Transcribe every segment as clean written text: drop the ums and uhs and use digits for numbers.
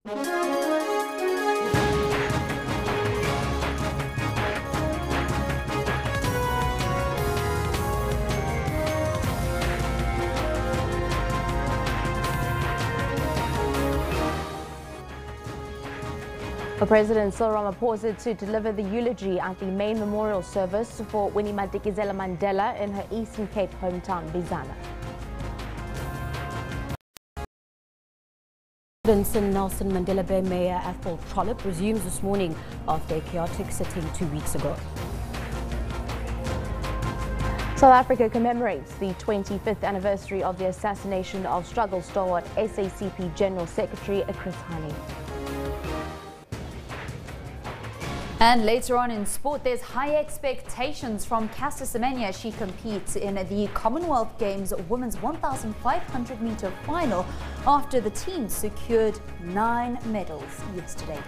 President Ramaphosa to deliver the eulogy at the main memorial service for Winnie Mandela in her Eastern Cape hometown, Bizana. Nelson Mandela Bay Mayor Athol Trollip resumes this morning after a chaotic sitting 2 weeks ago. South Africa commemorates the 25th anniversary of the assassination of struggle stalwart SACP General Secretary Chris Hani. And later on in sport, there's high expectations from Caster Semenya as she competes in the Commonwealth Games women's 1,500 meter final after the team secured 9 medals yesterday.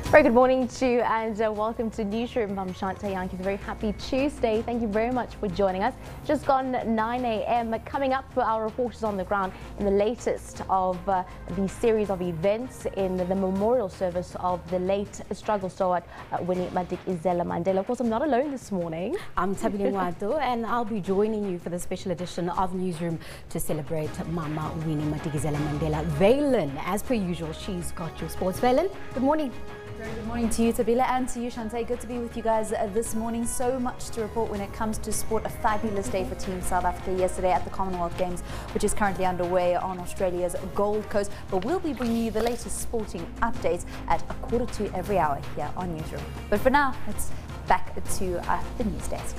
Very good morning to you and welcome to Newsroom. I'm Shante Yankee. Very happy Tuesday. Thank you very much for joining us. Just gone 9 a.m. Coming up for our reporters on the ground in the latest of the series of events in the memorial service of the late struggle stalwart Winnie Mandela. Of course, I'm not alone this morning. I'm Tabile Ngwado and I'll be joining you for the special edition of Newsroom to celebrate Mama Winnie Mandela. Valen, as per usual, she's got your sports. Valen, good morning. Very good morning to you, Tabila, and to you, Shante. Good to be with you guys this morning. So much to report when it comes to sport. A fabulous day for Team South Africa yesterday at the Commonwealth Games, which is currently underway on Australia's Gold Coast. But we'll be bringing you the latest sporting updates at 1:45 every hour here on Newsroom. But for now, let's back to the news desk.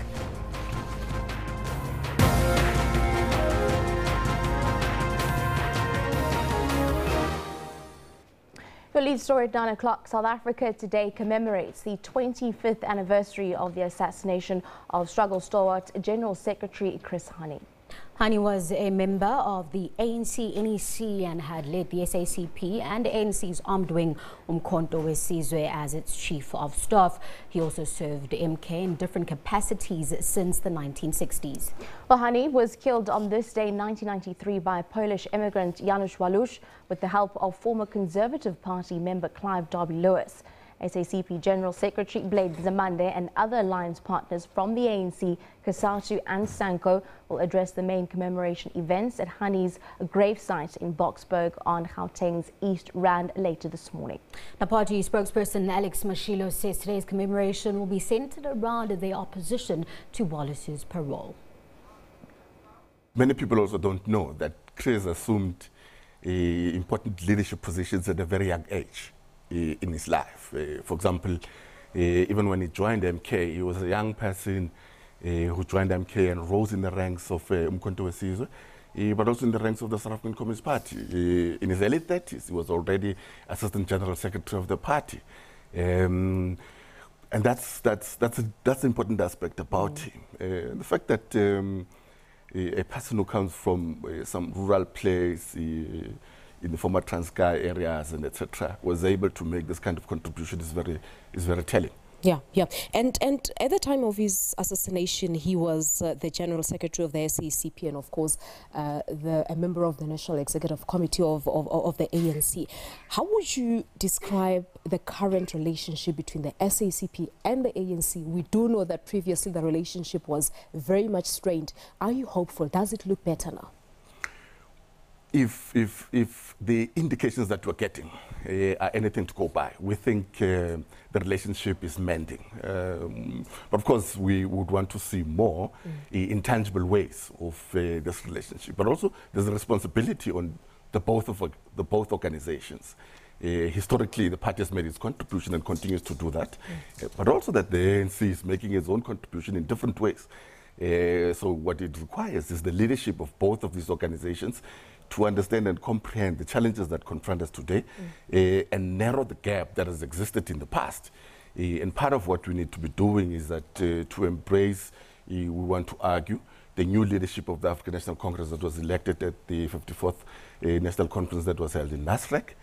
Your lead story at 9 o'clock. South Africa today commemorates the 25th anniversary of the assassination of struggle stalwart General Secretary Chris Hani. Hani was a member of the ANC-NEC and had led the SACP and the ANC's armed wing Umkhonto weSizwe as its chief of staff. He also served MK in different capacities since the 1960s. Well, Hani was killed on this day in 1993 by Polish immigrant Janusz Walusz with the help of former Conservative Party member Clive Derby-Lewis. SACP General Secretary Blade Zamande and other alliance partners from the ANC, COSATU and SANCO will address the main commemoration events at Hani's gravesite in Boksburg on Gauteng's East Rand later this morning. The party spokesperson Alex Mashilo says today's commemoration will be centered around the opposition to Wallace's parole. Many people also don't know that Chris assumed important leadership positions at a very young age in his life. For example, even when he joined MK, he was a young person who joined MK and rose in the ranks of Umkhonto weSizwe, but also in the ranks of the South African Communist Party. In his early 30s, he was already Assistant General Secretary of the party. And that's an important aspect about him. The fact that a person who comes from some rural place, in the former Transkei areas and etc., was able to make this kind of contribution is very telling. Yeah. And at the time of his assassination, he was the General Secretary of the SACP and, of course, a member of the National Executive Committee of the ANC. How would you describe the current relationship between the SACP and the ANC? We do know that previously the relationship was very much strained. Are you hopeful? Does it look better now? If the indications that we're getting are anything to go by, we think the relationship is mending. But of course, we would want to see more in tangible ways of this relationship. But also, there's a responsibility on the both organizations. Historically, the party has made its contribution and continues to do that. But also that the ANC is making its own contribution in different ways. So what it requires is the leadership of both of these organizations to understand and comprehend the challenges that confront us today and narrow the gap that has existed in the past. And part of what we need to be doing is that to embrace, we want to argue, the new leadership of the African National Congress that was elected at the 54th National Conference that was held in Nasrec,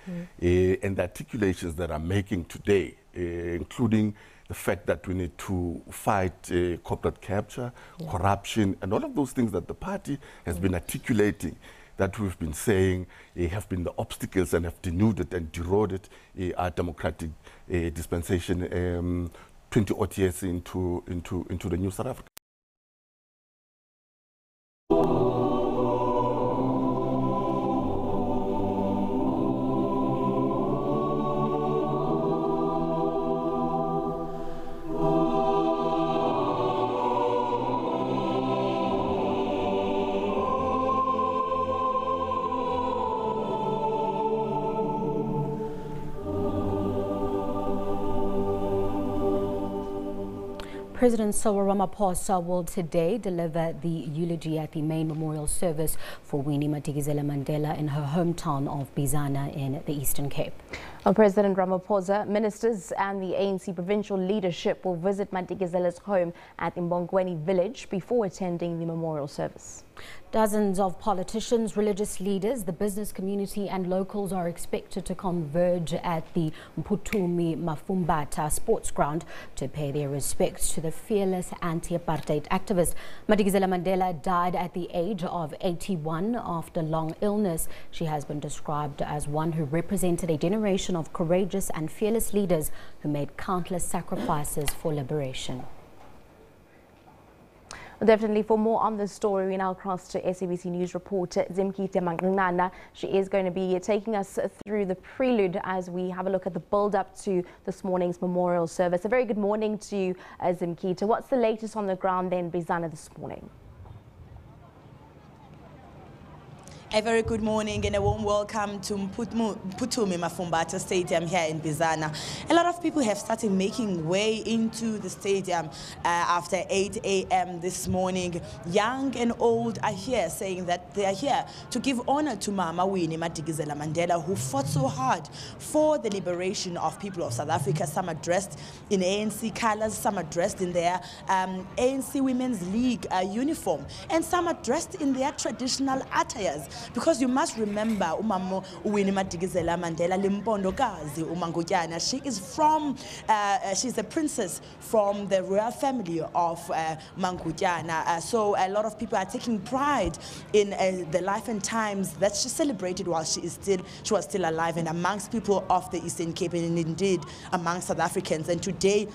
and the articulations that are making today, including the fact that we need to fight corporate capture, corruption, and all of those things that the party has been articulating that we've been saying have been the obstacles and have denuded and eroded our democratic dispensation 20 odd years into the new South Africa. President Cyril Ramaphosa will today deliver the eulogy at the main memorial service for Winnie Mandela in her hometown of Bizana in the Eastern Cape. President Ramaphosa, ministers and the ANC provincial leadership will visit Mandela's home at Mbongweni village before attending the memorial service. Dozens of politicians, religious leaders, the business community and locals are expected to converge at the Mphuthumi Mafumbata sports ground to pay their respects to the fearless anti-apartheid activist. Mandela died at the age of 81 after long illness. She has been described as one who represented a generation of courageous and fearless leaders who made countless sacrifices for liberation. Definitely, for more on this story, we now cross to SABC News reporter Zimkite Mangnana. She is going to be taking us through the prelude as we have a look at the build-up to this morning's memorial service. A very good morning to you, Zimkite. What's the latest on the ground then, Bizana, this morning? A very good morning and a warm welcome to Mphuthumi Mafumbata Stadium here in Bizana. A lot of people have started making way into the stadium after 8 a.m. this morning. Young and old are here saying that they are here to give honor to Mama Winnie Mandela, who fought so hard for the liberation of people of South Africa. Some are dressed in ANC colors, some are dressed in their ANC Women's League uniform, and some are dressed in their traditional attires. Because you must remember, Umama Winnie Mandela Limpondokazi Umangutyana. She is from, she's a princess from the royal family of Mangutyana. So a lot of people are taking pride in the life and times that she celebrated while she was still alive, and amongst people of the Eastern Cape, and indeed among South Africans. And today,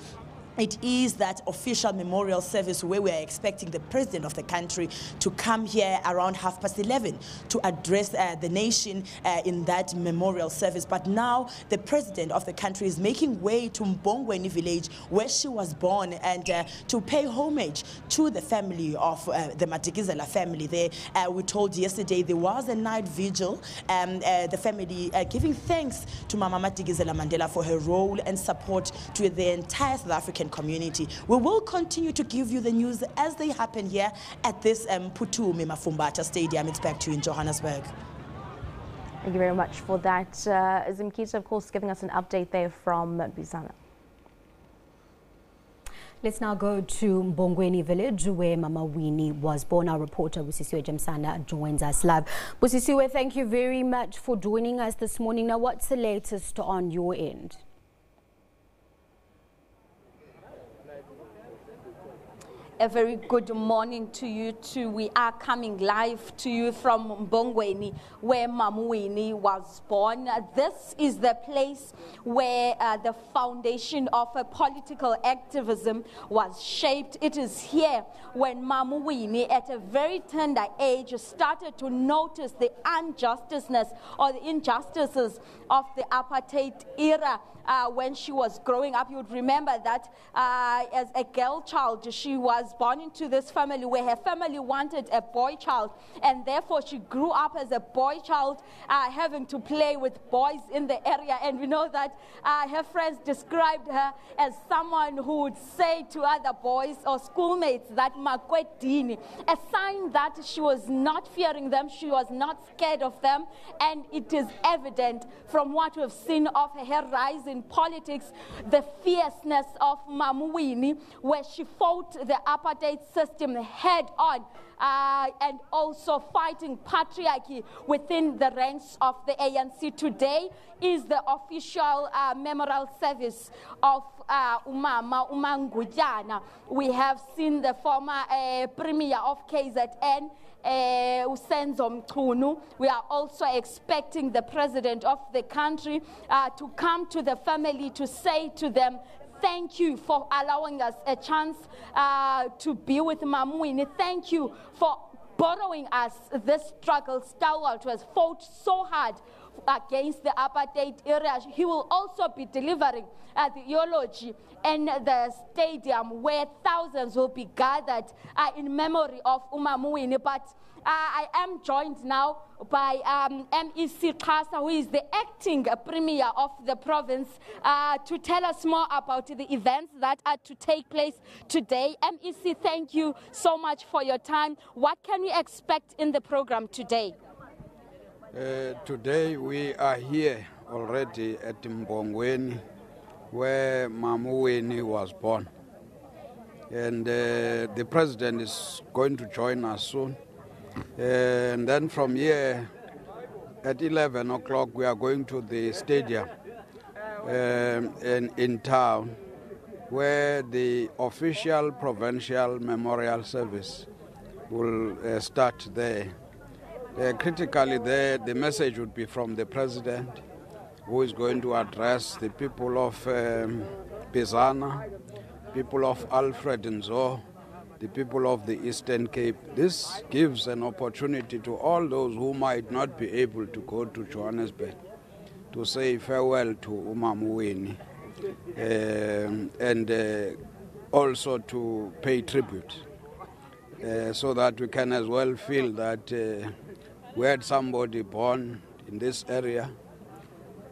it is that official memorial service where we are expecting the president of the country to come here around 11:30 to address the nation in that memorial service. But now the president of the country is making way to Mbongweni village where she was born, and to pay homage to the family of the Madikizela family there. We told yesterday there was a night vigil, the family giving thanks to Mama Madikizela Mandela for her role and support to the entire South African community. We will continue to give you the news as they happen here at this Mphuthumi Mafumbata Stadium. It's back to you in Johannesburg. Thank you very much for that. Zimkite, of course, giving us an update there from Bizana. Let's now go to Mbongweni village where Mama Winnie was born. Our reporter Busisiwe Jamsana joins us live. Busisiwe, thank you very much for joining us this morning. Now, what's the latest on your end? A very good morning to you too. We are coming live to you from Mbongweni, where Mama Winnie was born. This is the place where the foundation of political activism was shaped. It is here when Mama Winnie, at a very tender age, started to notice the injustices or the injustices of the apartheid era. When she was growing up, you would remember that as a girl child, she was born into this family where her family wanted a boy child, and therefore she grew up as a boy child, having to play with boys in the area. And we know that her friends described her as someone who would say to other boys or schoolmates that Makwetini, a sign that she was not fearing them, she was not scared of them. And it is evident from what we've seen of her rise in politics, the fierceness of Mama Winnie, where she fought the apartheid system head on, and also fighting patriarchy within the ranks of the ANC. Today is the official memorial service of Umama Umangutyana. We have seen the former premier of KZN, Usenzo Mchunu. We are also expecting the president of the country to come to the family to say to them, thank you for allowing us a chance to be with Winnie. Thank you for borrowing us this struggle. Stalwart has fought so hard against the apartheid era. He will also be delivering the eulogy in the stadium where thousands will be gathered in memory of Winnie. But I am joined now by MEC Xasa, who is the acting premier of the province, to tell us more about the events that are to take place today. MEC, thank you so much for your time. What can we expect in the program today? Today we are here already at Mbongweni, where Winnie was born. And the president is going to join us soon. And then from here, at 11 o'clock, we are going to the stadium in town, where the official provincial memorial service will start there. Critically there, the message would be from the president, who is going to address the people of Bizana, people of Alfred Nzo, the people of the Eastern Cape. This gives an opportunity to all those who might not be able to go to Johannesburg to say farewell to Winnie, and also to pay tribute, so that we can as well feel that we had somebody born in this area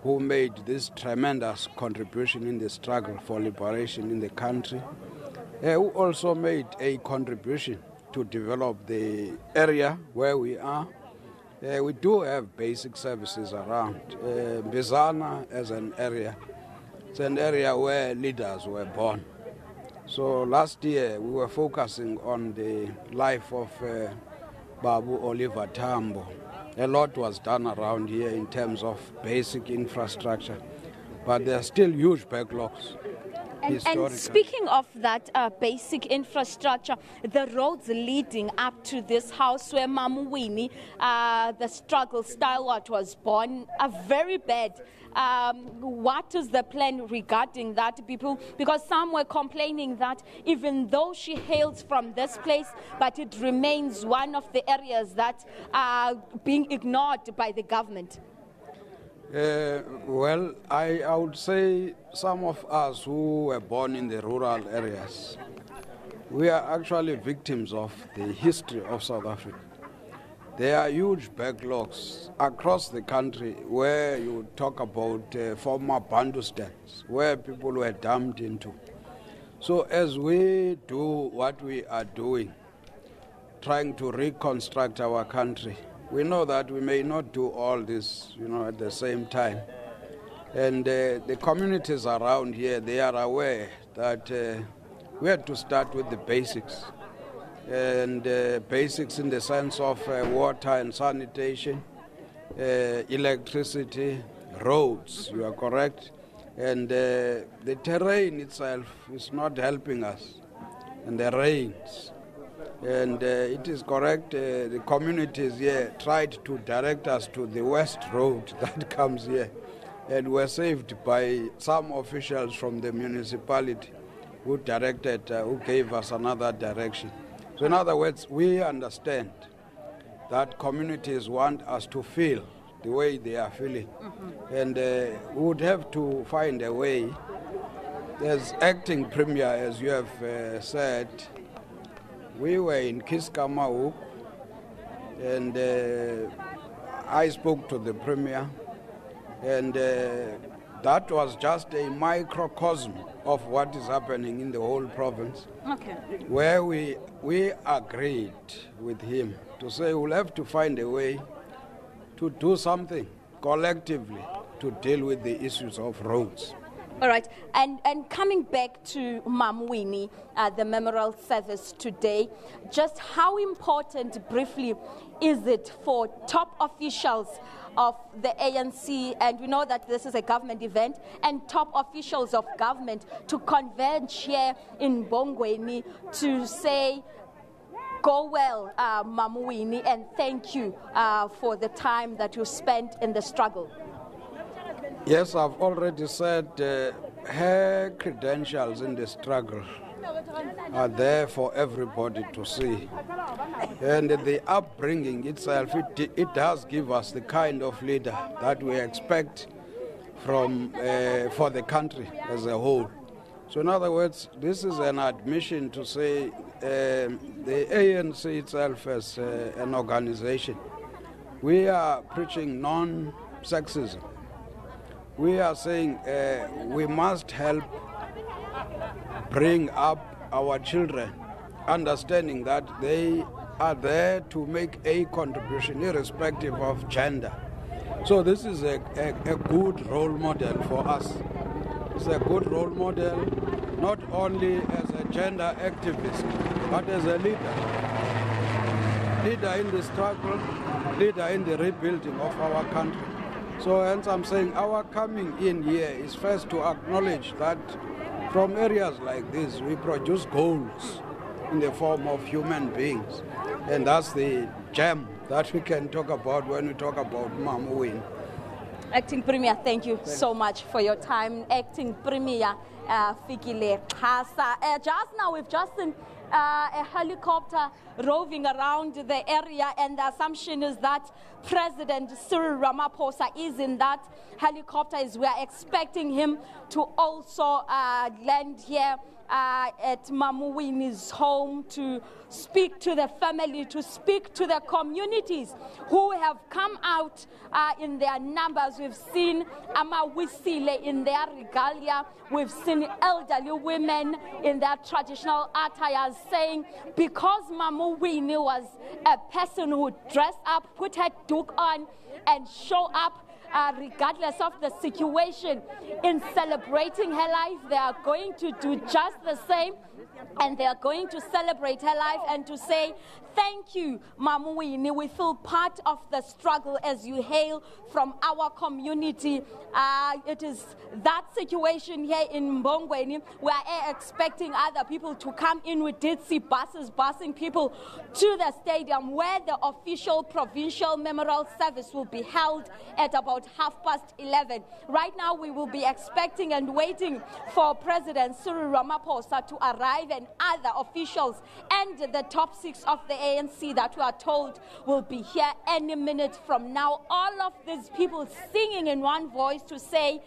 who made this tremendous contribution in the struggle for liberation in the country, who also made a contribution to develop the area where we are. We do have basic services around. Bizana as an area, it's an area where leaders were born. So last year we were focusing on the life of Babu Oliver Tambo. A lot was done around here in terms of basic infrastructure, but there are still huge backlogs. And speaking of that basic infrastructure, the roads leading up to this house where Winnie, the struggle stalwart, was born, are very bad. What is the plan regarding that, people? Because some were complaining that even though she hails from this place, but it remains one of the areas that are being ignored by the government. Well, I would say some of us who were born in the rural areas, we are actually victims of the history of South Africa. There are huge backlogs across the country where you talk about former Bandustans, where people were dumped into. So as we do what we are doing, trying to reconstruct our country, we know that we may not do all this, at the same time. And the communities around here, they are aware that we had to start with the basics. And basics in the sense of water and sanitation, electricity, roads, you are correct. And the terrain itself is not helping us, and the rains. And it is correct, the communities here tried to direct us to the west road that comes here, and were saved by some officials from the municipality who gave us another direction. So in other words, we understand that communities want us to feel the way they are feeling. Mm-hmm. And we would have to find a way. As acting premier, as you have said, we were in Kiskamahook, and I spoke to the premier, and that was just a microcosm of what is happening in the whole province. Okay. Where we agreed with him to say we'll have to find a way to do something collectively to deal with the issues of roads. All right, and coming back to Winnie, the memorial service today, just how important, briefly, is it for top officials of the ANC, and we know that this is a government event, and top officials of government to converge here in Mbongweni to say Go well, Mama Winnie, and thank you for the time that you spent in the struggle. Yes, I've already said her credentials in the struggle are there for everybody to see. And the upbringing itself, it does give us the kind of leader that we expect from for the country as a whole. So in other words, this is an admission to say the ANC itself as an organization, we are preaching non-sexism. We are saying we must help bring up our children, understanding that they are there to make a contribution irrespective of gender. So this is a good role model for us. It's a good role model, not only as a gender activist, but as a leader. Leader in the struggle, leader in the rebuilding of our country. So hence I'm saying our coming in here is first to acknowledge that from areas like this we produce goals in the form of human beings. And that's the gem that we can talk about when we talk about Mama Winnie. Acting Premier, thank you so much for your time. Acting Premier Fikile Khasa. Just now we've just seen a helicopter roving around the area, and the assumption is that President Cyril Ramaphosa is in that helicopter. We are expecting him to also land here at Mama Winnie's home to speak to the family, to speak to the communities who have come out in their numbers. We've seen Amawisile in their regalia. We've seen elderly women in their traditional attires saying because Mama Winnie was a person who dressed up, put her duke on and show up regardless of the situation in celebrating her life, they are going to do just the same, and they are going to celebrate her life and to say, thank you, Mama Winnie. We feel part of the struggle as you hail from our community. It is that situation here in Mbongweni. We are expecting other people to come in. We did see buses busing people to the stadium where the official provincial memorial service will be held at about 11:30. Right now we will be expecting and waiting for President Cyril Ramaphosa to arrive and other officials and the top 6 of the ANC that we are told will be here any minute from now. All of these people singing in one voice to say,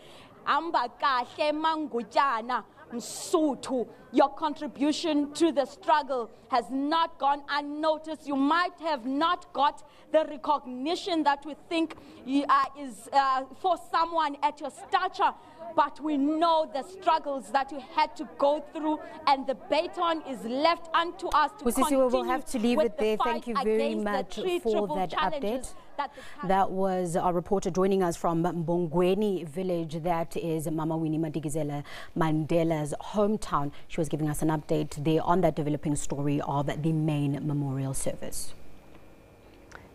Amba kahle mangujana Msuthu. Your contribution to the struggle has not gone unnoticed. You might have not got the recognition that we think is for someone at your stature, but we know the struggles that you had to go through, and the baton is left unto us to continue. We will have to leave it there. Thank you very much for that update. That was our reporter joining us from Mbongweni village. That is Mama Winnie Mandela's hometown. She was giving us an update there on that developing story of the main memorial service.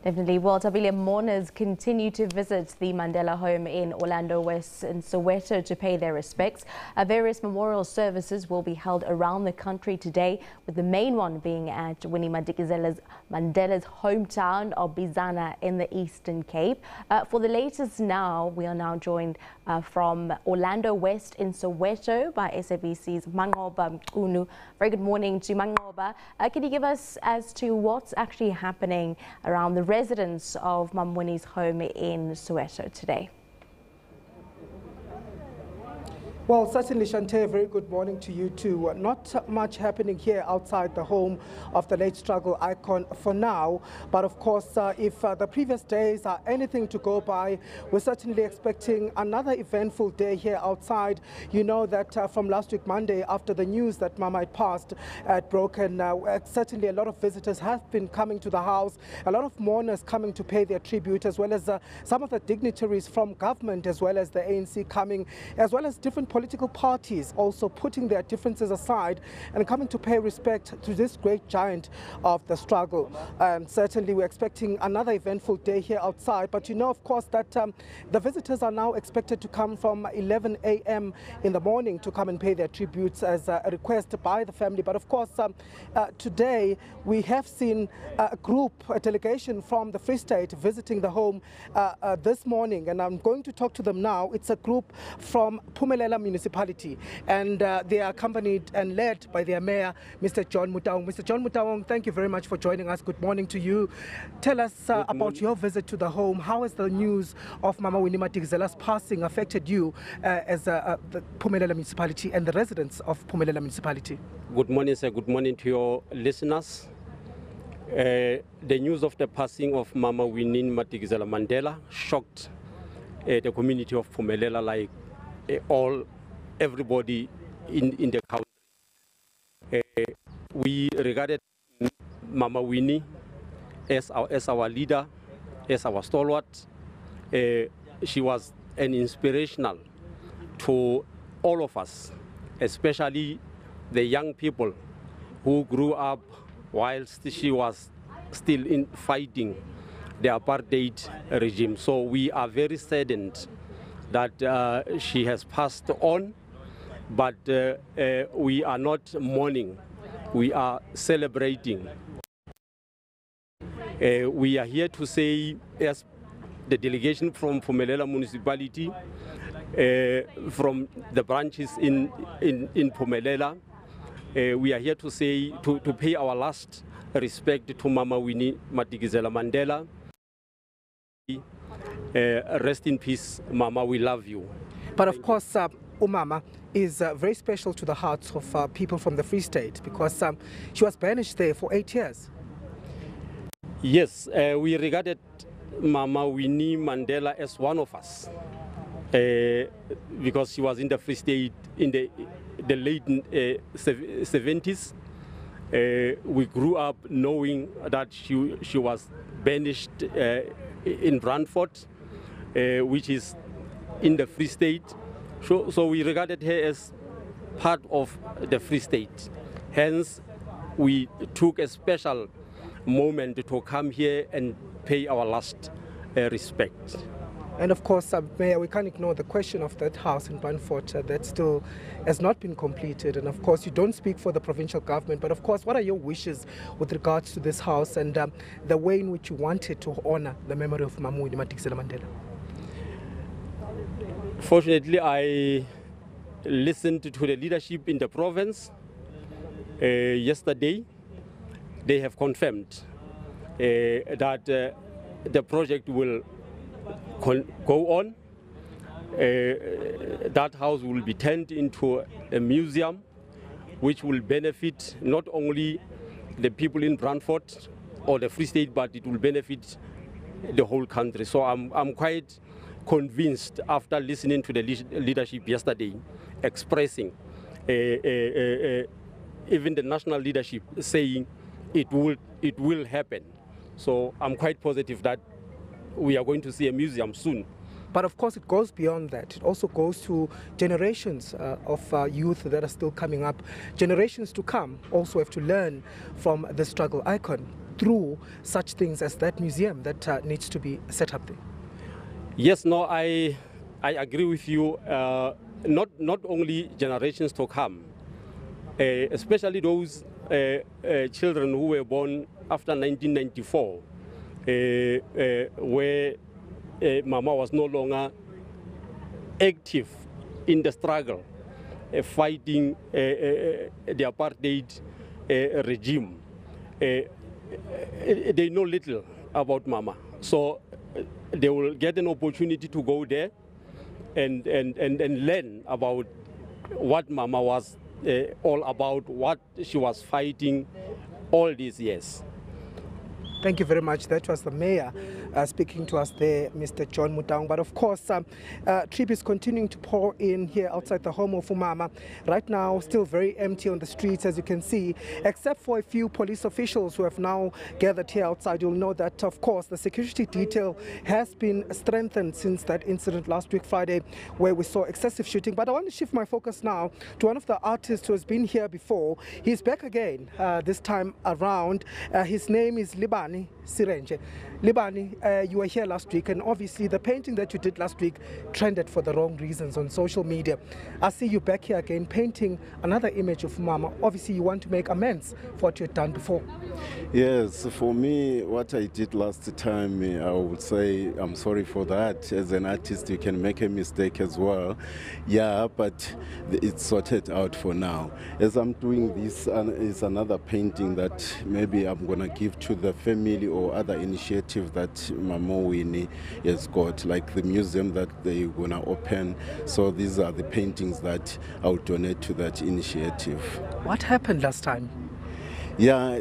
Definitely. Well, Tabile, mourners continue to visit the Mandela home in Orlando West in Soweto to pay their respects. Various memorial services will be held around the country today, with the main one being at Winnie Mandela's hometown of Bizana in the Eastern Cape. For the latest now, we are now joined from Orlando West in Soweto by SABC's Mangoba Mkunu. Very good morning to Mangoba. Can you give us as to what's actually happening around the residents of Mama Winnie's home in Soweto today? Well, certainly, Shante, very good morning to you too. Not much happening here outside the home of the late struggle icon for now. But of course, if the previous days are anything to go by, we're certainly expecting another eventful day here outside. You know that from last week, Monday, after the news that Mama had passed, had broken, certainly a lot of visitors have been coming to the house, a lot of mourners coming to pay their tribute, as well as some of the dignitaries from government, as well as the ANC coming, as well as different political political parties also putting their differences aside and coming to pay respect to this great giant of the struggle. Certainly we're expecting another eventful day here outside, but you know, of course, that the visitors are now expected to come from 11 a.m. in the morning to come and pay their tributes as a request by the family. But of course, today we have seen a delegation from the Free State visiting the home this morning, and I'm going to talk to them now. It's a group from Phumelela Municipality, and they are accompanied and led by their mayor, Mr. John Mutaung. Mr. John Mutaung, thank you very much for joining us. Good morning to you. Tell us about your visit to the home. How has the news of Mama Winnie Mandela's passing affected you as the Phumelela Municipality and the residents of Phumelela Municipality? Good morning, sir. Good morning to your listeners. The news of the passing of Mama Winnie Mandela shocked the community of Phumelela, like everybody in the country. We regarded Mama Winnie as our leader, as our stalwart. She was an inspirational to all of us, especially the young people who grew up whilst she was still fighting the apartheid regime. So we are very saddened that she has passed on, but we are not mourning, we are celebrating. We are here to say, as the delegation from Phumelela Municipality, from the branches in Phumelela, we are here to say, to pay our last respect to Mama Winnie Mandela. Rest in peace, Mama, we love you. But of course, Umama is very special to the hearts of people from the Free State, because she was banished there for 8 years. Yes, we regarded Mama Winnie Mandela as one of us, because she was in the Free State in the late 70s. We grew up knowing that she was banished in Brantford, which is in the Free State. So we regarded her as part of the Free State. Hence, we took a special moment to come here and pay our last respect. And of course, Mayor, we can't ignore the question of that house in Brantford that still has not been completed. And of course, you don't speak for the provincial government, but of course, what are your wishes with regards to this house and the way in which you wanted to honor the memory of Mama Winnie Mandela? Fortunately, I listened to the leadership in the province yesterday. They have confirmed that the project will go on. That house will be turned into a museum, which will benefit not only the people in Brantford or the Free State, but it will benefit the whole country. So I'm quite convinced after listening to the leadership yesterday, expressing even the national leadership saying it will happen. So I'm quite positive that we are going to see a museum soon. But of course, it goes beyond that. It also goes to generations of youth that are still coming up. Generations to come also have to learn from the struggle icon through such things as that museum that needs to be set up there. Yes, no, I agree with you. Not only generations to come, especially those children who were born after 1994, where Mama was no longer active in the struggle, fighting the apartheid regime. They know little about Mama, so they will get an opportunity to go there and learn about what Mama was all about, what she was fighting all these years. Thank you very much. That was the mayor speaking to us there, Mr. John Mutaung. But of course, tributes continuing to pour in here outside the home of Umama. Right now, still very empty on the streets, as you can see, except for a few police officials who have now gathered here outside. You'll know that, of course, the security detail has been strengthened since that incident last week, Friday, where we saw excessive shooting. But I want to shift my focus now to one of the artists who has been here before. He's back again this time around. His name is Libani Sirenje. Libani, you were here last week, and obviously the painting that you did last week trended for the wrong reasons on social media. I see you back here again painting another image of Mama. Obviously you want to make amends for what you've done before. Yes, for me, what I did last time, I would say I'm sorry for that. As an artist, you can make a mistake as well. Yeah, but it's sorted out for now. As I'm doing this, is another painting that maybe I'm going to give to the family or other initiative that Mama Winnie has got, like the museum that they're going to open. So these are the paintings that I'll donate to that initiative. What happened last time? Yeah,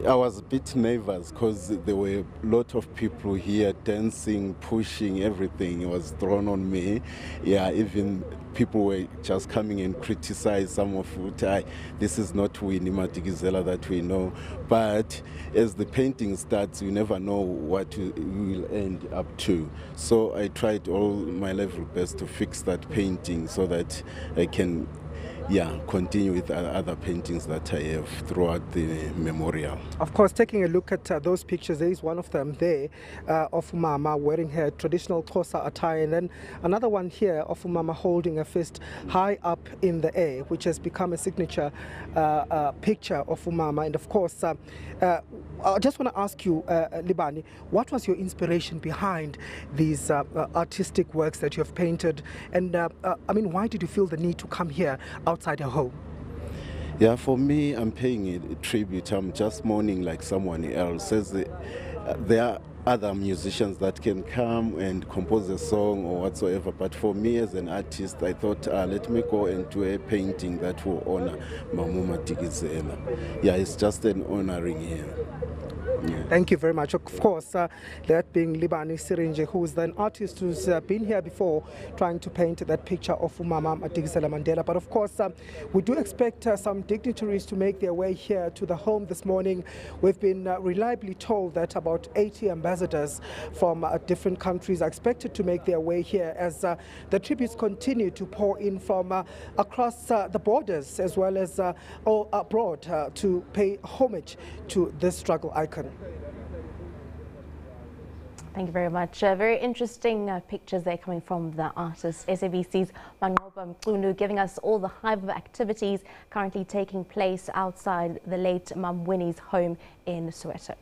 I was a bit nervous because there were a lot of people here dancing, pushing, everything was thrown on me. Yeah, even people were just coming and criticize some of it. This is not Winnie Mandela that we know. But as the painting starts, you never know what you will end up to. So I tried all my level best to fix that painting so that I can continue with other paintings that I have throughout the memorial. Of course, taking a look at those pictures, there is one of them there of Mama wearing her traditional Xhosa attire, and then another one here of Mama holding a fist high up in the air, which has become a signature picture of Mama. And of course, I just want to ask you, Libani, what was your inspiration behind these artistic works that you have painted? And I mean, why did you feel the need to come here outside your home? Yeah, for me, I'm paying a tribute. I'm just mourning like someone else. As there are other musicians that can come and compose a song or whatsoever, but for me as an artist, I thought, let me go and do a painting that will honor Mamu Madikizela. Yeah, it's just an honoring here. Yeah. Thank you very much. Of course, that being Libani Sirenje, who is an artist who's been here before trying to paint that picture of Mama Madikizela Mandela. But of course, we do expect some dignitaries to make their way here to the home this morning. We've been reliably told that about 80 ambassadors from different countries are expected to make their way here as the tributes continue to pour in from across the borders as well as abroad to pay homage to this struggle icon. Thank you very much. Very interesting pictures there coming from the artist. SABC's Mangoba Mqunu giving us all the hive of activities currently taking place outside the late Mum Winnie's home in Soweto.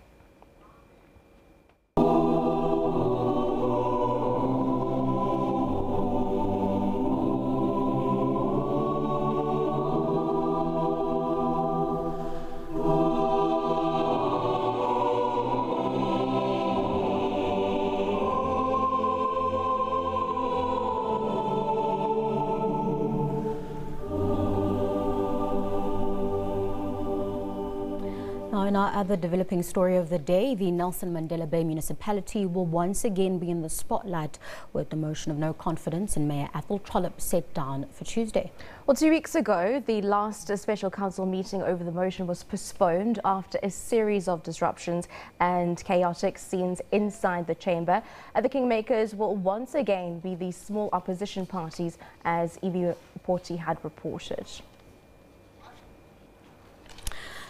In our other developing story of the day, the Nelson Mandela Bay Municipality will once again be in the spotlight with the motion of no confidence in Mayor Athol Trollip set down for Tuesday. Well, 2 weeks ago, the last special council meeting over the motion was postponed after a series of disruptions and chaotic scenes inside the chamber. The kingmakers will once again be the small opposition parties, as Evie Porti had reported.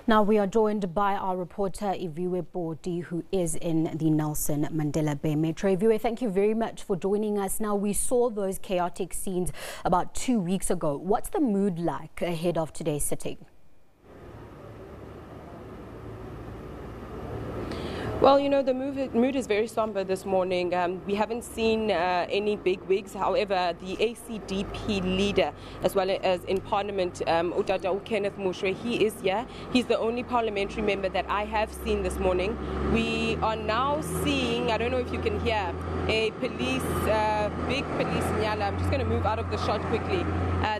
Now we are joined by our reporter Iviwe Bodi, who is in the Nelson Mandela Bay Metro. Iviwe, thank you very much for joining us. Now we saw those chaotic scenes about 2 weeks ago. What's the mood like ahead of today's sitting? Well, you know, the mood is very somber this morning. We haven't seen any big wigs. However, the ACDP leader, as well as in Parliament, Utata Kenneth Mushwe, he is here. He's the only parliamentary member that I have seen this morning. We are now seeing, I don't know if you can hear, a police, big police nyala. I'm just going to move out of the shot quickly.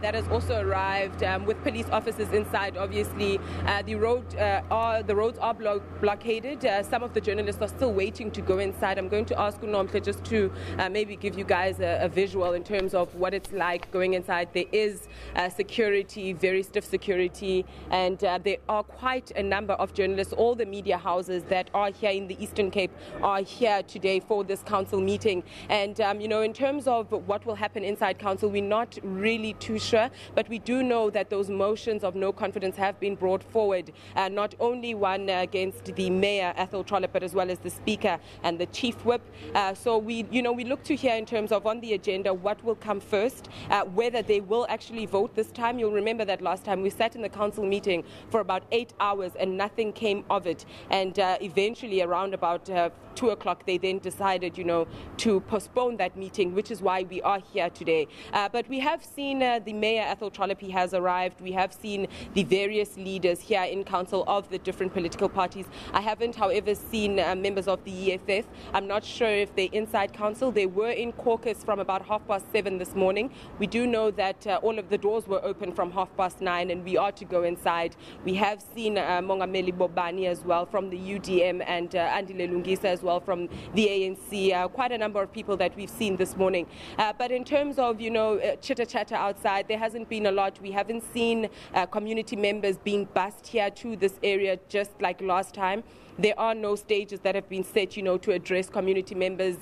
That has also arrived with police officers inside. Obviously, the roads are blockaded. Some of the journalists are still waiting to go inside. I'm going to ask Unomhle just to maybe give you guys a visual in terms of what it's like going inside. There is security, very stiff security, and there are quite a number of journalists. All the media houses that are here in the Eastern Cape are here today for this council meeting. And, in terms of what will happen inside council, we're not really too sure, but we do know that those motions of no confidence have been brought forward, not only one against the mayor, Ethel Trollip, but as well as the speaker and the chief whip. So we look to hear in terms of on the agenda what will come first, whether they will actually vote this time. You'll remember that last time we sat in the council meeting for about 8 hours and nothing came of it. And eventually around about 2 o'clock, they then decided, to postpone that meeting, which is why we are here today. But we have seen the mayor, Ethel Trollip, he has arrived. We have seen the various leaders here in council of the different political parties. I haven't, however, seen members of the EFF. I'm not sure if they're inside council. They were in caucus from about 7:30 this morning. We do know that all of the doors were open from 9:30, and we are to go inside. We have seen Mongameli Bobani as well from the UDM and Andile Lungisa as well from the ANC. Quite a number of people that we've seen this morning. But in terms of, chitter-chatter outside, there hasn't been a lot. We haven't seen community members being bussed here to this area just like last time. There are no stages that have been set, to address community members.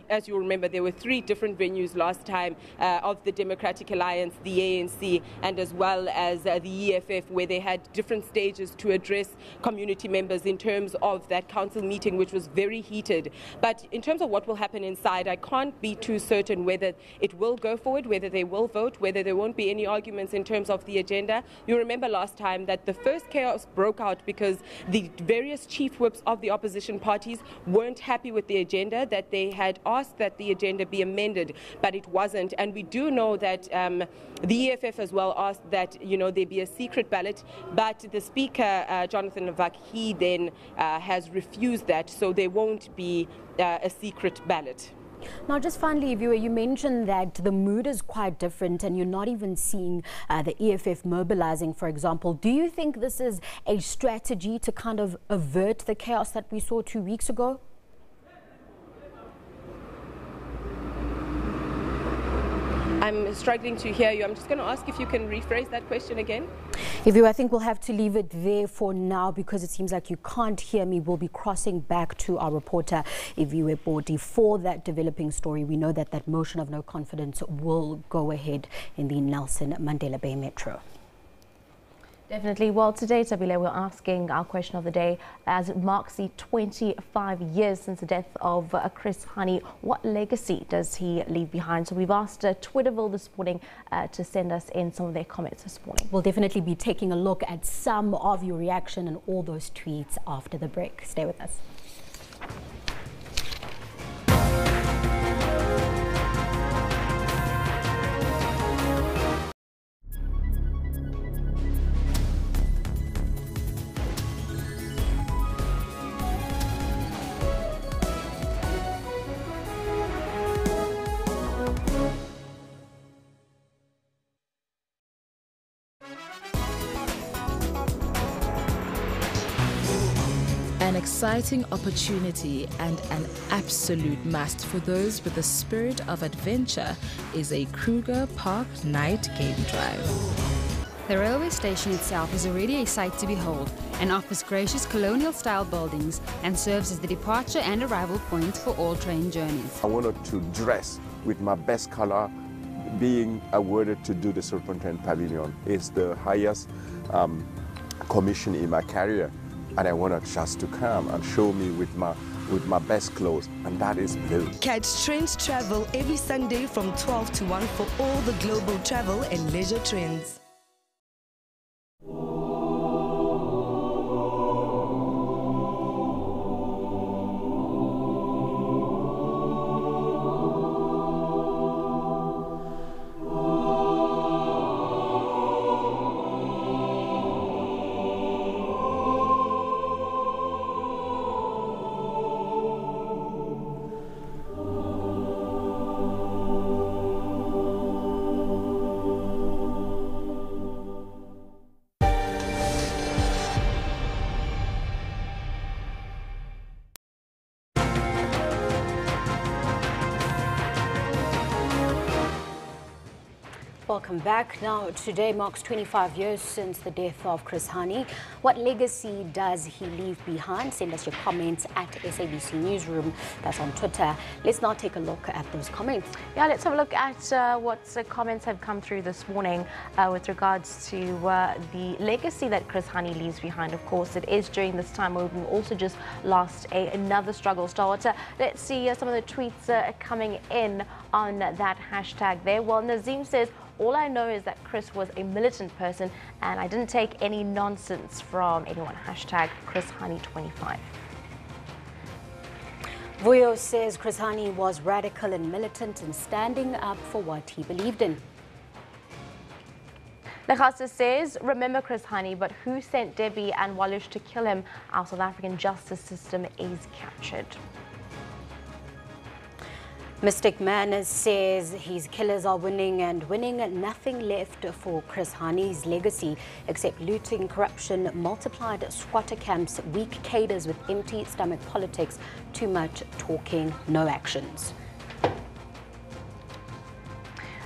As you remember, there were 3 different venues last time of the Democratic Alliance, the ANC, and as well as the EFF, where they had different stages to address community members in terms of that council meeting, which was very heated. But in terms of what will happen inside, I can't be too certain whether it will go forward, whether they will vote, whether there won't be any arguments in terms of the agenda. You remember last time that the first chaos broke out because the various chief whips of the opposition parties weren't happy with the agenda, that they had asked that the agenda be amended, but it wasn't. And we do know that the EFF as well asked that, there be a secret ballot, but the speaker, Jonathan Navak, he then has refused that, so there won't be a secret ballot. Now, just finally, Viewer, you mentioned that the mood is quite different and you're not even seeing the EFF mobilizing, for example. Do you think this is a strategy to kind of avert the chaos that we saw 2 weeks ago? I'm struggling to hear you. I'm just going to ask if you can rephrase that question again. I think we'll have to leave it there for now because it seems like you can't hear me. We'll be crossing back to our reporter, Iviwe Bodi, for that developing story. We know that that motion of no confidence will go ahead in the Nelson Mandela Bay Metro. Definitely. Well, today, Tabile, we're asking our question of the day as it marks the 25 years since the death of Chris Hani. What legacy does he leave behind? So we've asked Twitterville this morning to send us in some of their comments this morning. We'll definitely be taking a look at some of your reaction and all those tweets after the break. Stay with us. An exciting opportunity and an absolute must for those with the spirit of adventure is a Kruger Park night game drive. The railway station itself is already a sight to behold and offers gracious colonial-style buildings and serves as the departure and arrival point for all train journeys. I wanted to dress with my best color. Being awarded to do the Serpentine Pavilion is the highest commission in my career. And I wanted just to come and show me with my best clothes, and that is blue. Catch Trends Travel every Sunday from 12 to 1 for all the global travel and leisure trends. Welcome back. Now, today marks 25 years since the death of Chris Hani. What legacy does he leave behind? Send us your comments at SABC Newsroom. That's on Twitter. Let's now take a look at those comments. Yeah, let's have a look at what comments have come through this morning with regards to the legacy that Chris Hani leaves behind. Of course, it is during this time where we also just lost another struggle star. Let's see some of the tweets coming in on that hashtag there. Well, Nazim says, all I know is that Chris was a militant person and I didn't take any nonsense from anyone. Hashtag Chris Hani 25. Vuyo says Chris Hani was radical and militant and standing up for what he believed in. Lekasa says, remember Chris Hani, but who sent Debbie and Walush to kill him? Our South African justice system is captured. Mystic Man says his killers are winning and winning, nothing left for Chris Hani's legacy except looting, corruption, multiplied squatter camps, weak cadres with empty stomach politics, too much talking, no actions.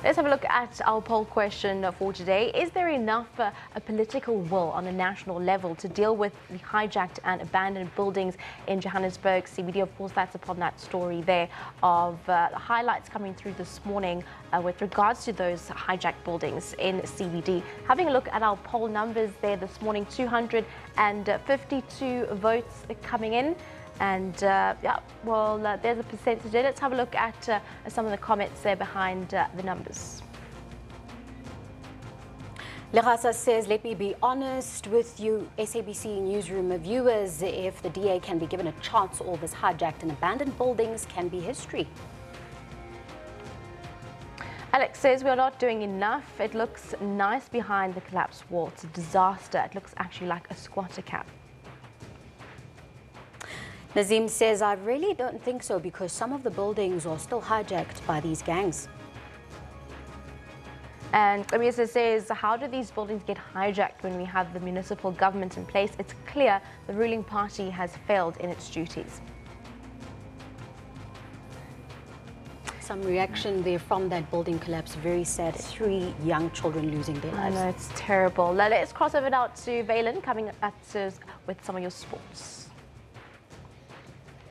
Let's have a look at our poll question for today. Is there enough political will on a national level to deal with the hijacked and abandoned buildings in Johannesburg CBD? Of course, that's upon that story there of highlights coming through this morning with regards to those hijacked buildings in CBD. Having a look at our poll numbers there this morning, 252 votes coming in. And yeah, well, there's a percentage there. Let's have a look at some of the comments there behind the numbers. Lerasa says, let me be honest with you, SABC Newsroom viewers, if the DA can be given a chance, all this hijacked and abandoned buildings can be history. Alex says, we're not doing enough. It looks nice behind the collapsed wall. It's a disaster. It looks actually like a squatter camp. Nazim says, I really don't think so because some of the buildings are still hijacked by these gangs. And Amisa says, how do these buildings get hijacked when we have the municipal government in place? It's clear the ruling party has failed in its duties. Some reaction there from that building collapse. Very sad. 3 young children losing their lives. I know, it's terrible. Let's cross over now to Valen coming at us with some of your sports.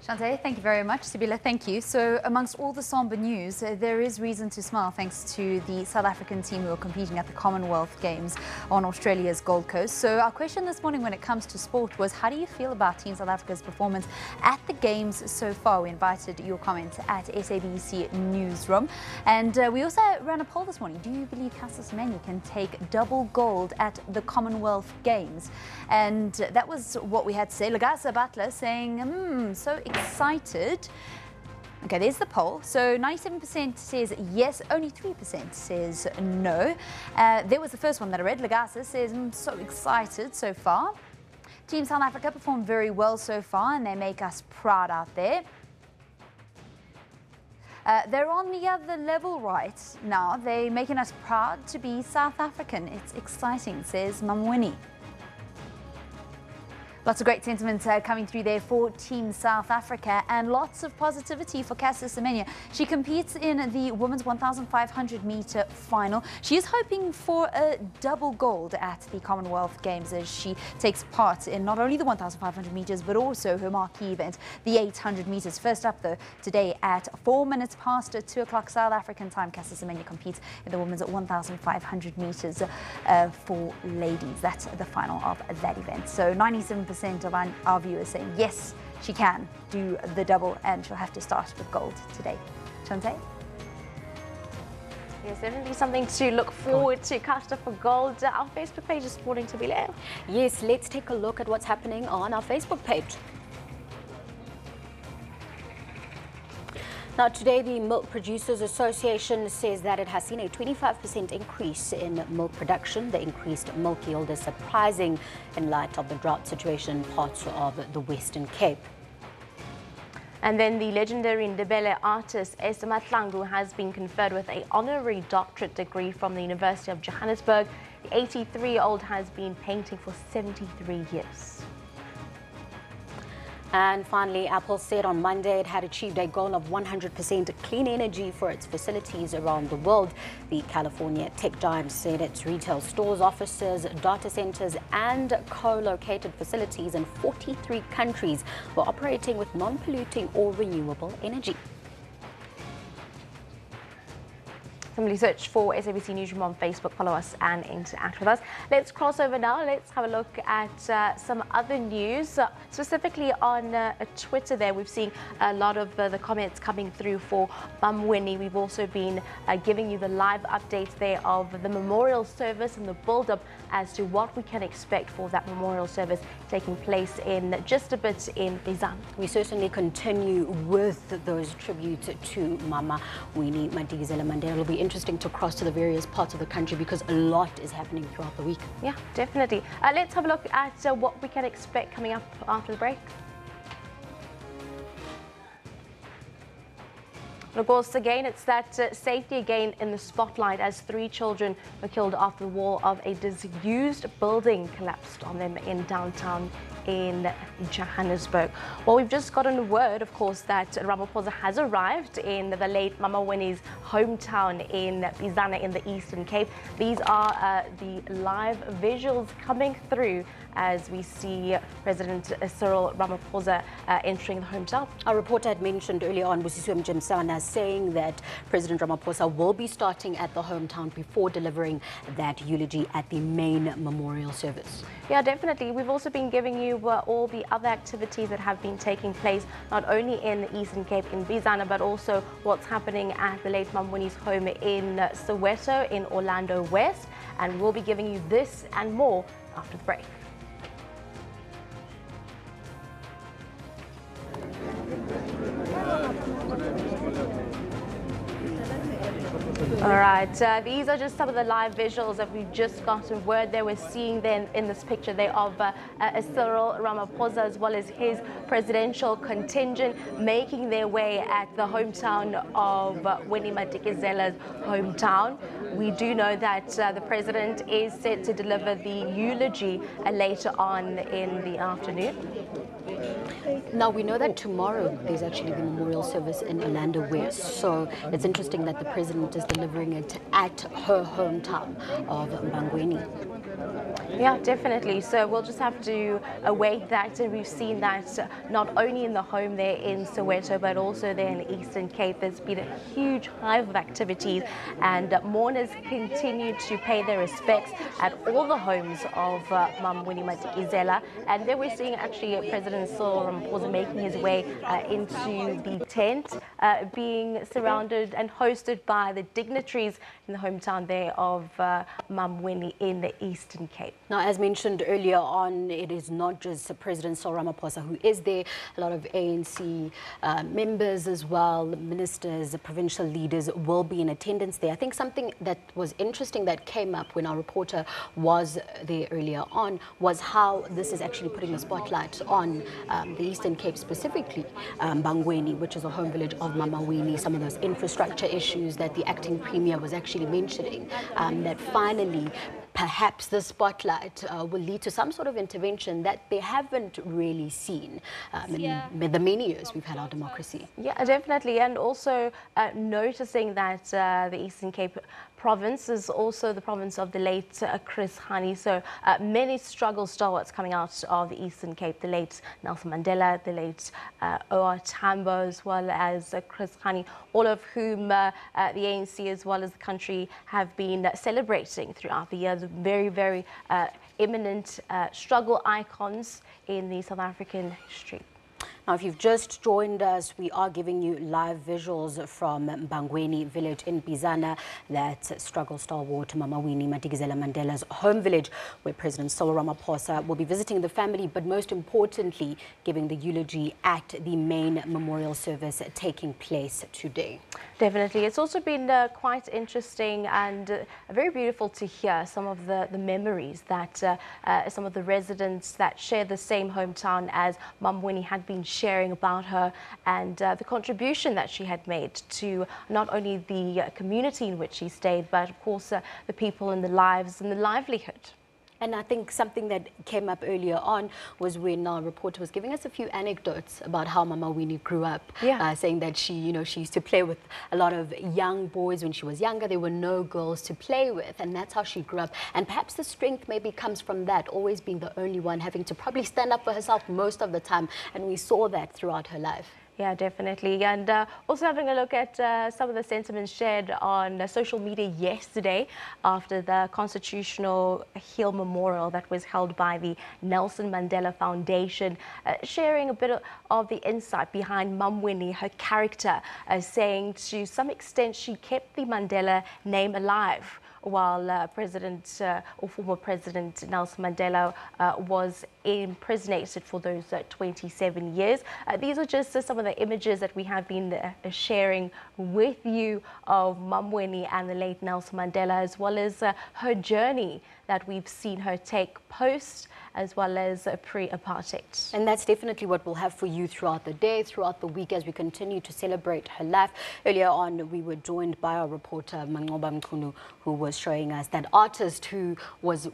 Shante, thank you very much. Sibila, thank you. So amongst all the somber news, there is reason to smile thanks to the South African team who are competing at the Commonwealth Games on Australia's Gold Coast. So our question this morning when it comes to sport was, how do you feel about Team South Africa's performance at the Games so far? We invited your comments at SABC Newsroom. And we also ran a poll this morning. Do you believe Caster Semenya can take double gold at the Commonwealth Games? And that was what we had to say. Lagasa Butler saying, so excited. Okay, there's the poll. So 97% says yes, only 3% says no. There was the first one that I read. Lagasa says, so excited so far. Team South Africa performed very well so far and they make us proud out there. They're on the other level right now. They're making us proud to be South African. It's exciting, says Winnie. Lots of great sentiment coming through there for Team South Africa and lots of positivity for Caster Semenya. She competes in the women's 1,500 meter final. She is hoping for a double gold at the Commonwealth Games as she takes part in not only the 1,500 meters but also her marquee event, the 800 meters. First up though, today at 4 minutes past 2 o'clock South African time, Caster Semenya competes in the women's 1,500 meters for ladies. That's the final of that event. So 97% of our viewers saying yes, she can do the double and she'll have to start with gold today. Shante? Yes, definitely something to look forward to. Caster for gold. Our Facebook page is Sporting to be there. Yes, let's take a look at what's happening on our Facebook page. Now, today, the Milk Producers Association says that it has seen a 25% increase in milk production. The increased milk yield is surprising in light of the drought situation in parts of the Western Cape. And then the legendary Ndebele artist Esther Mahlangu has been conferred with an honorary doctorate degree from the University of Johannesburg. The 83-year-old has been painting for 73 years. And finally, Apple said on Monday it had achieved a goal of 100% clean energy for its facilities around the world. The California tech giant said its retail stores, offices, data centers and co-located facilities in 43 countries were operating with non-polluting or renewable energy. Simply search for SABC Newsroom on Facebook, follow us and interact with us. Let's cross over now. Let's have a look at some other news, specifically on Twitter there. We've seen a lot of the comments coming through for Mum Winnie. We've also been giving you the live updates there of the memorial service and the build-up as to what we can expect for that memorial service taking place in just a bit in Bizana. We certainly continue with those tributes to Mama Winnie Mandela. It will be interesting to cross to the various parts of the country because a lot is happening throughout the week. Yeah, definitely. Let's have a look at what we can expect coming up after the break. And of course, again, it's that safety again in the spotlight as 3 children were killed after the wall of a disused building collapsed on them in downtown in Johannesburg. Well, we've just gotten word, of course, that Ramaphosa has arrived in the late Mama Winnie's hometown in Bizana in the Eastern Cape. These are the live visuals coming through as we see President Cyril Ramaphosa entering the hometown. Our reporter had mentioned earlier on, Busisiwe Mjimsana, saying that President Ramaphosa will be starting at the hometown before delivering that eulogy at the main memorial service. Yeah, definitely. We've also been giving you all the other activities that have been taking place, not only in the Eastern Cape in Bizana, but also what's happening at the late Mum Winnie's home in Soweto in Orlando West. And we'll be giving you this and more after the break. All right, these are just some of the live visuals that we've just gotten word there. We're seeing then in this picture there of Cyril Ramaphosa as well as his presidential contingent making their way at the hometown of Winnie Mandela's hometown. We do know that the president is set to deliver the eulogy later on in the afternoon. Now, we know that tomorrow there's actually the memorial service in Orlando West, so it's interesting that the president is delivering it at her hometown of Mbangweni. Yeah, definitely. So we'll just have to await that. And we've seen that not only in the home there in Soweto, but also there in the Eastern Cape. There's been a huge hive of activities, and mourners continue to pay their respects at all the homes of Mum Winnie Mandela. And then we're seeing actually President Cyril Ramaphosa making his way into the tent, being surrounded and hosted by the dignitaries in the hometown there of Mum Winnie in the Eastern Cape. Now, as mentioned earlier on, it is not just President Cyril Ramaphosa who is there. A lot of ANC members as well, ministers, provincial leaders will be in attendance there. I think something that was interesting that came up when our reporter was there earlier on was how this is actually putting the spotlight on the Eastern Cape, specifically Mbangweni, which is a home village of Mama Winnie, some of those infrastructure issues that the acting premier was actually mentioning, that finally perhaps the spotlight will lead to some sort of intervention that they haven't really seen in the many years we've had our democracy. Yeah, definitely. And also noticing that the Eastern Cape province is also the province of the late Chris Hani. So many struggle stalwarts coming out of the Eastern Cape, the late Nelson Mandela, the late O.R. Tambo, as well as Chris Hani, all of whom the ANC as well as the country have been celebrating throughout the years. Very, very eminent struggle icons in the South African history. Now, if you've just joined us, we are giving you live visuals from Mbangweni village in Bizana, that struggle stalwart Mama Winnie Mandela's home village, where President Cyril Ramaphosa will be visiting the family, but most importantly, giving the eulogy at the main memorial service taking place today. Definitely. It's also been quite interesting and very beautiful to hear some of the memories that some of the residents that share the same hometown as Mum Winnie had been sharing about her, and the contribution that she had made to not only the community in which she stayed, but of course the people and the lives and the livelihood. And I think something that came up earlier on was when our reporter was giving us a few anecdotes about how Mama Winnie grew up, saying that she used to play with a lot of young boys when she was younger. There were no girls to play with, and that's how she grew up. And perhaps the strength maybe comes from that, always being the only one, having to probably stand up for herself most of the time, and we saw that throughout her life. Yeah, definitely. And also having a look at some of the sentiments shared on social media yesterday after the Constitutional Hill Memorial that was held by the Nelson Mandela Foundation, sharing a bit of the insight behind Mum Winnie, her character, saying to some extent she kept the Mandela name alive while President or former President Nelson Mandela was imprisonated for those 27 years. These are just some of the images that we have been sharing with you of Mum Winnie and the late Nelson Mandela, as well as her journey that we've seen her take post as well as pre-apartheid. And that's definitely what we'll have for you throughout the day, throughout the week, as we continue to celebrate her life. Earlier on, we were joined by our reporter, Mangoba Mkunu, who was showing us that artist who was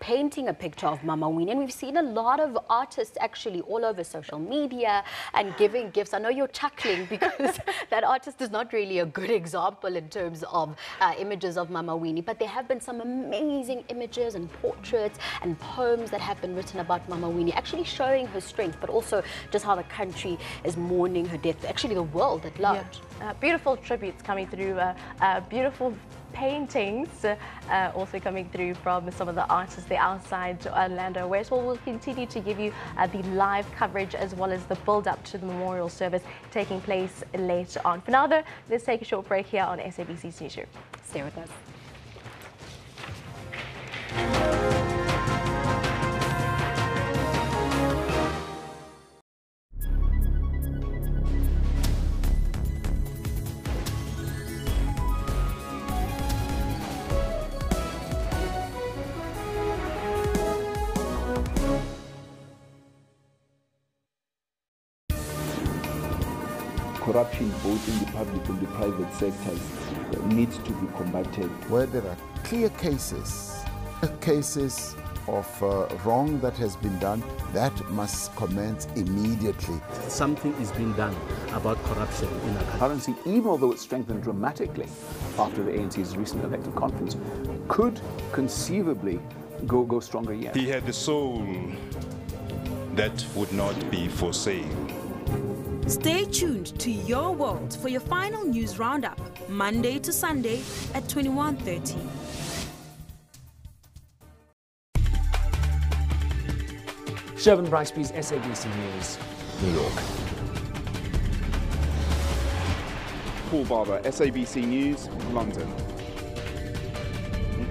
painting a picture of Mama Winnie. And we've seen a lot of artists actually all over social media and giving gifts. I know you're chuckling because that artist is not really a good example in terms of images of Mama Winnie, but there have been some amazing images and portraits and poems that have been written about Mama Winnie, actually showing her strength, but also just how the country is mourning her death, actually the world at large. Yeah. Beautiful tributes coming through, beautiful paintings also coming through from some of the artists there outside Orlando West. Well, we'll continue to give you the live coverage as well as the build-up to the memorial service taking place later on. For now, though, let's take a short break here on SABC's Newsroom. Stay with us. Corruption both in the public and the private sectors needs to be combated. Where there are clear cases of wrong that has been done, that must commence immediately. Something is being done about corruption in our country. Currency, even although it's strengthened dramatically after the ANC's recent electoral conference, could conceivably go stronger yet. He had the soul that would not be for sale. Stay tuned to Your World for your final news roundup, Monday to Sunday at 21:30. Shervin Brixby's SABC News, New York. Paul Barber, SABC News, London.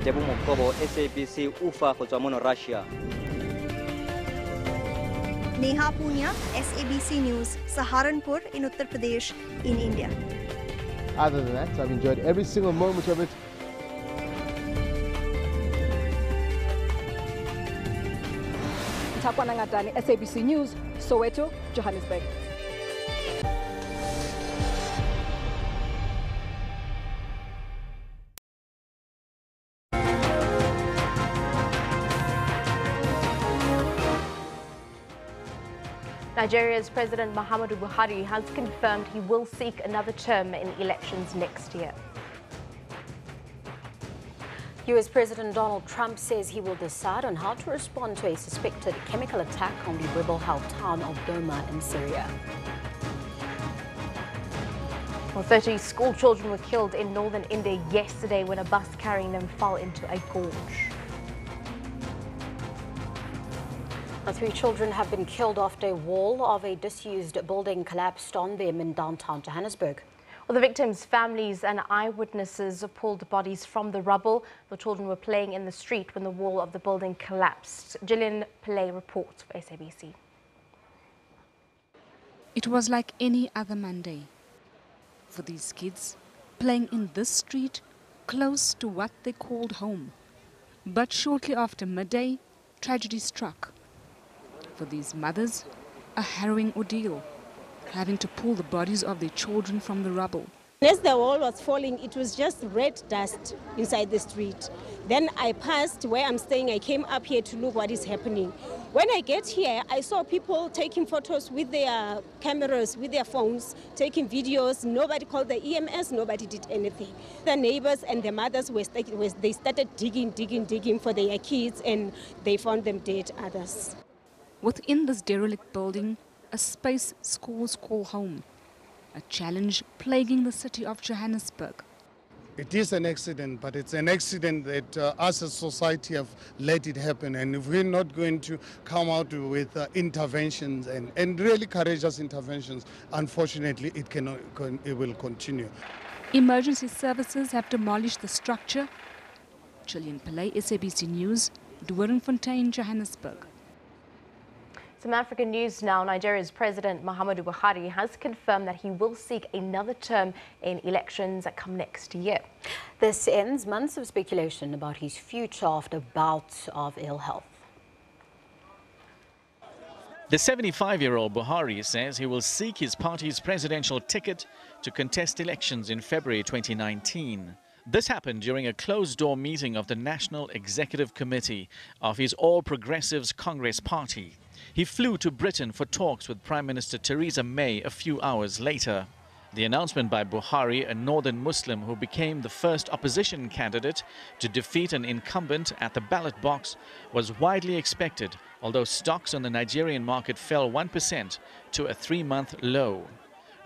Tebo Mokobo, SABC Ufa go tswa mo Russia. Neha Punya, SABC News, Saharanpur in Uttar Pradesh in India. Other than that, I've enjoyed every single moment of it. Tapwana Ngatani, SABC News, Soweto, Johannesburg. Nigeria's President Muhammadu Buhari has confirmed he will seek another term in elections next year. US President Donald Trump says he will decide on how to respond to a suspected chemical attack on the rebel-held town of Douma in Syria. Well, 30 school children were killed in northern India yesterday when a bus carrying them fell into a gorge. 3 children have been killed after a wall of a disused building collapsed on them in downtown Johannesburg. Well, the victims' families and eyewitnesses pulled bodies from the rubble. The children were playing in the street when the wall of the building collapsed. Gillian Pillay reports for SABC. It was like any other Monday for these kids, playing in this street close to what they called home. But shortly after midday, tragedy struck. For these mothers, a harrowing ordeal, having to pull the bodies of their children from the rubble. As the wall was falling, it was just red dust inside the street. Then I passed where I'm staying. I came up here to look what is happening. When I get here, I saw people taking photos with their cameras, with their phones, taking videos. Nobody called the EMS, nobody did anything. The neighbors and the mothers, they started digging for their kids, and they found them dead, others. Within this derelict building, a space schools call home. A challenge plaguing the city of Johannesburg. It is an accident, but it's an accident that us as society have let it happen. And if we're not going to come out with interventions and really courageous interventions, unfortunately, it will continue. Emergency services have demolished the structure. Gillian Pillay, SABC News, Doornfontein, Johannesburg. Some African news now. Nigeria's President Muhammadu Buhari has confirmed that he will seek another term in elections that come next year. This ends months of speculation about his future after bouts of ill health. The 75-year-old Buhari says he will seek his party's presidential ticket to contest elections in February 2019. This happened during a closed-door meeting of the National Executive Committee of his All Progressives Congress party. He flew to Britain for talks with Prime Minister Theresa May a few hours later. The announcement by Buhari, a northern Muslim who became the first opposition candidate to defeat an incumbent at the ballot box, was widely expected, although stocks on the Nigerian market fell 1% to a 3-month low.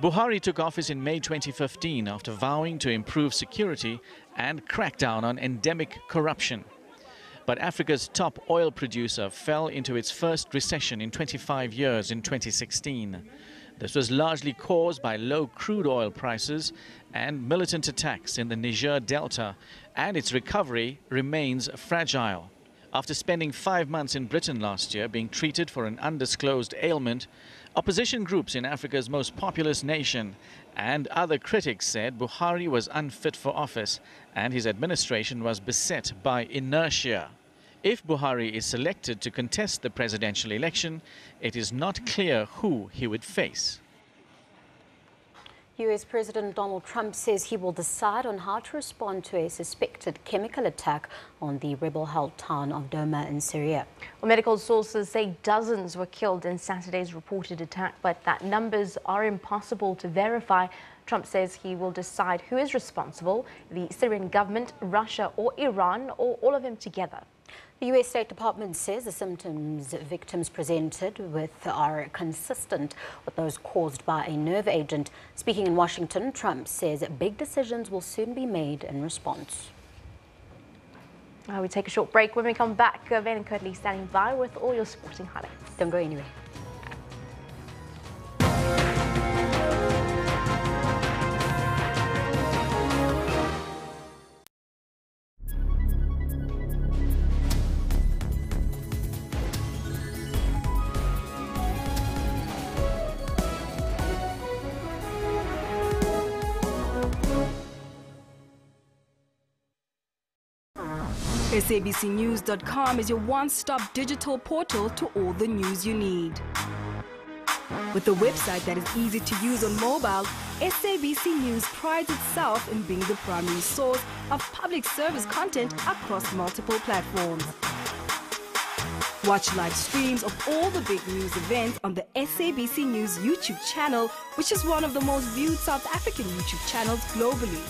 Buhari took office in May 2015 after vowing to improve security and crack down on endemic corruption. But Africa's top oil producer fell into its first recession in 25 years in 2016. This was largely caused by low crude oil prices and militant attacks in the Niger Delta, and its recovery remains fragile. After spending 5 months in Britain last year being treated for an undisclosed ailment, opposition groups in Africa's most populous nation and other critics said Buhari was unfit for office and his administration was beset by inertia. If Buhari is selected to contest the presidential election, it is not clear who he would face. US President Donald Trump says he will decide on how to respond to a suspected chemical attack on the rebel-held town of Douma in Syria. Well, medical sources say dozens were killed in Saturday's reported attack, but that numbers are impossible to verify. Trump says he will decide who is responsible, the Syrian government, Russia or Iran, or all of them together. The U.S. State Department says the symptoms victims presented with are consistent with those caused by a nerve agent. Speaking in Washington, Trump says big decisions will soon be made in response. We take a short break. When we come back, Ben and Curtly standing by with all your sporting highlights. Don't go anywhere. SABCnews.com is your one-stop digital portal to all the news you need. With a website that is easy to use on mobile, SABC News prides itself in being the primary source of public service content across multiple platforms. Watch live streams of all the big news events on the SABC News YouTube channel, which is one of the most viewed South African YouTube channels globally.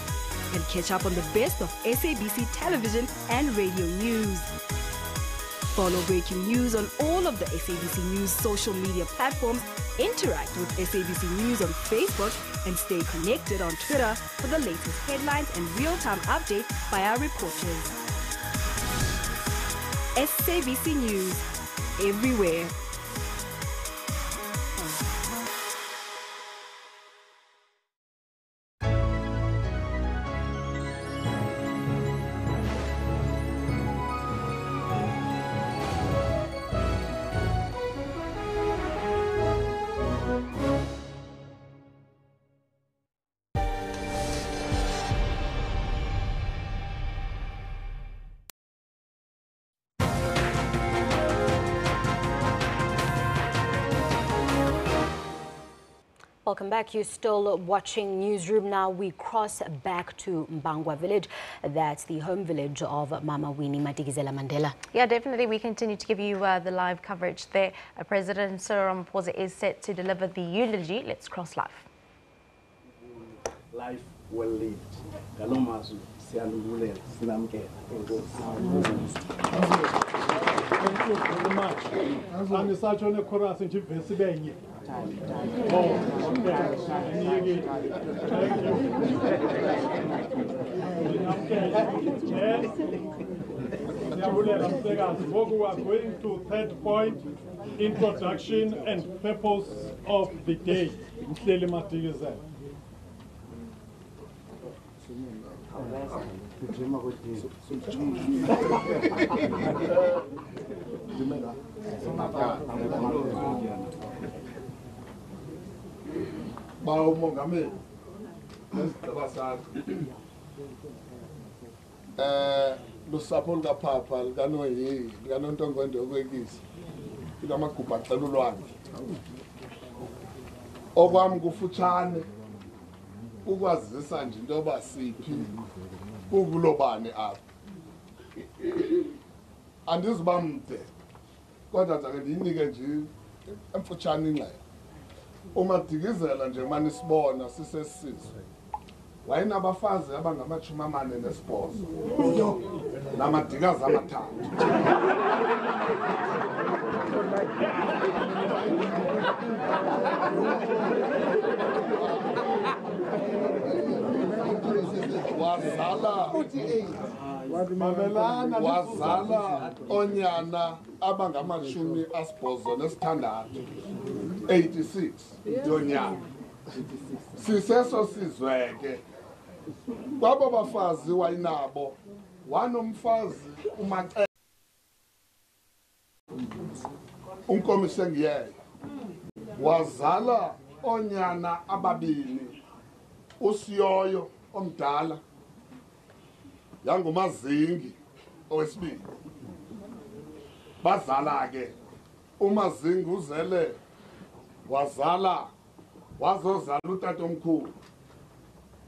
And catch up on the best of SABC television and radio news. Follow breaking news on all of the SABC News social media platforms, interact with SABC News on Facebook, and stay connected on Twitter for the latest headlines and real-time updates by our reporters. SABC News, everywhere. Welcome back. You're still watching Newsroom. Now we cross back to Mbangwa village. That's the home village of Mama Winnie Mandela. Yeah, definitely. We continue to give you the live coverage there. President Ramaphosa is set to deliver the eulogy. Let's cross live. Life well lived. Thank you very much. I'm such on a chorus in Pennsylvania. Oh, we are going to third point, introduction and purpose of the day. lusapho lukaPhapha likanontongondo okwekisi ikamagubha acela ulwandle okwami kufutshane ukwazisa nje into yoba siphi kukulobane apha andizuba mde kodwa ndake ndiyinike nje emfutshane ingxelo uMadikizela nje manje sibona sisesizwe wayinabafazi abangama-48 namadikazi amathathu. wazala onyana abangama-86 86 yonyana siseso sizweke kwabo bafazi wayinabo wanomfazi uMaxe unkomisengiyeyo wazala onyana ababini uSiyoyo omdala yanguMazingi owesibili bazala ke uMazingi uzele wazozala utatomkhulu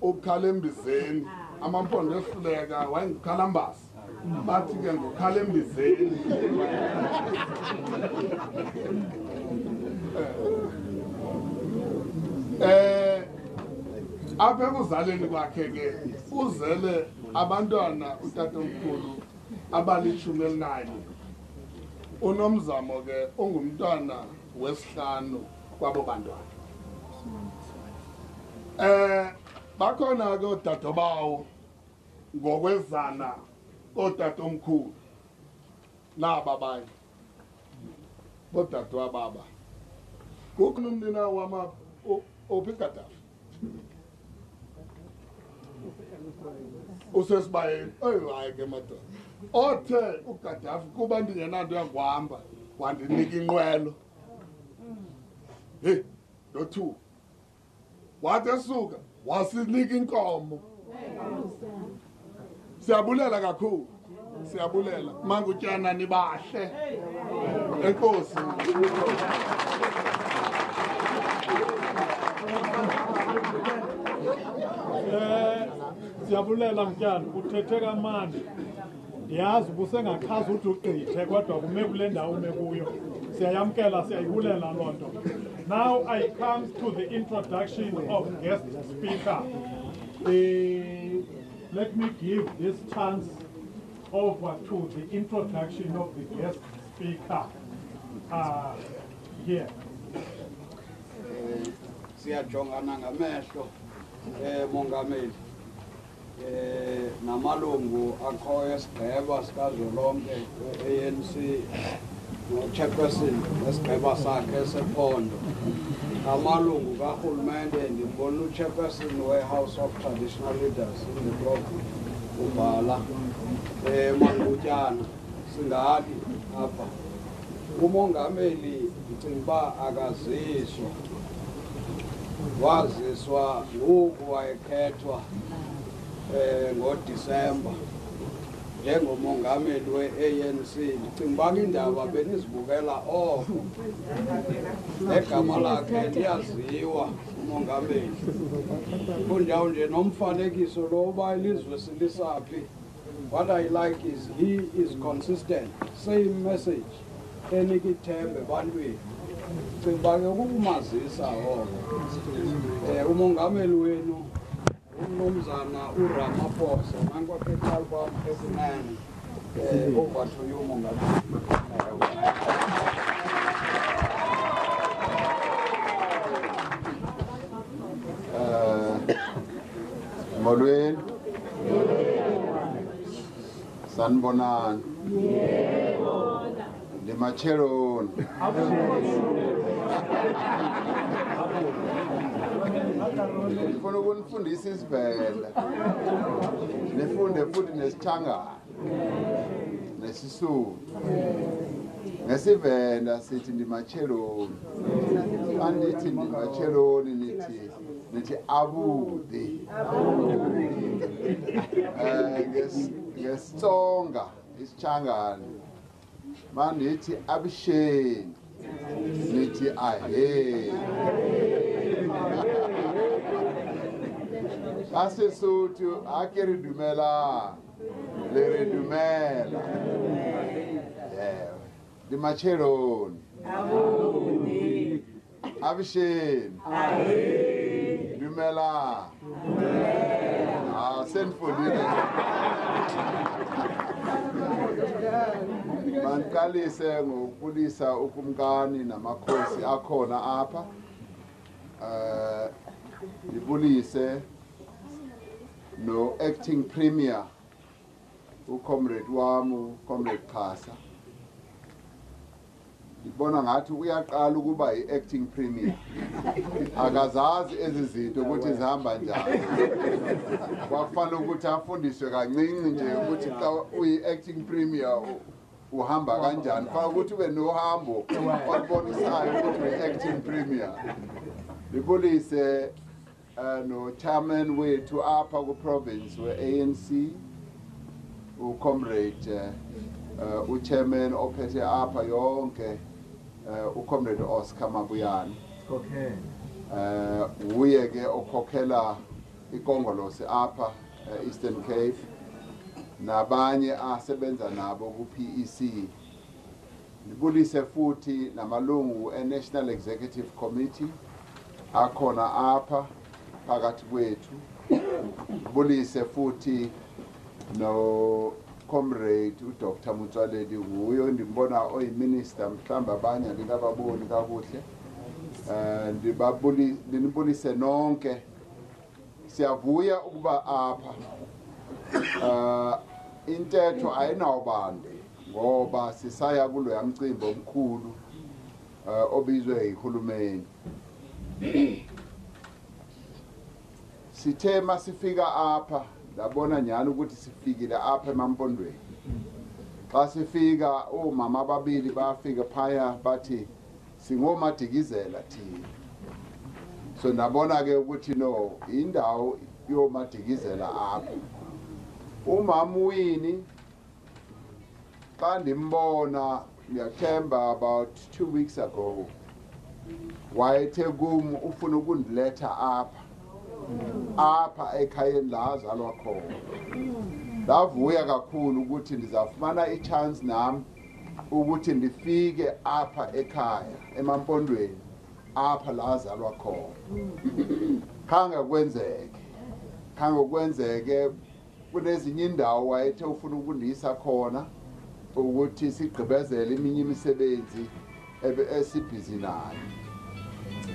uKhalembizeni amampondo ehluleka wayengukhalambasi bathi ke nguKhalembizeni apha ekuzaleni kwakhe ke uzele abantwana utatomkhulu abali-11 uNomzamo ke ungumntwana wesihlanu kwabo bantwana bakhona ke odadobawo ngokwezana otatomkhulu naba banye bodadwa baba kukho umnina wama ophikadafi usesibayeni hayi ke madoda othe uGadafi kuba ndingenanto yanguhamba wandinika inqwelo hey lo2 wathi esuka wasinika inkomo siyabulela kakhulu siyabulela mangutyana nibahle enkosi siyabulela mtyana uthethe kamandi ndiyazi ubusengakhazi uthi ugqithe kodwa kume kule ndawo ume kuyo siyayamkela siyayibulela loo nto. Now I come to the introduction of guest speaker. Let me give this chance over to the introduction of the guest speaker here. Siyajongana ngamehlo mongameli namalungu akhoyo esigqeba sikazwelonke ANC no-chairperson nesigqeba sakhe sephondo amalungu karhulumente ndibona u-chairperson we-House of Traditional Leaders in the block ubhala mangutyana singathi apha umongameli ndicinga uba akaziswa waziswa ngoku wayekhethwa ngoDisemba njengomongameli we-ANC. Ndicinga uba indaba benizibukela oko negama lakhe liyaziwa umongameli kunjalo nje nomfanekiso lo ba ilizwe silisaphi. What I like is he is consistent, same message enika ithemba ebantwini. Siba ke ukumazisa umongameli wenu uMnumzana uRamaphosa nankwaphetha kwam esinene over to you mongameli. Molweni. Sanibonani. Ndimacheroni. Ndifuna ukunifundisa isivenda. Nifunde futhi nesithangana. Nesisuthu. Ngesivenda sithi ndimacheroni. Andithi ndimacheroni nithi abude. Ngesitsonga isithangana manithi abisheni nithi ahe. Asesotho akere dumela le re dumela. Ndimacheroni abisheni dumela. Send for dinner. Mankalise ngokubulisa ukumkani namakhosi akhona apha. Ndibulise no acting premier ucomrade wami ucomrade Xhasa. Ngibona ngathi uyaqala ukuba i-acting premier. Akazazi ezizinto ukuthi zihamba njani. Kwakufanele ukuthi afundiswe kancinci nje ukuthi xa uyi-acting premier uhamba kanjani. Kufanele ukuthi ube nohambo olubonisayo ukuthi uyi-acting premier. Ngibulise no chairman wethu apha ku-province we-ANC ucomrade uchairman ophethe apha yonke ucomrade Oscar Mabuyane. Okay. Uye ke okhokhela ikongolose apha Eastern Cape nabanye asebenza nabo ku-PEC. Ngibulise futhi namalungu e-National Executive Committee akhona apha phakathi kwethu. Ngibulise futhi no comrade uDr Mutsaledi nguyo ndimbona oyiminister mhlamba abanye ngikababoni kakuhle. Ndinibulise nonke. Siyavuya ukuba apha. Intetho ayinawubande ngoba sisaya kulo yamcimbi omkhulu obizwe ihulumeni. Sithe masifika apha labona nyani ukuthi sifikile apha eMampondweni. Xa sifika omama ababili bafika phaya bathi singomadikizela thina. So nabona ke ukuthi no indawo yomadikizela apha. Umama Winnie xa ndimbona ngiyathemba about 2 weeks ago wayethe kum ufuna ukundiletha apha ekhayeni la azalwa khona. Ndavuya kakhulu ukuthi ndizafumana ichance nami ukuthi ndifike apha ekhaya eMampondweni apha la azalwa khona. Khange kwenzeke kunezinye indawo wayethe ufuna ukundisa khona ukuthi sigqibezele eminye imisebenzi esibhizi nayo.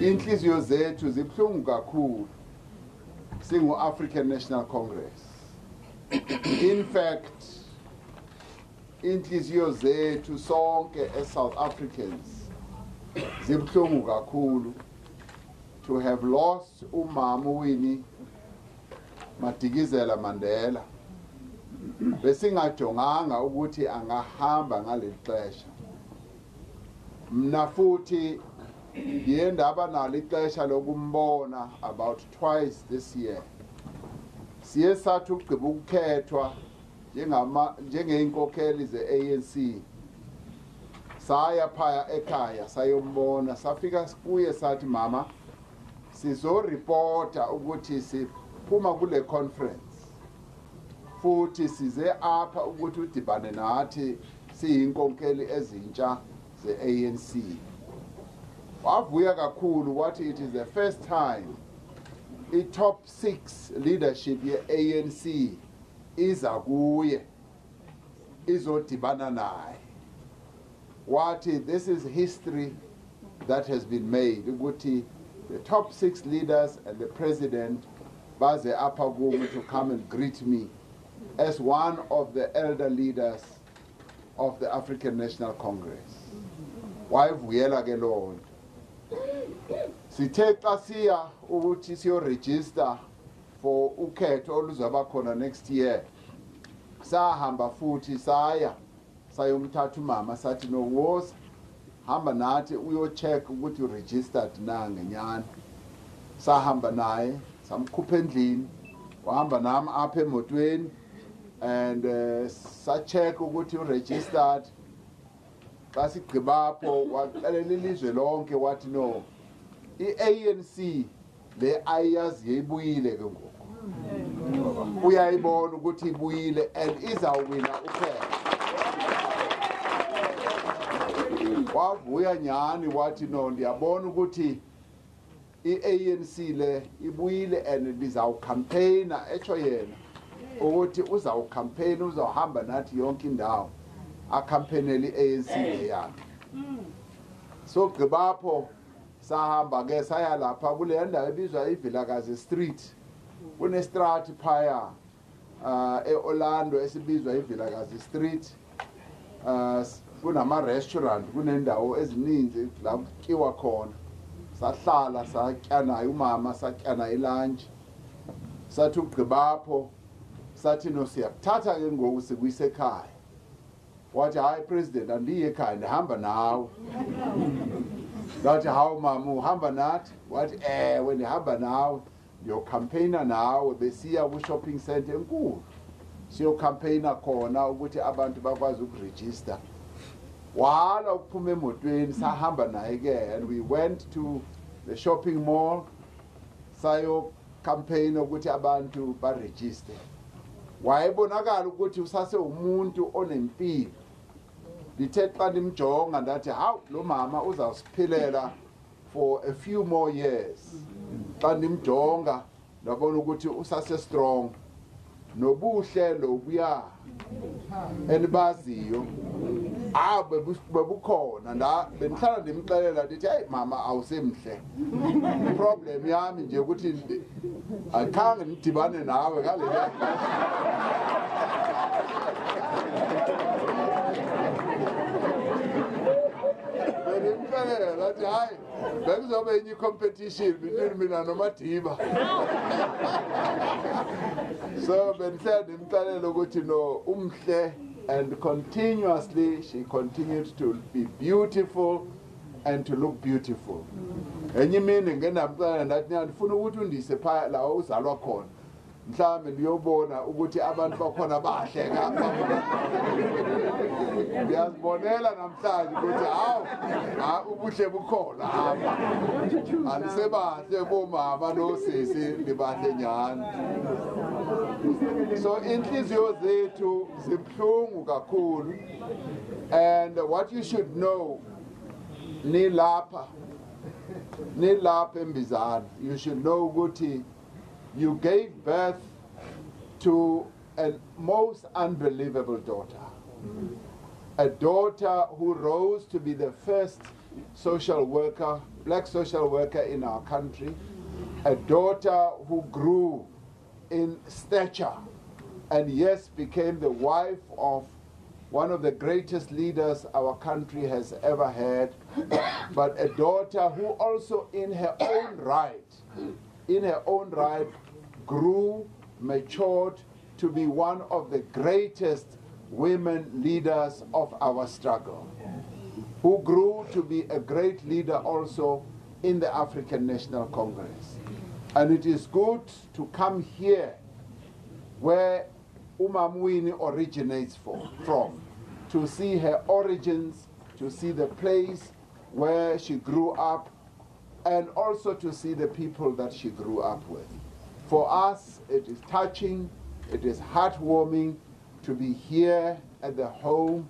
Inhliziyo zethu zibhlungu kakhulu singu-African National Congress. In fact, inhliziyo zethu sonke as-South Africans zibhlungu kakhulu to have lost umama Winnie Madikizela Mandela. Besingajonganga ukuthi angahamba ngaleli xesha. Mna futhi ngiyendaba nalo ixesha lokumbona about twice this year. Siye sathi ugqiba ukukhethwa njengeenkokheli ze-ANC. Saya phaya ekhaya sayombona, safika kuye sathi mama sizoreporta ukuthi siphuma kule conference futhi size apha ukuthi udibane nathi siyinkonkeli ezintsha ze-ANC. Wavuya kakhulu wathi it is the first time i-top 6 leadership ye-ANC iza kuye izodibana naye. Wathi this is history that has been made ukuthi the top 6 leaders and the president baze apha kume to come and greet me as one of the elder leaders of the African National Congress. Wayevuyela ke loo nto. Sithe xa siya ukuthi siyo-register for ukhetho oluzaba khona next year, sahamba futhi sayomthatha umama sathi no woza hamba nathi uyo-check ukuthi u-registered na ngenyani. Sahamba naye samkhupha endlini, wahamba nami apha emotweni and sa-check ukuthi u-registered. Xa sigqibapho waxelela ilizwe lonke wathi no, i-ANC le ayaziyo ibuyile ke ngoku. Uyayibona ukuthi ibuyile and izawuwina ukhetho. Wavuya nyani wathi no, ndiyabona ukuthi i-ANC le ibuyile and ndizawucampaigna, etsho yena ukuthi uzawucampaigna, uzawuhamba nathi yonke indawo acampaignele i-ANC le yakhe. So gqibapho sahamba ke saya lapha kule ndawo ebizwa iVilakazi Street. Kunestrati phaya e-Orlando esibizwa iVilakazi Street. Kunama-restaurant, kunendawo ezininzi la kutyiwa khona. Sahlala satya naye umama, satya naye ilunch. Sathi ugqibapho sathi no, siyakuthatha ke ngoku sikuyise ekhaya. Wathi hayi president, andiye ekhaya ndihamba nawe. Ndathi hawu mama uhamba nathi? Wathi ewe ndihamba nawe, ndiyocampaigna nawe. Besiya kwi-shopping center enkulu siyocampaigna khona ukuthi abantu bakwazi ukuregister. Wala ukuphuma emotweni sahamba naye ke, and we went to the shopping mall sayocampaigna ukuthi abantu baregister. Wayebonakala ukuthi usase umuntu onempilo. Ndithe xa ndimjonga ndathi hawu lo mama uzawusiphilela for a few more years. Xa ndimjonga ndabona ukuthi usase strong, nobuhle lobuya enibaziyo bebukhona. Bendihlala ndimxelela ndithi hey mama awusemhle. Problem yami nje ukuthi akhange ndidibane nawe ngale benimxelela ndathi hayi bekuzobe enye competition between mina noMadiba. So bendihlala ndimxelela ukuthi no umhle, and continuously she continued to be beautiful and to look beautiful. Enye imini ngendamxelela ndathi ndifuna ukuthi undise phaya la uzalwa khona, mhlawumbe ndiyobona ukuthi abantu bakhona bahle ngapha. Ndiyazibonela namhlanje ukuthi hawu ubuhle bukhona apha, andisebahle bomama nosisi ndibahle nyani. So inhliziyo zethu zibuhlungu kakhulu, and what you should know, nilapha embizana, you should know ukuthi you gave birth to a most unbelievable daughter. A daughter who rose to be the first social worker, black social worker in our country. A daughter who grew in stature and yes, became the wife of one of the greatest leaders our country has ever had, but a daughter who also in her own right, grew, matured to be one of the greatest women leaders of our struggle, who grew to be a great leader also in the African National Congress. And it is good to come here where Winnie originates from, to see her origins, to see the place where she grew up, and also to see the people that she grew up with. For us, it is touching, it is heartwarming to be here at the home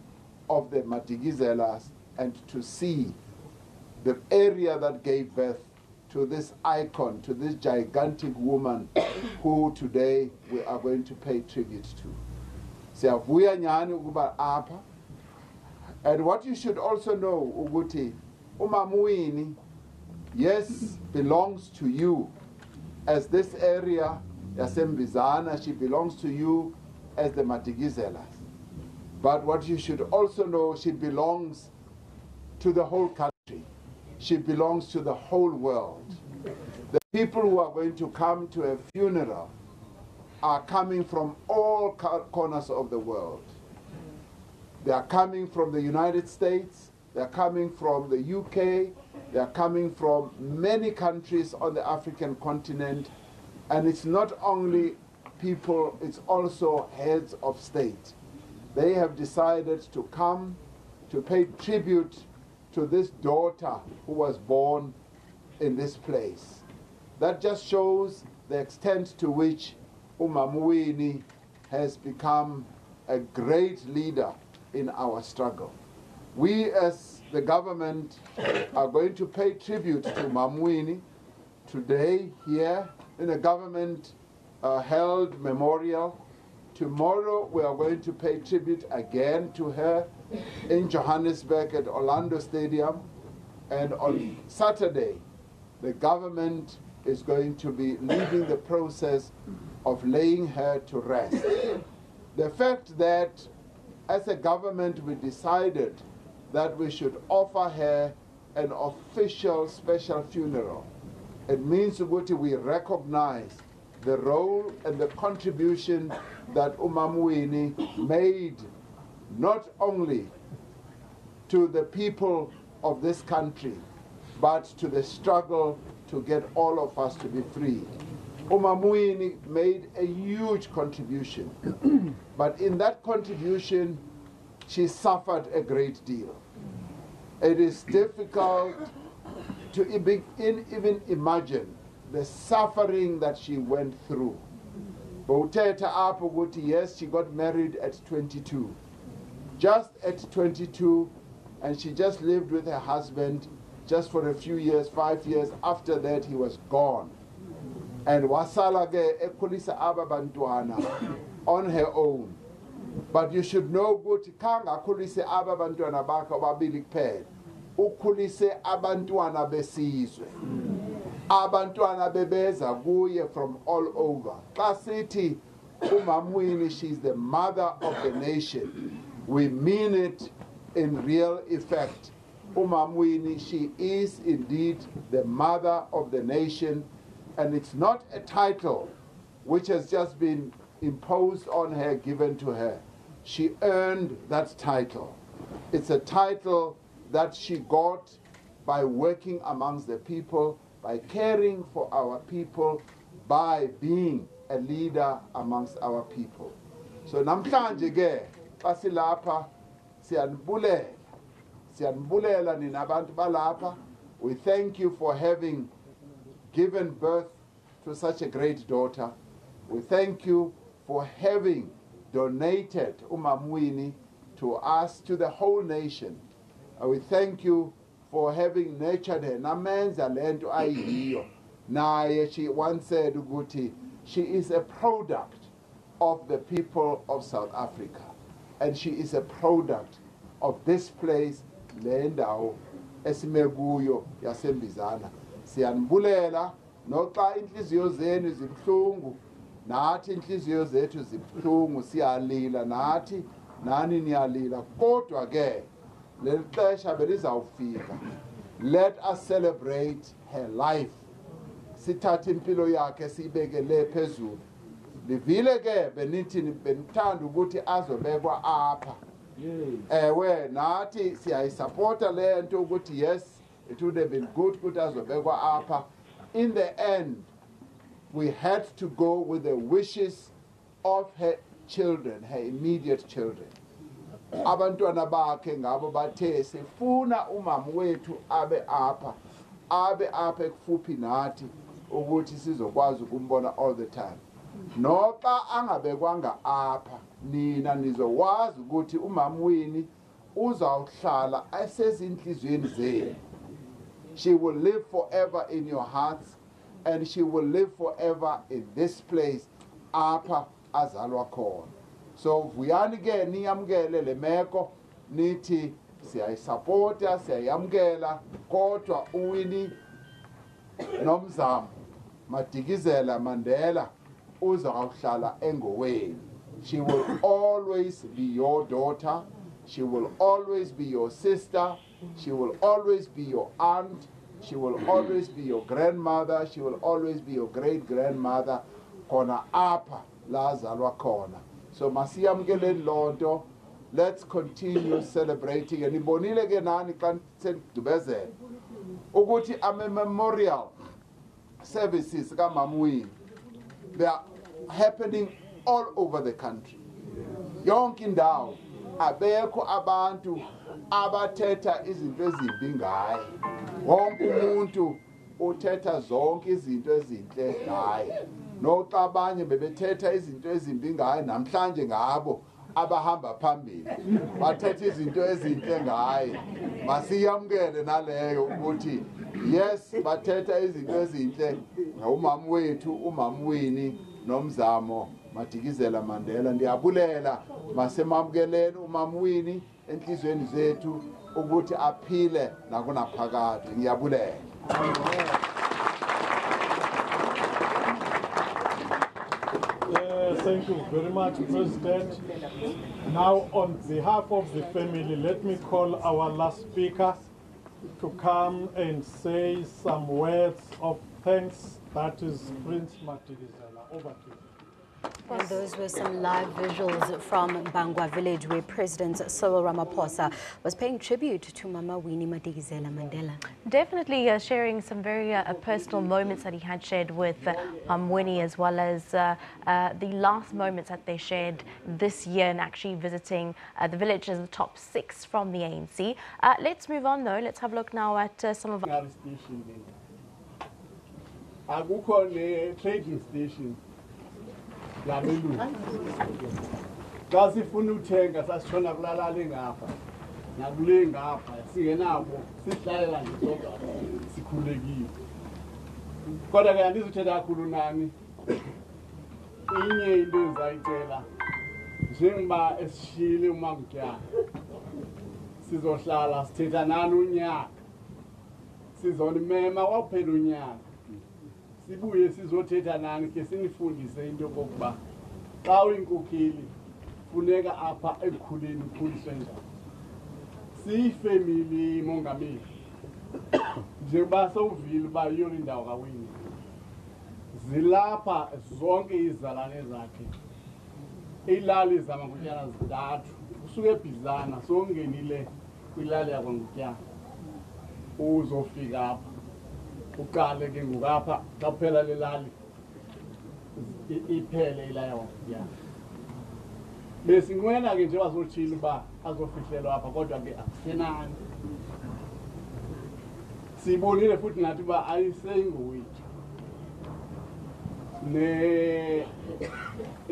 of the Madikizelas and to see the area that gave birth to this icon, to this gigantic woman who today we are going to pay tribute to. Siyavuya nyani ukuba apha. And what you should also know, ukuthi uMam'Winnie, yes, belongs to you as this area, Yasembizana, she belongs to you as the Madikizelas. But what you should also know, she belongs to the whole country. She belongs to the whole world. The people who are going to come to her funeral are coming from all corners of the world. They are coming from the United States, they are coming from the UK, they are coming from many countries on the African continent, and it's not only people, it's also heads of state. They have decided to come to pay tribute to this daughter who was born in this place. That just shows the extent to which uMam'Winnie has become a great leader in our struggle. We as the government are going to pay tribute to Mam'Winnie today here in a government held memorial. Tomorrow we are going to pay tribute again to her in Johannesburg at Orlando Stadium, and on Saturday the government is going to be leading the process of laying her to rest. The fact that as a government we decided that we should offer her an official special funeral, it means that we recognize the role and the contribution that uMam'Winnie made not only to the people of this country, but to the struggle to get all of us to be free. uMam'Winnie made a huge contribution, but in that contribution, she suffered a great deal. It is difficult to even imagine the suffering that she went through. Yes, she got married at 22. Just at 22, and she just lived with her husband just for a few years, 5 years. After that, he was gone. And wasala ke ekhulisa aba bantwana on her own. But you should know ukuthi kanga khulise aba bantwana bakhe ababili kuphela. Ukhulise abantwana besizwe. Abantwana bebeza kuye from all over. Xa sithi uMam'Winnie, she's the mother of the nation. We mean it in real effect. uMam'Winnie, she is indeed the mother of the nation, and it's not a title which has just been imposed on her, given to her. She earned that title. It's a title that she got by working amongst the people, by caring for our people, by being a leader amongst our people. So namhlanje ke basilapha siyanbulela nina abantu balapha. We thank you for having given birth to such a great daughter. We thank you for having donated uMam'Winnie to us, to the whole nation. We thank you for having nurtured her. Namenza lento ayiyo. Naye she once said ukuthi she is a product of the people of South Africa, and she is a product of this place, le ndawo esimekuyo yaseMbizana. Siyanbulela noxa inhliziyo zenu zibhlungu, nathi inhliziyo zethu zibhlungu, siyalila nathi, nani niyalila, kodwa ke leli xesha belizawufika. Let us celebrate her life. Sithathe impilo yakhe sibekele phezulu. Livile ke benithi benithanda ukuthi azobekwa apha. Ewe nathi siyayisupporta le nto ukuthi yes, it would have been good ukuthi azobekwa apha. In the end, we had to go with the wishes of her children, her immediate children. Abantwana bakhe ngabo bathe sifuna umama wethu abe apha abe apha ekufuphi nathi ukuthi sizokwazi ukumbona all the time. Noxa angabekwanga apha nina nizokwazi ukuthi umama Winnie uzawuhlala esezinhlizweni zenu. She will live forever in your hearts, and she will live forever in this place apha azalwa khona. So vuyani ke niyamkele le meko nithi siyayisupporta siyayamkela kodwa uWinnie nomzamo Madikizela Mandela uzawuhlala engowenu. She will always be your daughter. She will always be your sister. She will always be your aunt. She will always be your grandmother. She will always be your great-grandmother. Kona apa la zalwa kona. So masiyamkeleni lonto. Let's continue celebrating. And ibonile ke nani kan sendubezela ukuthi ame memorial services ka Mama Winnie. They are happening all over the country. Yonke indawo abekho abantu abathetha izinto ezimbi ngaye. Wonke umuntu uthetha zonke izinto ezinhle ngaye. Noxa abanye bebethetha izinto ezimbi ngaye namhlanje ngabo abahamba phambili bathetha izinto ezinhle ngaye. Masiyamkele naleyo ukuthi yes bathetha izinto ezinhle ngumama wethu umama Winnie nomzamo Madikizela Mandela. Ndiyabulela masemamkeleni umama Winnie enhlizweni zethu ukuthi aphile nakunaphakade. Ngiyabulela. Thank you very much, President. Now, on behalf of the family, let me call our last speaker to come and say some words of thanks. That is Prince Madikizela. Over to you. And those were some live visuals from Bangwa village where President Cyril Ramaphosa was paying tribute to Mama Winnie Mandela Mandela. Definitely sharing some very personal moments that he had shared with Winnie, as well as the last moments that they shared this year and actually visiting the village as the top 6 from the ANC. Let's move on though. Let's have a look now at some of our... trading station. Labelu. Xa sifuna uthenga sasitshona kulalale ngapha nakule ngapha singenabo sihlalela nje sodwa sikhulekile. Kodwa ke andizuthetha kakhulu nani. Inye into endizayicela njengoba esishile uMamtyana sizohlala sithetha nani unyaka. Sizonimema kwaphela unyaka. Sibuye sizothetha nani ke sinifundise into kokuba xa uyinkokheli funeka apha ekukhuleni ukhuliswe njani. Siyifamily mongameli njengoba sowuvile uba yiyona indawo kaWinnie zilapha zonke izalane zakhe ilali zamangutyana zintathu usuke eBhizana songenile kwilali yakwangutyana uzofika apha uqale ke ngapha xa kuphela lelali iphele ilaya wakhe. Besinqwena ke nje wazothila uba azofihlelwa apha kodwa ke akusenani. Sibonile futhi nathi uba ayisengowethu.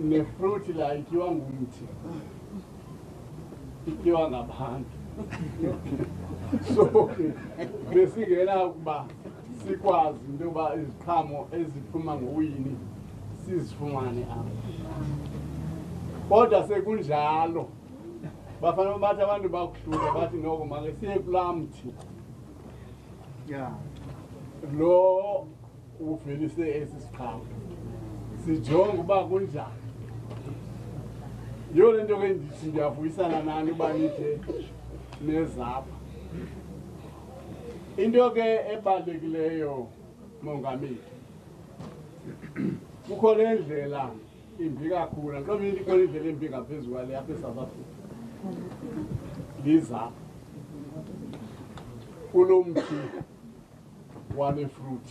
Ne fruit la ityiwa ngumthi. Ityiwa ngabantu. So besingena ukuba sikwazi into yoba iziqhamo eziphuma ngoWinnie sizifumane apha. Kodwa sekunjalo bafanele bathi abantu bakuhlula bathi noko make siye kulaa mthi lo uvelise esi siqhamo sijonge uba kunjani. Yiyo le nto ke ndithi ndiyavuyisana nani uba nithe nezapha. Into ke ebalulekileyo mongameli kukho le ndlela imbi kakhulu nxobile ikhona indlela embi ngaphezulu kwale apha eSouth Africa lizapha kulo mthi wale fruit.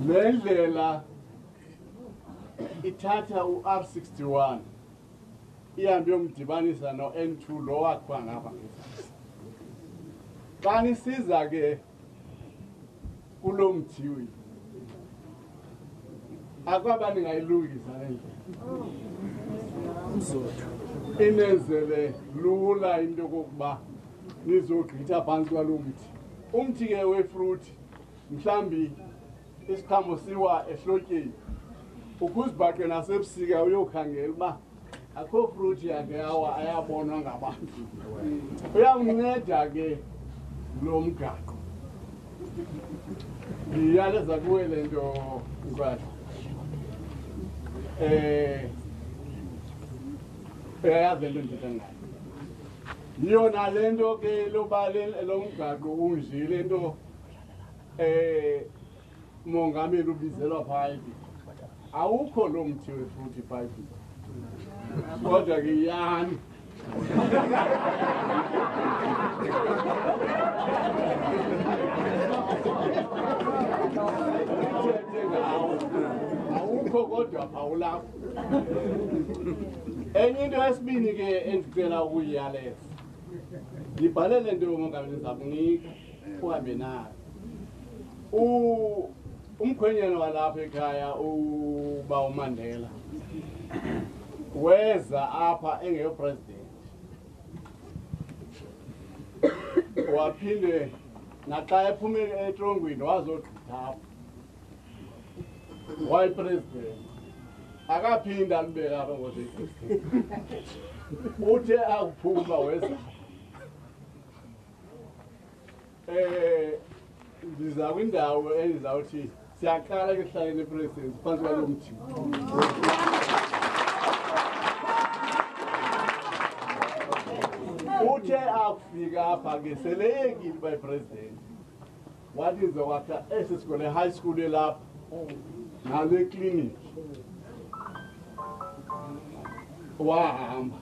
Le ndlela ithatha uR61 ihambe yomdibanisa no N2 lo wakwa ngapha. xa nisiza ke kulo mthiwi akwabani ngayilungisa le ndlela inenzele lula into yokokuba nizogqitha phantsi kwalo mthi. Umthi ke wefruthi mhlambi isiqhamo siwa ehlotyeni ukuzibhaqe nasebusika uyokhangela uba akho fruthi yakhe ayabonwa ngabantu. Uyawunceda ke lo mgaqo. Ndiyaleza kuwe le nto ukwatho. Uyayazi le nto ndithetha ngayo. Yiyona le nto ke loba lo mgaqo unje le nto umongameli ubizelwa phaya. Awukho lo mthi wefruthi phaya. Kodwa ke yani awukho kodwa phawulapho. Enye into yesibini ke endicela ukuyiyaleza ngibhale le nto yomongameli ndizakunika uhambe nayo. Umkhwenyana walapha ekhaya uba uMandela weza apha engeyopresident waphinde naxa ephume etrongweni wazogqitha apha wayipresident akaphinda alibeka apha ngosepresident uthe akuphuma weza ndiza kwindawo endizawuthi siyaqala ke hlaleni epresident phantsi kwalo mthi. Uthe akufika apha ke seleyekile uba yipresident wathi ndizokwakha esi sikole high school elapha nale kliniki wahamba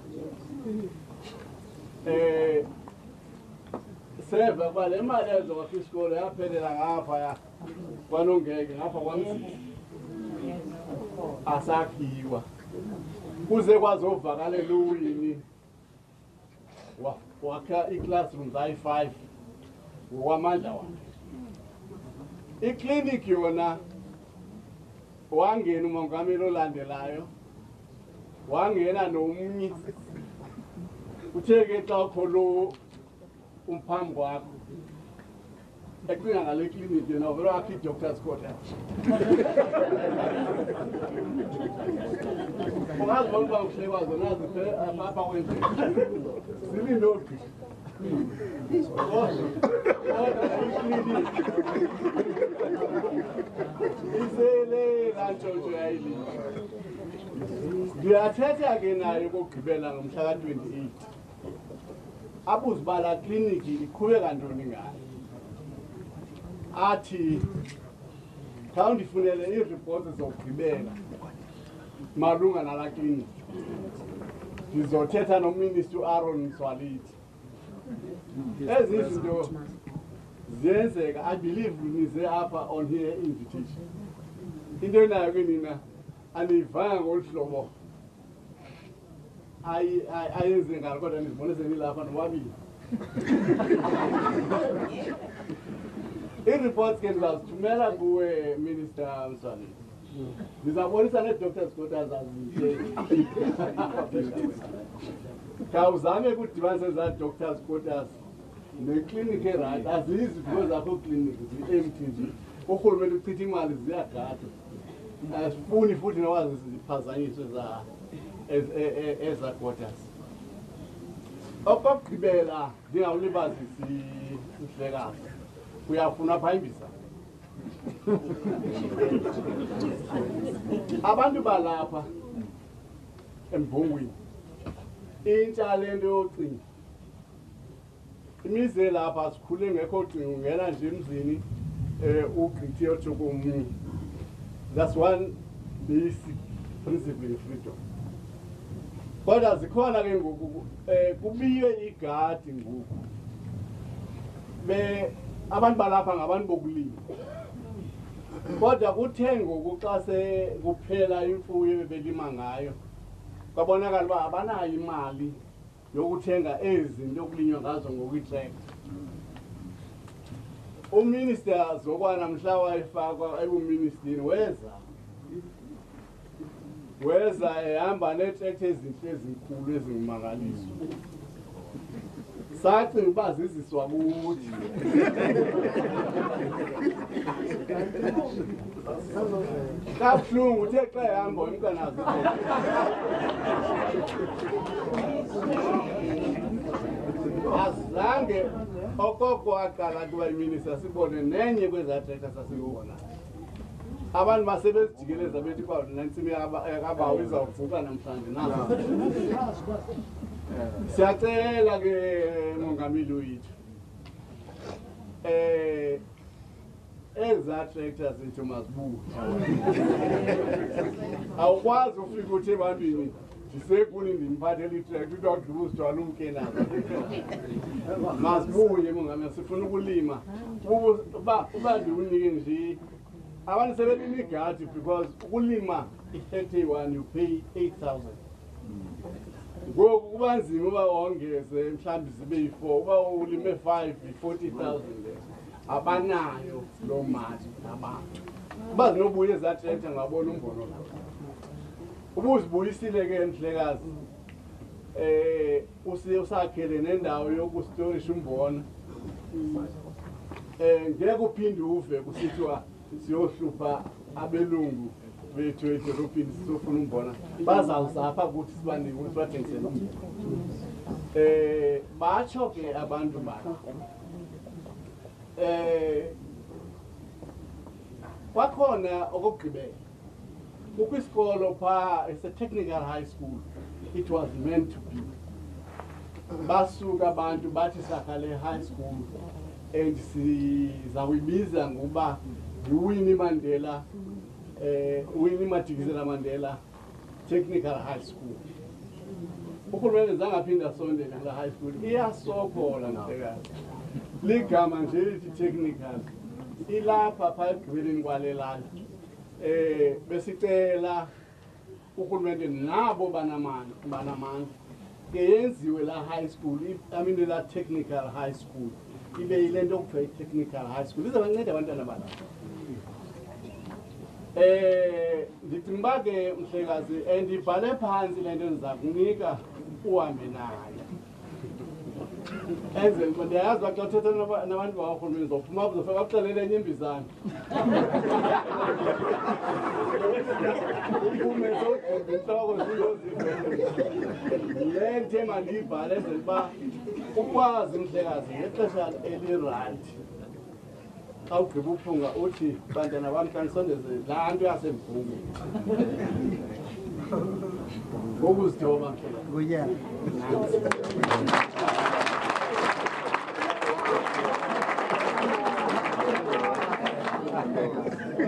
seva kuba le mali ezokwakha isikole yaphelela ngaphaya kwanongeke ngapha kwamzini asakhiwa kuze kwazovakalela uWinnie wakha ii-classrooms ayi-5 ngokwamandla wakhe. Ikliniki yona wangena umongameli olandelayo wangena nomnye uthe ke xa ukho lo umphambi kwakho ecinga ngale kliniki yena uvele wakha i-doctor's quarter. Ungazibona uba uhlekwa zona apha kwenzeka zilinde ogqisha isele laa ntshontsho yayilile. Ndiyathetha ke naye okokugqibela ngomhla ka-28 abuze uba laa kliniki iqhubeka ntoni ngayo. Athi khawundifunele iiripoti zokugqibela malunga nalaa kliniki. Ndizothetha noMinister uAaron Swalithi. Ezi zinto ziyenzeka. I believe nize apha on here invitation. Into enayo ke nina aniyivanga ngolu hlobo ayenze ngalo kodwa nizibone senilapha nobabili. Ii-reports ke ndizazithumela kuwe Minister Mswalithi. Ndizabonisa nee-doctors quarters azintle. Khawuzame ukudibanisa ezaa doctors quarters nekliniki erayithi. Azizi because zakho kliniki zi-empty nje. Urhulumente uchitha imali ziyagada. Asifuni futhi noba ziphazanyiswe eza quarters. Okokugqibela ndingawulibazisi ihlekazi. Uyafuna phaa imbisa. Abantu balapha embongweni intsha le nto yocinga. Imize lapha sikhule ngekho cinga ungena nje emzini ugqithe yotsho komnye. That's one basic principle in freedom. Kodwa zikhona ke ngoku kubiwe igadi ngoku. Abantu balapha ngabantu bokulima. Kodwa kuthe ngoku xa kuphela imfuyo ebelima ngayo kwabonakala uba abanayo imali yokuthenga ezi zinto okulinywa ngazo ngoku iitrekta. uminister zokwana mhla wayifakwa ebuministini weza ehamba netractor ezinhle ezinkulu ezingumangaliso sacinga uba ziziswa kuthi kabuhlungu uthe xa ehamba umntanazo azange okoko aqala kuba iminister sibone nenye kwezaa tractor sasibona abantu basebezijikeleza bethi kwa nantsimi yakabawo izawuvuka namhlanje naso siyacela ke mongameli wethu ezaa tractor zethu mazibuye awukwazi ufika uthi ebantwini ndisekuni ndimphathela itractor udogqiba uzithwala umke nazo mazibuye mongameli sifuna ukulima uba ndiwunike nje abantu sebelima igadi because ukulima i-31 you pay 8,000 ngoku kuba nzima uba wongeze mhlawumbi zibe yi-4 uba ulime 5 yi-40,000 abanayo loo mali nabantu uba zinobuya ezaa tractor ngabona umbono ubuzibuyisile ke mhlekazi usakhele nendawo yokustorisha umbona ngeke uphinde uve kusithiwa siyohlupha abelungu bethu edolobhini sisofuna umbona bazawuzapha kuthi sibanike ukuthi bathengisele umbona batsho ke abantu bakho kwakhona okokugqibela ukwisikolo phaa it's a technical high school it was meant to be basuka abantu bathi sakhale high school and sizakuyibiza ngoba Winnie Mandela, Winnie Mandela Technical High School. Ukhulumele zangaphinda sondele kula high school iyasokola mhlekazi. Ligama nje lithi technical. Ilapha pha egqibeleni kwalelala. Besicela ukhulumele nabo banamandla. Yenziwe la high school, I mean la technical high school. Ibe ile nto kuthiwa technical high school. Izabanceda abantwana bala. Ndicinga uba ke mhlekazi ndibhale phantsi le nto ndiza kunika uhambe nayo enzele uba ndiyayazi uba xa uthetha nabantu bakarhulumeni zophuma uzofika bakuxelele enye imbizana uphume sowugqoba intloko le nto mandiyibhale enzele uba ukwazi mhlekazi ngexesha elirayithi xa ugqiba uphunga uthi bantwana bam khanisondeze laa nto yasemvumo ngokuzithoba mhlekazi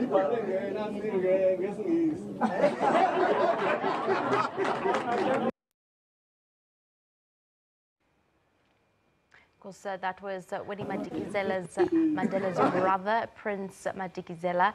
ibhale ngesingisi Of course, that was Winnie Mandela's brother, Prince Madikizela,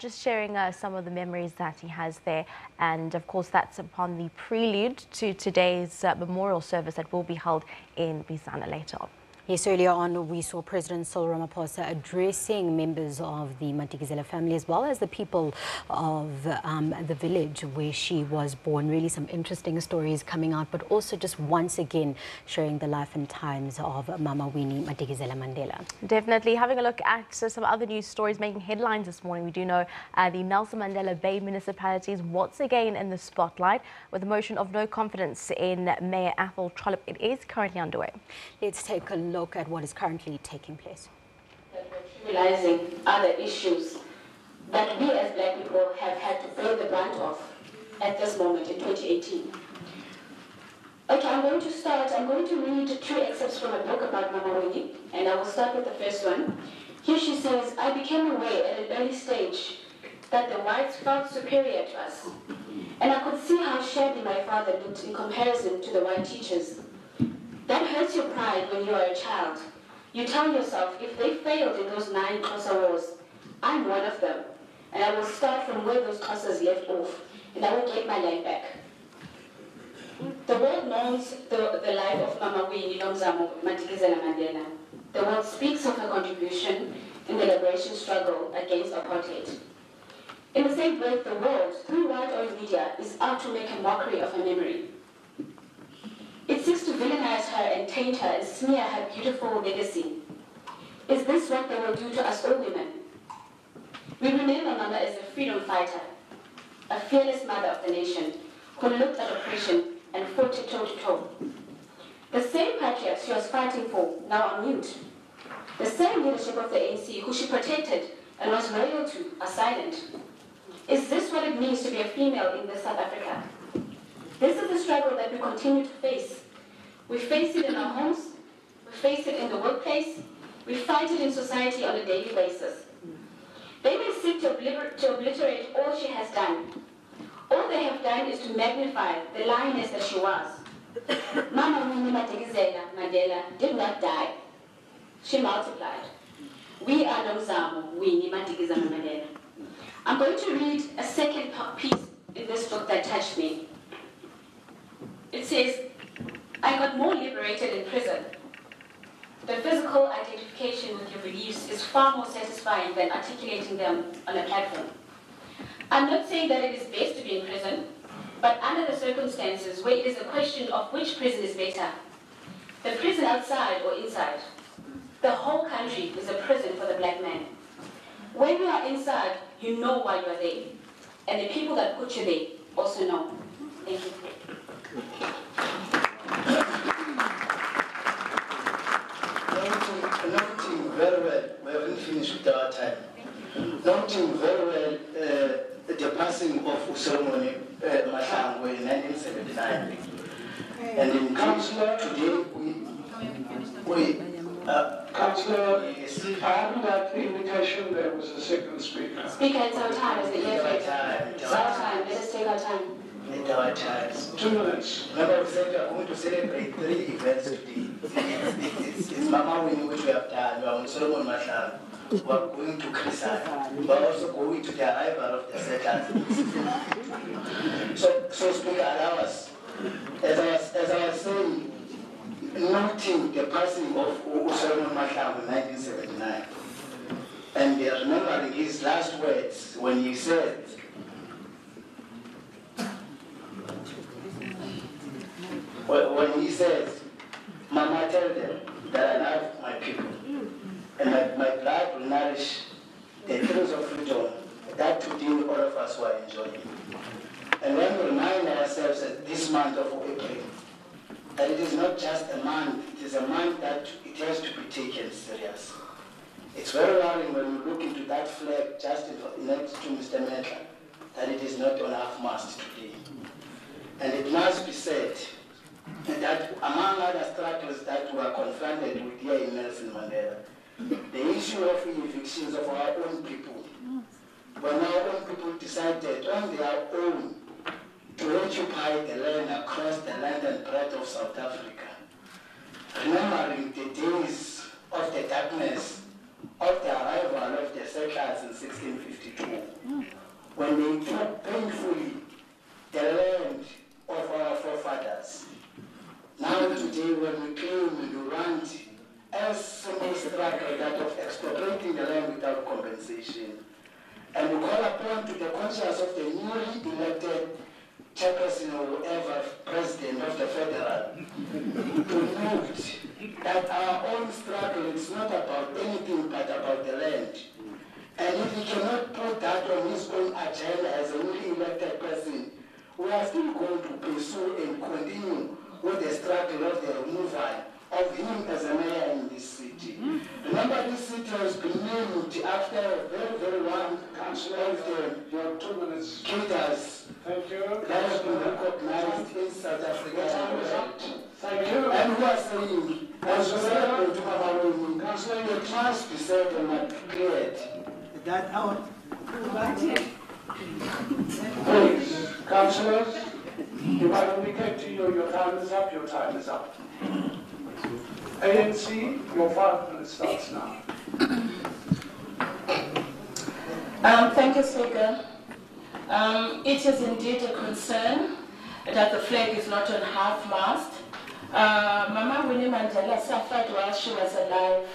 just sharing some of the memories that he has there. And of course, that's upon the prelude to today's memorial service that will be held in Bizana later on. Yes, earlier on we saw President Cyril Ramaphosa addressing members of the Madikizela family as well as the people of the village where she was born. Really some interesting stories coming out, but also just once again showing the life and times of Mama Winnie Mandela Mandela. Definitely. Having a look at some other news stories making headlines this morning, we do know the Nelson Mandela Bay municipalities once again in the spotlight with a motion of no confidence in Mayor Athol Trollip. It is currently underway. Let's take a look at what is currently taking place. Realizing other issues that we as black people have had to bear the brunt of at this moment in 2018. Okay, I'm going to read two excerpts from a book about Mama Winnie, and I will start with the first one. Here she says, I became aware at an early stage that the whites felt superior to us, and I could see how shabby my father looked in comparison to the white teachers. That hurts your pride when you are a child. You tell yourself, if they failed in those 9 Xhosa wars, I'm one of them, and I will start from where those Xhosas left off, and I will get my life back. The world knows the life of Mama Winnie Mandela Mandela. The world speaks of her contribution in the liberation struggle against apartheid. In the same breath, the world, through right-wing media, is out to make a mockery of her memory. It seeks to villainize her and taint her and smear her beautiful legacy. Is this what they will do to us all women? We remember Mama as a freedom fighter, a fearless mother of the nation, who looked at oppression and fought it toe-to-toe. The same patriots she was fighting for now are mute. The same leadership of the ANC who she protected and was loyal to are silent. Is this what it means to be a female in this South Africa? This is the struggle that we continue to face. We face it in our homes, we face it in the workplace, we fight it in society on a daily basis. They may seek to obliterate all she has done. All they have done is to magnify the lioness that she was. Mama Winnie Mandela did not die. She multiplied. We are Nomzamo, Winnie Mandela. I'm going to read a second piece in this book that touched me. It says, I got more liberated in prison. The physical identification with your beliefs is far more satisfying than articulating them on a platform. I'm not saying that it is best to be in prison, but under the circumstances where it is a question of which prison is better, the prison outside or inside, the whole country is a prison for the black man. When you are inside, you know why you are there, and the people that put you there also know. Thank you. Noting very well, we haven't finished with our time. Noting very well the passing of Usolomoni Mahlangu in 1979. And in Councillor, today Councillor, I haven't had the indication there was a second speaker. Speaker, it's our time, isn't it? It's our time. Let us take our time. At our times. 2 minutes. Remember, we said we are going to celebrate 3 events today. It's Mama Winnie, which we have done. We are on Solomon Mahlangu. We are going to Christmas. We are also going to the arrival of the settlers. So Speaker, allow us. As I was saying, noting the passing of Solomon Mahlangu in 1979, and remembering his last words when he said, when he says, Mama, tell them that I love my people, and my blood will nourish the thrills of freedom that today all of us were enjoying. And when we remind ourselves that this month of April, that it is not just a month, it is a month that it has to be taken serious. It's very worrying when we look into that flag just next to Mr. Mandela, that it is not on half-mast today. And it must be said that among other struggles that we are confronted with here in Nelson Mandela, the issue of evictions of our own people, when our own people decided on their own to occupy the land across the land and breadth of South Africa, remembering the days of the darkness of the arrival of the settlers in 1652, when they took painfully the land of our forefathers. Now today, when we claim we want a simple struggle that of expropriating the land without compensation, and we call upon to the conscience of the newly elected chairperson or whoever, president of the federal, to note that our own struggle is not about anything but about the land. And if he cannot put that on his own agenda as a newly elected person, we are still going to pursue and continue with the struggle of the removal of him as a mayor in this city. Remember, this city has been named after a very, very long council of the 2 minutes leaders that has been recognized in South Africa. Thank you. And who are saying, as we celebrate Mama Winnie, it must be said and not cleared that our please, councillors, if I indicate to you your time is up, your time is up. ANC, your 5 minutes starts now. Thank you, Speaker. It is indeed a concern that the flag is not on half-mast. Mama Winnie Mandela suffered while she was alive,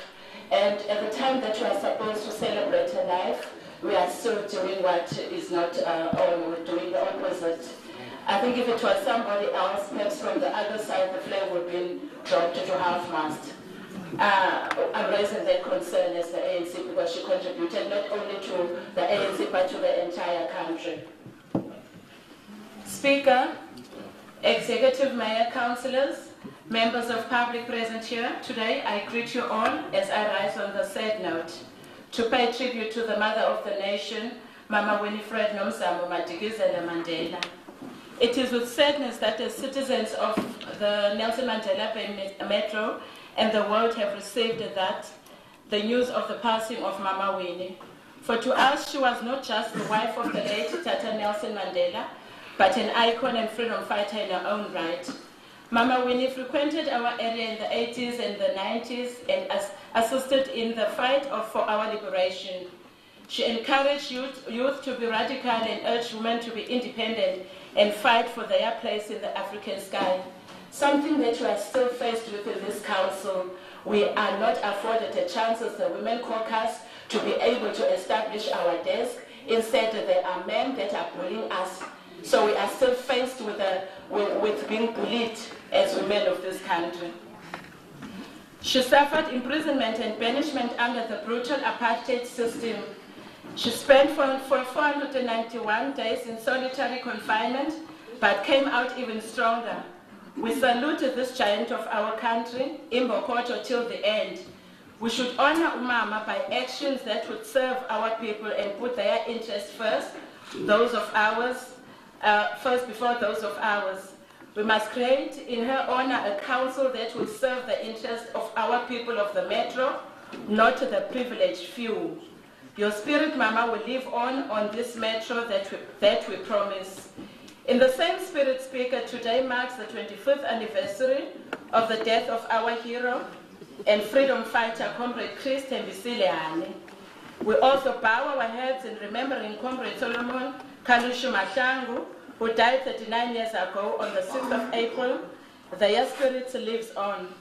And at the time that we are supposed to celebrate a life, we are still doing what is not, or we're doing the opposite. I think if it was somebody else, perhaps from the other side, the flag would have been dropped to half-mast. I'm raising that concern as the ANC because she contributed not only to the ANC but to the entire country. Speaker, Executive Mayor, Councillors, members of public present here today, I greet you all as I rise on the sad note to pay tribute to the mother of the nation, Mama Winnie Mandela. It is with sadness that as citizens of the Nelson Mandela Bay Metro and the world have received the news of the passing of Mama Winnie. For to us, she was not just the wife of the late Tata Nelson Mandela, but an icon and freedom fighter in her own right. Mama Winnie frequented our area in the 80s and the 90s and assisted in the fight for our liberation. She encouraged youth to be radical and urged women to be independent and fight for their place in the African sky. Something that we are still faced with in this council. We are not afforded a chance as the Women Caucus to be able to establish our desk. Instead, there are men that are bullying us. So we are still faced with being bullied as women of this country. She suffered imprisonment and banishment under the brutal apartheid system. She spent for 491 days in solitary confinement, but came out even stronger. We salute this giant of our country, Imbokoto, till the end. We should honor Umama by actions that would serve our people and put their interests first, those of ours, first before those of ours. We must create in her honor a council that will serve the interests of our people of the Metro, not the privileged few. Your spirit, Mama, will live on this Metro that we promise. In the same spirit, Speaker, today marks the 25th anniversary of the death of our hero and freedom fighter, Comrade Chris Tembisile Hani. We also bow our heads in remembering Comrade Solomon Kalushu Mahlangu, who died 39 years ago on the 6th of April. Their spirit lives on.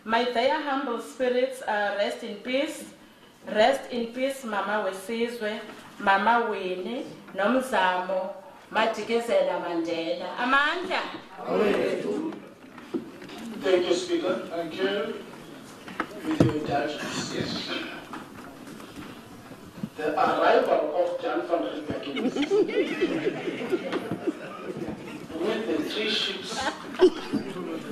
May their humble spirits rest in peace. Rest in peace, Mama Wesizwe, Mama Winnie, Nomzamo, Matikizela Mandela. Amanda. Thank you, Speaker. Thank you. With your indulgence. Yes. The arrival of Jan van Riebeck with the 3 ships,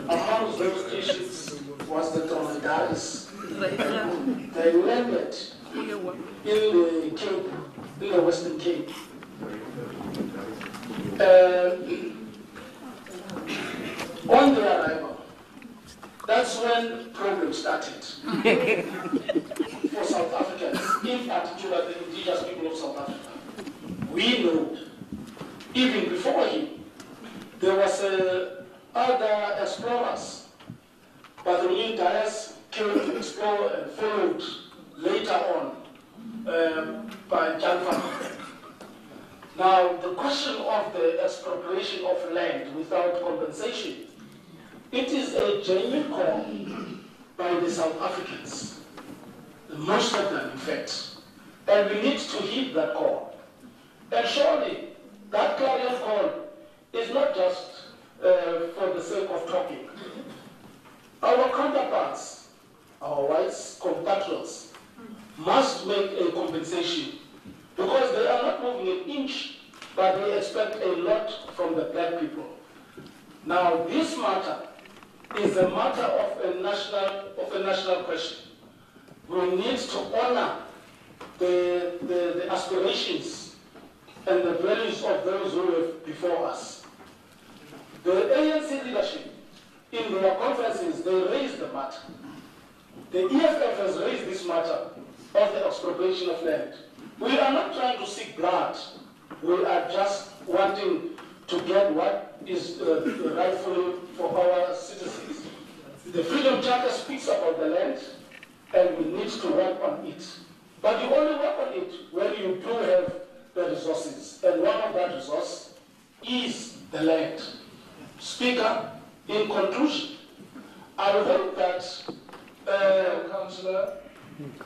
among those 3 ships was the Dromedaris. They landed in the Cape, in the Western Cape. On their arrival, that's when problems started for South Africans, in particular the indigenous people of South Africa. We know, even before him, there was other explorers, but the William Dias came to explore and followed later on by Jan van Riebeck. Now, the question of the expropriation of land without compensation, it is a genuine call by the South Africans, most of them in fact, and we need to heed that call. And surely, that clarion call is not just for the sake of talking. Our counterparts, our whites compatriots, must make a compensation because they are not moving an inch, but they expect a lot from the black people. Now, this matter is a matter of a national question. We need to honor the aspirations and the values of those who were before us. The ANC leadership, in their conferences, they raised the matter. The EFF has raised this matter of the expropriation of land. We are not trying to seek blood. We are just wanting to get what is rightful for our citizens. The Freedom Charter speaks about the land, and we need to work on it. But you only work on it when you do have the resources, and one of that resource is the land. Speaker, in conclusion, I hope that, Councillor,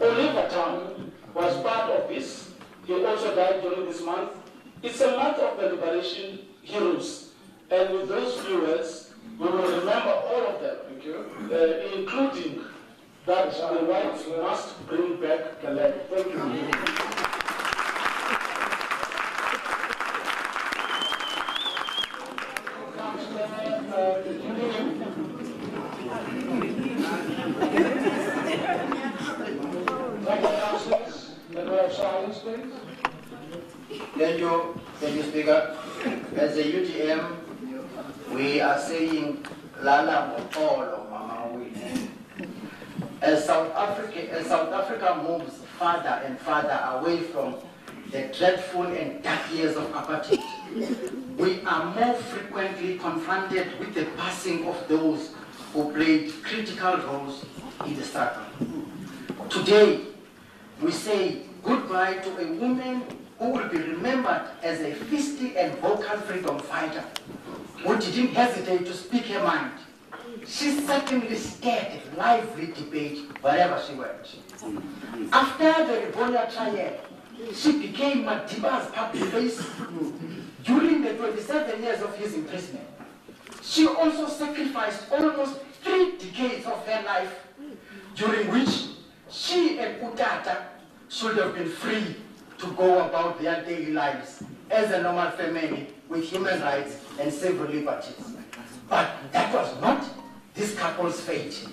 Oliver Tambo was part of this. He also died during this month. It's a month of the liberation heroes. And with those few words, we will remember all of them, including that the whites must bring back the land. Thank you. Thank you, Speaker. As a UTM, we are saying Lala Motolo, Mama Winnie. As South Africa moves farther and farther away from the dreadful and dark years of apartheid, we are more frequently confronted with the passing of those who played critical roles in the struggle. Today, we say goodbye to a woman who will be remembered as a feisty and vocal freedom fighter who didn't hesitate to speak her mind. She certainly stirred lively debate wherever she went. After the Rivonia trial, she became Madiba's public face during the 27 years of his imprisonment. She also sacrificed almost 3 decades of her life, during which she and Utata should have been free to go about their daily lives as a normal family with human rights and civil liberties. But that was not this couple's fate.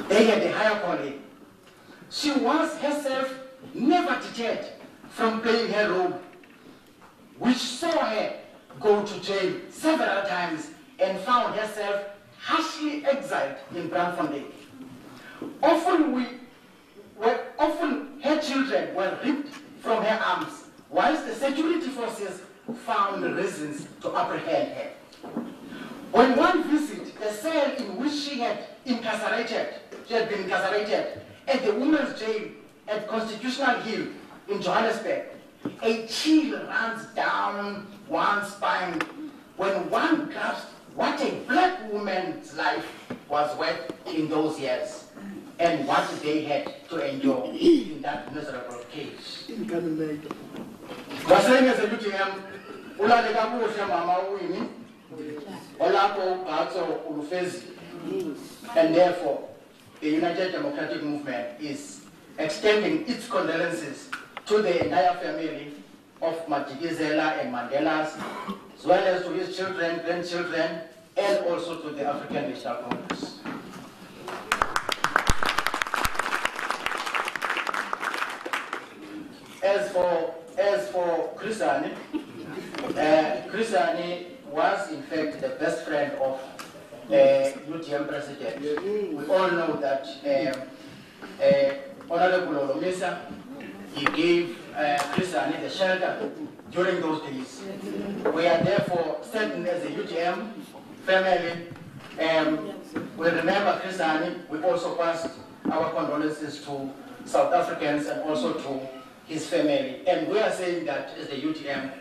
They had a higher calling. She was herself never deterred from playing her role, which saw her go to jail several times and found herself harshly exiled in Braamfontein. Often her children were ripped from her arms, whilst the security forces found reasons to apprehend her. On one visit, the cell in which she had been incarcerated at the women's jail at Constitutional Hill in Johannesburg, a chill runs down one's spine when one grasps what a black woman's life was worth in those years and what they had to endure in that miserable cage. Waseng as a UTM, ulaleka kuhle Mama Winnie, olapho Gatso Ulufezi, and therefore the United Democratic Movement is extending its condolences to the entire family of Madikizela and Mandela's, as well as to his children, grandchildren, and also to the African National Congress. As for Chris Hani, Chris Hani was in fact the best friend of UTM president. We all know that Honorable Olomisa, he gave Chris Hani the shelter during those days. We are therefore certain as a UTM family, we remember Chris Hani. We also passed our condolences to South Africans and also to his family. And we are saying that as the UTM,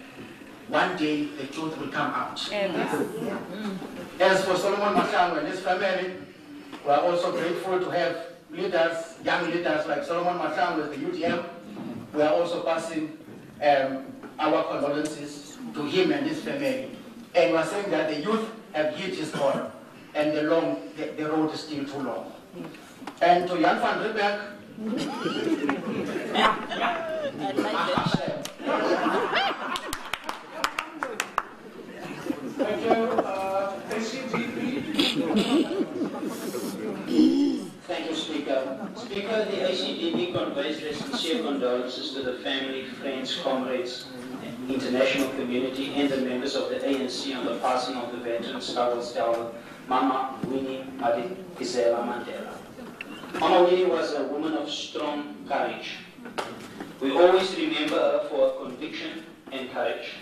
one day the truth will come out. As for Solomon Mahlangu and his family, we are also grateful to have leaders, young leaders like Solomon Mahlangu as the UTM. We are also passing our condolences to him and his family. And we are saying that the youth have hit his corner and the road is still too long. And to Jan van Riebeck, Thank you, Thank you, Speaker. Speaker, the ACDB conveys their sincere condolences to the family, friends, comrades, international community, and the members of the ANC on the passing of the veteran struggle star, Mama Winnie Mandela. Mama Winnie was a woman of strong courage. We always remember her for her conviction and courage.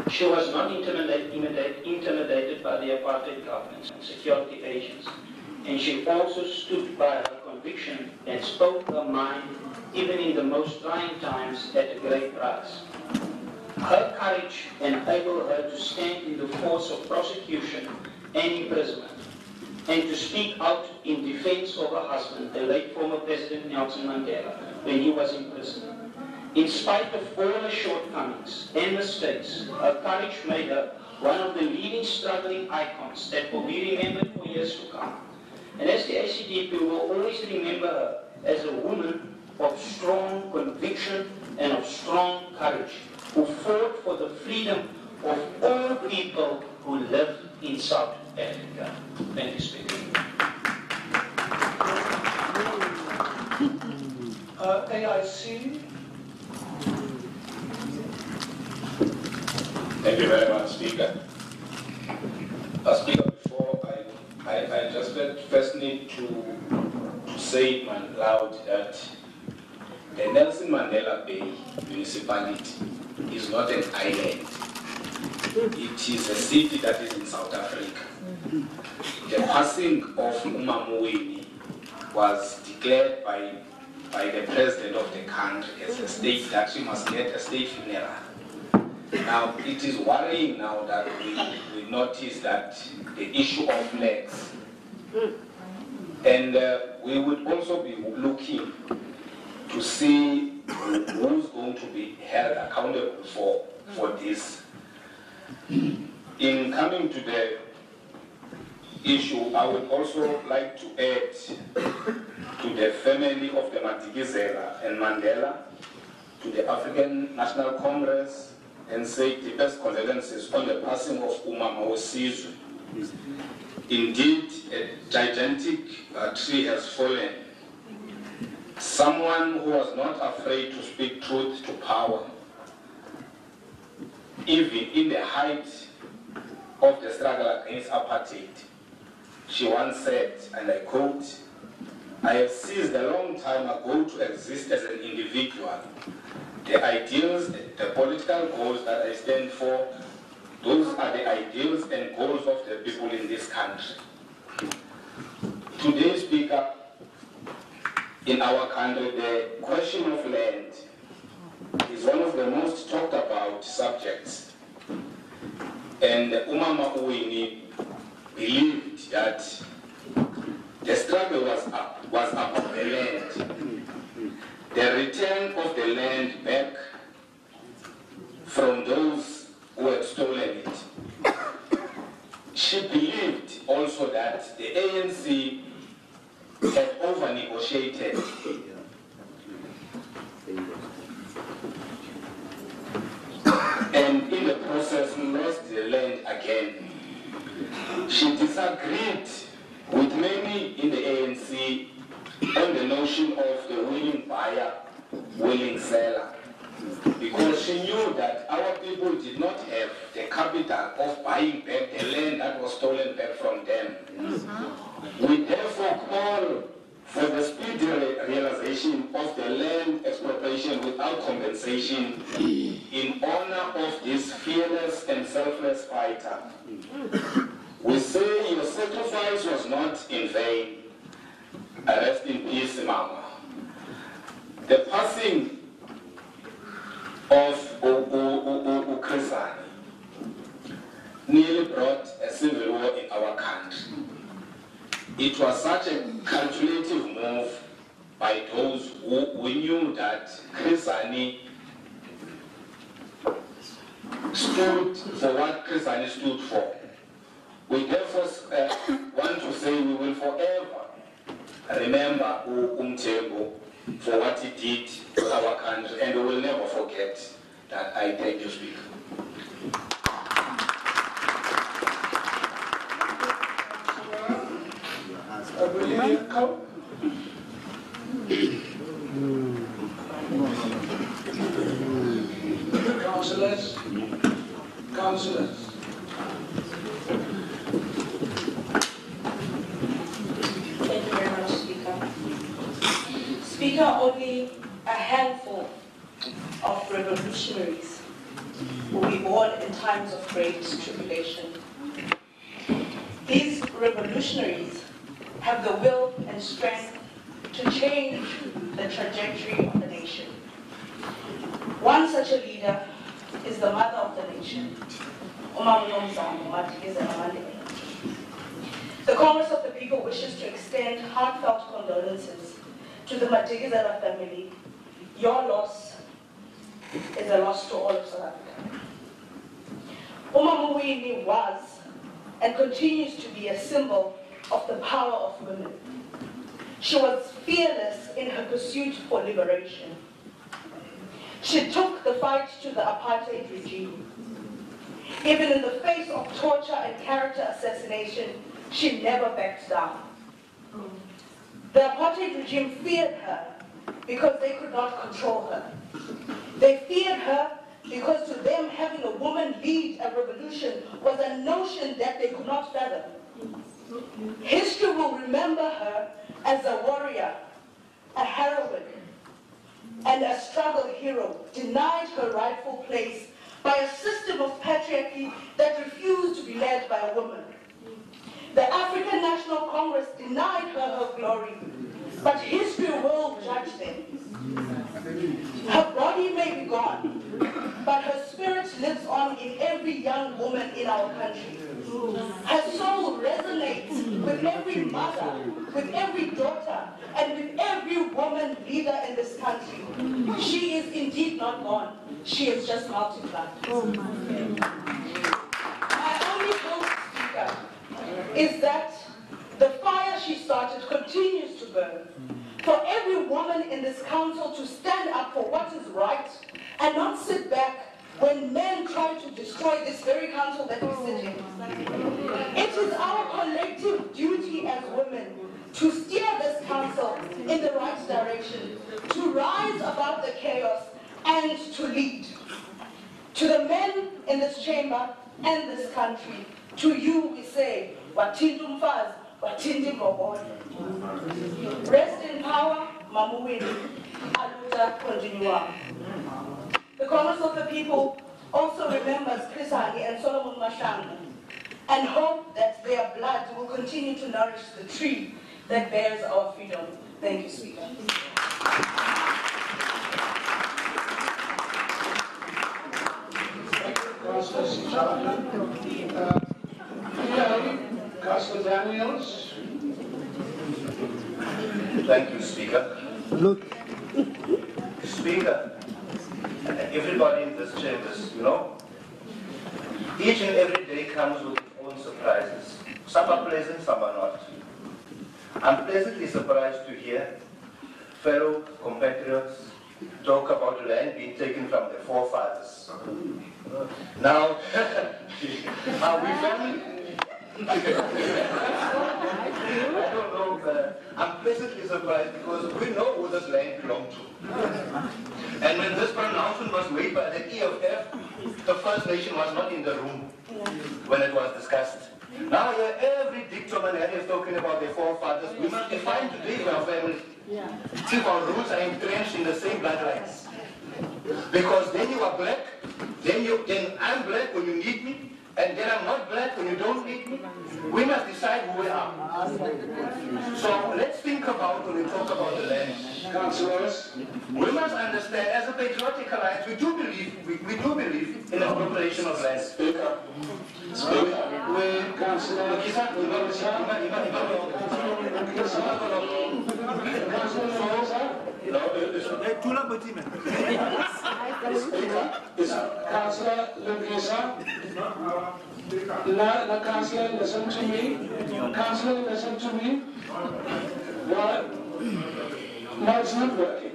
She was not intimidated by the apartheid government and security agents, and she also stood by her conviction and spoke her mind even in the most trying times at a great price. Her courage enabled her to stand in the force of prosecution and imprisonment. and to speak out in defense of her husband, the late former President Nelson Mandela, when he was in prison. In spite of all her shortcomings and mistakes, her courage made her one of the leading struggling icons that will be remembered for years to come. And as the ACDP will always remember her as a woman of strong conviction and of strong courage, who fought for the freedom of all people who live in South Africa. Thank you, Speaker. AIC. Thank you very much, Speaker. Speaker, before I just first need to say it loud that the Nelson Mandela Bay municipality is not an island. It is a city that is in South Africa. The passing of Winnie was declared by the president of the country as a state that she must get a state funeral. Now, it is worrying now that we notice that the issue of legs. And we would also be looking to see who's going to be held accountable for this. In coming to the issue, I would also like to add to the family of the Madikizela and Mandela, to the African National Congress, and say the best condolences on the passing of Umama Wesizwe. Indeed, a gigantic tree has fallen. Someone who was not afraid to speak truth to power, even in the height of the struggle against apartheid. She once said, and I quote, "I have ceased a long time ago to exist as an individual. The ideals, the political goals that I stand for, those are the ideals and goals of the people in this country." Today, Speaker, in our country, the question of land is one of the most talked about subjects. And Umama Winnie believed that the struggle was about the land. The return of the land back from those who had stolen it. She believed also that the ANC had over-negotiated and in the process lost the land again. She disagreed with many in the ANC on the notion of the willing buyer, willing seller, because she knew that our people did not have the capital of buying back the land that was stolen back from them. We therefore call for the speedy realization of the land expropriation without compensation in honor of this fearless and selfless fighter. We say your sacrifice was not in vain. Rest in peace, Mama. The passing of Ukrisani nearly brought a civil war in our country. It was such a calculative move by those who knew that Krisani stood for what Krisani stood for. We therefore want to say we will forever remember Umthembu for what he did to our country, and we will never forget that. I thank you, Speaker. Councillors. Thank you very much, Speaker. Speaker, only a handful of revolutionaries will be born in times of great tribulation. These revolutionaries have the will and strength to change the trajectory of the nation. One such a leader is the mother of the nation, the Congress of the heartfelt condolences to the Matigizela family. Your loss is a loss to all of South Africa. Winnie was and continues to be a symbol of the power of women. She was fearless in her pursuit for liberation. She took the fight to the apartheid regime. Even in the face of torture and character assassination, she never backed down. The apartheid regime feared her because they could not control her. They feared her because to them having a woman lead a revolution was a notion that they could not fathom. History will remember her as a warrior, a heroine, and a struggle hero, denied her rightful place by a system of patriarchy that refused to be led by a woman. The African National Congress denied her her glory, but history will judge them. Her body may be gone, but her spirit lives on in every young woman in our country. Her soul resonates with every mother, with every daughter, and with every woman leader in this country. She is indeed not gone. She is just multiplied. My only hope, Speaker, is that the fire she started continues to burn. For every woman in this council to stand up for what is right and not sit back when men try to destroy this very council that we sit in. It is our collective duty as women to steer this council in the right direction, to rise above the chaos and to lead. To the men in this chamber and this country, to you we say, Watindu Mfaz, Watindi Moboni. Rest in power, Mama Winnie. Aluta continua. The Congress of the People also remembers Chris Hani and Solomon Mashanga and hope that their blood will continue to nourish the tree that bears our freedom. Thank you, Speaker. Councillor Daniels. Thank you, Speaker. Speaker, everybody in this chamber, you know, each and every day comes with its own surprises. Some are pleasant, some are not. I'm pleasantly surprised to hear fellow compatriots talk about land being taken from their forefathers. Now, are we family? I don't know, I'm pleasantly surprised because we know who this land belonged to. And when this pronouncement was made by the EFF, the First Nation was not in the room when it was discussed. Now every dictum and is talking about their forefathers. We must define today our family. If our roots are entrenched in the same bloodlines. Because then you are black, then I'm black when you need me, and then I'm not black when you don't need me. We must decide who we are. So let's think about when we talk about the land. Councillors, we must understand as a patriotic alliance, we do believe in the appropriation of land. Speaker. Councillor Lugisa, Councillor, listen to me. Councillor, listen to me. What? No, it's not working.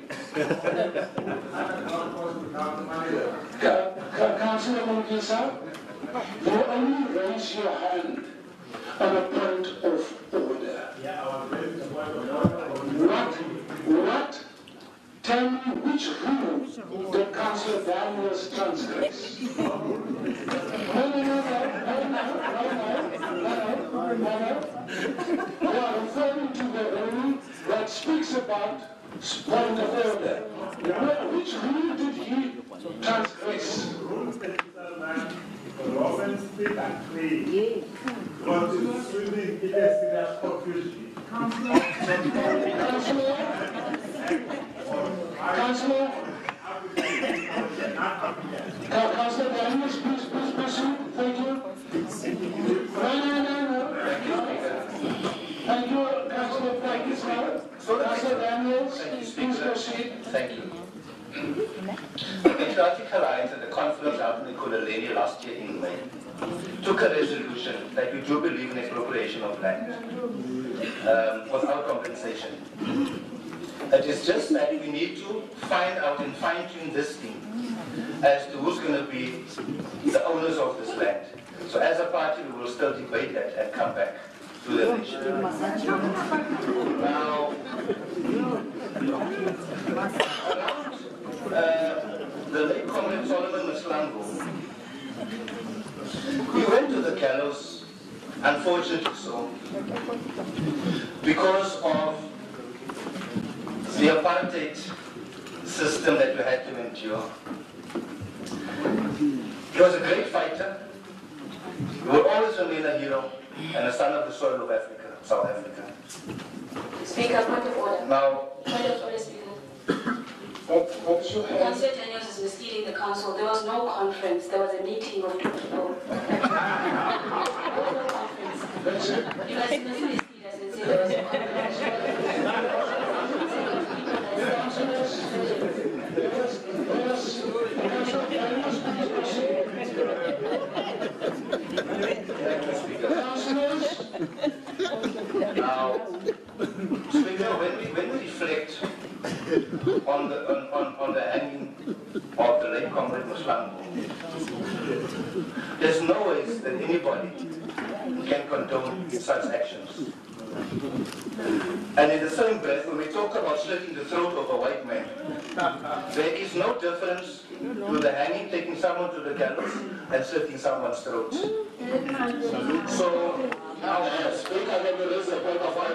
Councillor Lugisa, you only raise your hand on a point of order. What? Tell me which rule did Councillor Daniels transgress? No. You are referring to the rule that speaks about point of order. Which rule did he transgress? Open, speak and clean. But it's really serious confusion. Councillor, Councillor Daniels, please proceed. Thank you. No. Thank you, Councillor. Thank you, Councillor Daniels, please proceed. Thank you. The Patriotic Alliance and the conference out in Ekurhuleni last year in May took a resolution that we do believe in expropriation of land without compensation. It is just that we need to find out and fine-tune this thing as to who's going to be the owners of this land. So as a party, we will still debate that and come back to the nation. Now, the late Comrade Solomon Maslango, he went to the gallows, unfortunately so, because of the apartheid system that we had to endure. He was a great fighter. He will always remain a hero and a son of the soil of Africa, South Africa. Speaker, point of order. Now, Point of order, Speaker. Councillor Daniels is misleading the council. There was no conference. There was a meeting of two people. There was no conference. You guys mislead us and say there was a conference. Now, Speaker, when we reflect on the hanging of the late Comrade Maslango, there's no way that anybody can condone such actions. And in the same breath, when we talk about slitting the throat of a white man, there is no difference to the hanging, taking someone to the gallows, and slitting someone's throat. So, now, Speaker, there is a point of order.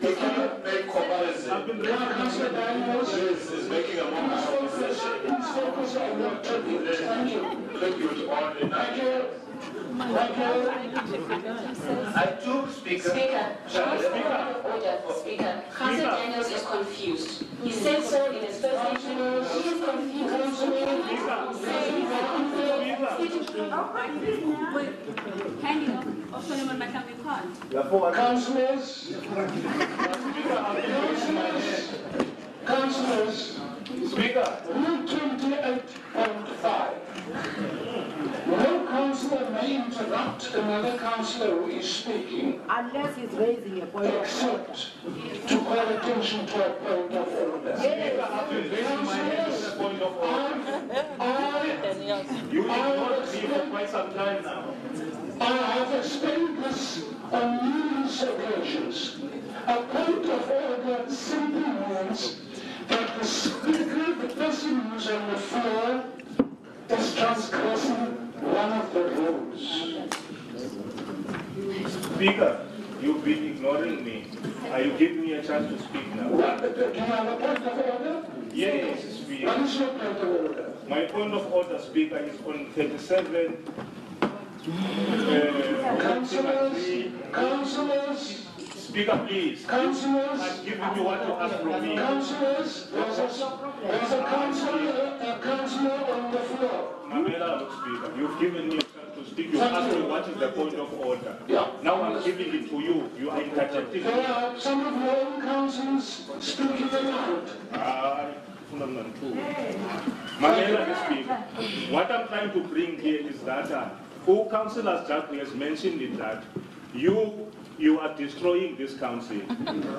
They cannot make comparison. Councillor Daniels is making a moment of possession. Please focus on your tribute. Thank you. Tribute on the Thank you. I do, Speaker. Speaker, Councillor Daniels is confused. He said so in his first statement. He is Councillors, Speaker, Rule 28.5. No councillor may interrupt another councillor who is speaking unless he's raising a point except to call attention to a point of order. You ignored me for quite some time now. I have explained this on numerous occasions. A point of order simply means that the speaker, the person who's on the floor, is transgressing one of the rules. Speaker, you've been ignoring me. Are you giving me a chance to speak now? Do you have a point of order? Yes, Speaker. What is your point of order? My point of order, Speaker, is on 37. Councillors, Speaker, please. Councillors, I'm giving you what you asked from me. Councillors, there's a councillor on the floor. Mamela, look, Speaker, you've given me a chance to speak. You asked me what is the point of order. Yeah. Now I'm giving it to you. You are interjecting. There are some of your own councillors speaking aloud. Mamela, Speaker, what I'm trying to bring here is that who Councillor Jack has mentioned it that you are destroying this council,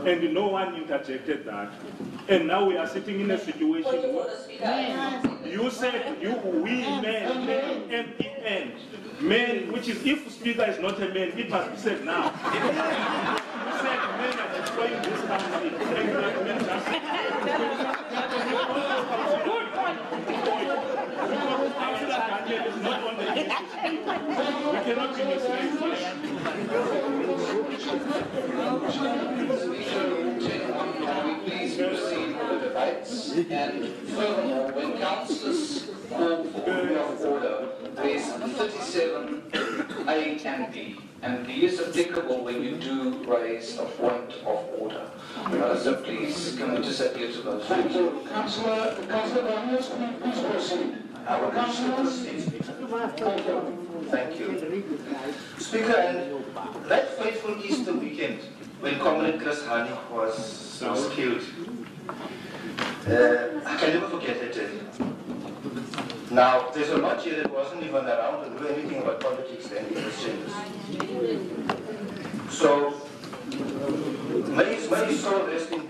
and no one interjected that. And now we are sitting in a situation where you said we men, M-E-N, men, which is if Speaker is not a man, it must be said now. You said men are destroying this council, and men just is not on the issue. We cannot be Please proceed with the debates. And furthermore, when councillors call for point of order, there's 37 A and B. And B is applicable when you do raise a point of order. So please, can we just adhere to those? Thank you. Councillor Daniels, please proceed. Our Councillor proceeds. Thank you. Speaker, and that fateful Easter weekend, when Comrade Hani was killed, I can never forget it. Now, there's a lot here that wasn't even around and knew anything about politics then in this chambers. So, may his soul rest in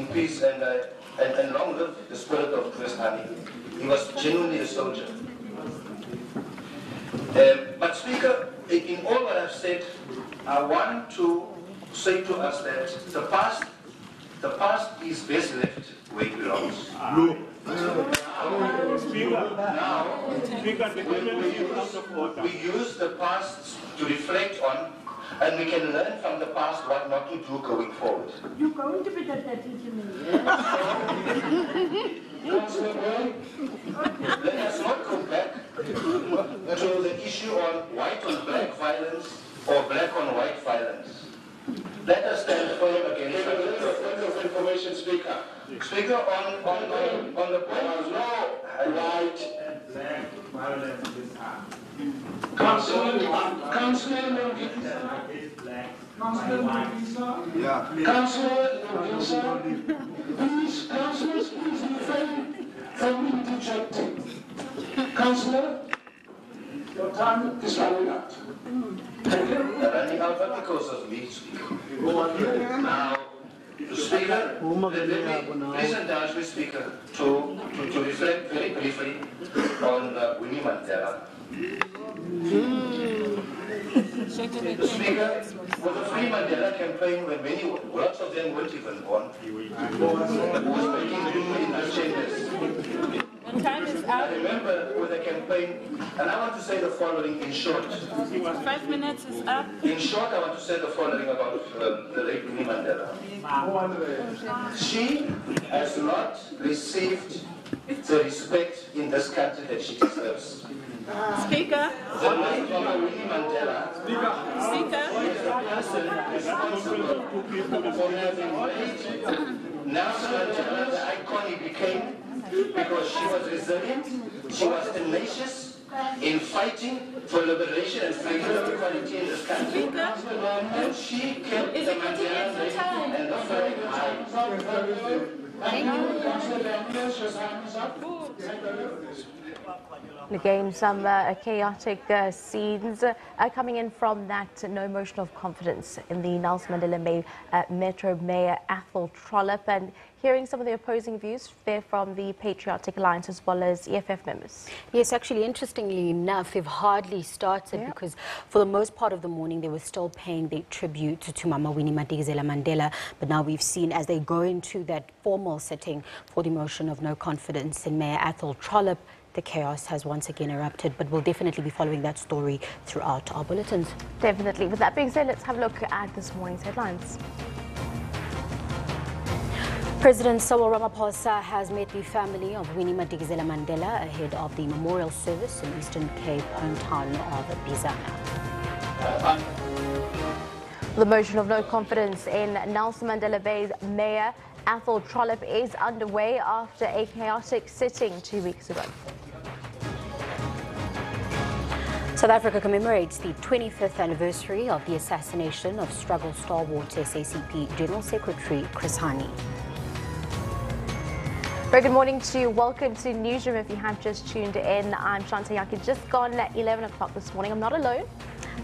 peace and long live the spirit of Hani. He was genuinely a soldier. But Speaker, in all what I've said, I want to say to us that the past is best left where it belongs. We use the past to reflect on, and we can learn from the past what not to do going forward. You're going to be pathetic to me. Let us not go back to the issue on white on black violence or black on white violence. Let us stand firm against point of information, Speaker. Speaker, on the point of no white and black violence is Councillor please, councillors, please refrain from interjecting. Councillor, your time is running out. Thank you. Running out not because of me, Speaker. Now, Speaker, please indulge me, Speaker, to reflect very briefly on Winnie Mandela. Speaker, for the Free Mandela campaign, when lots of them weren't even born, was making people in the chambers. Time is up. I remember with the campaign, and I want to say the following in short. 5 minutes is up. In short, I want to say the following about the late Winnie Mandela. She has not received the respect in this country that she deserves. Speaker. The late Winnie Mandela is the person responsible for having made Nelson Mandela the icon he became, because she was resilient, she was tenacious in fighting for liberation and freedom and equality in this country. And she kept the Mandela name and the flag high. Again, some chaotic scenes coming in from that no motion of confidence in the Nelson Mandela Bay Metro Mayor Athol Trollip, and hearing some of the opposing views there from the Patriotic Alliance as well as EFF members. Yes, actually, interestingly enough, they've hardly started because for the most part of the morning they were still paying their tribute to Mama Winnie Mandela. But now we've seen as they go into that formal sitting for the motion of no confidence in Mayor Athol Trollip, the chaos has once again erupted, but we'll definitely be following that story throughout our bulletins. Definitely. With that being said, let's have a look at this morning's headlines. President Cyril Ramaphosa has met the family of Winnie Mandela ahead of the memorial service in Eastern Cape hometown of Bizana. The motion of no confidence in Nelson Mandela Bay's Mayor Athol Trollip is underway after a chaotic sitting 2 weeks ago. South Africa commemorates the 25th anniversary of the assassination of struggle stalwart SACP General Secretary Hani. Very good morning to you. Welcome to Newsroom. If you have just tuned in, I'm Shanta Yaki. Just gone at 11 o'clock this morning. I'm not alone.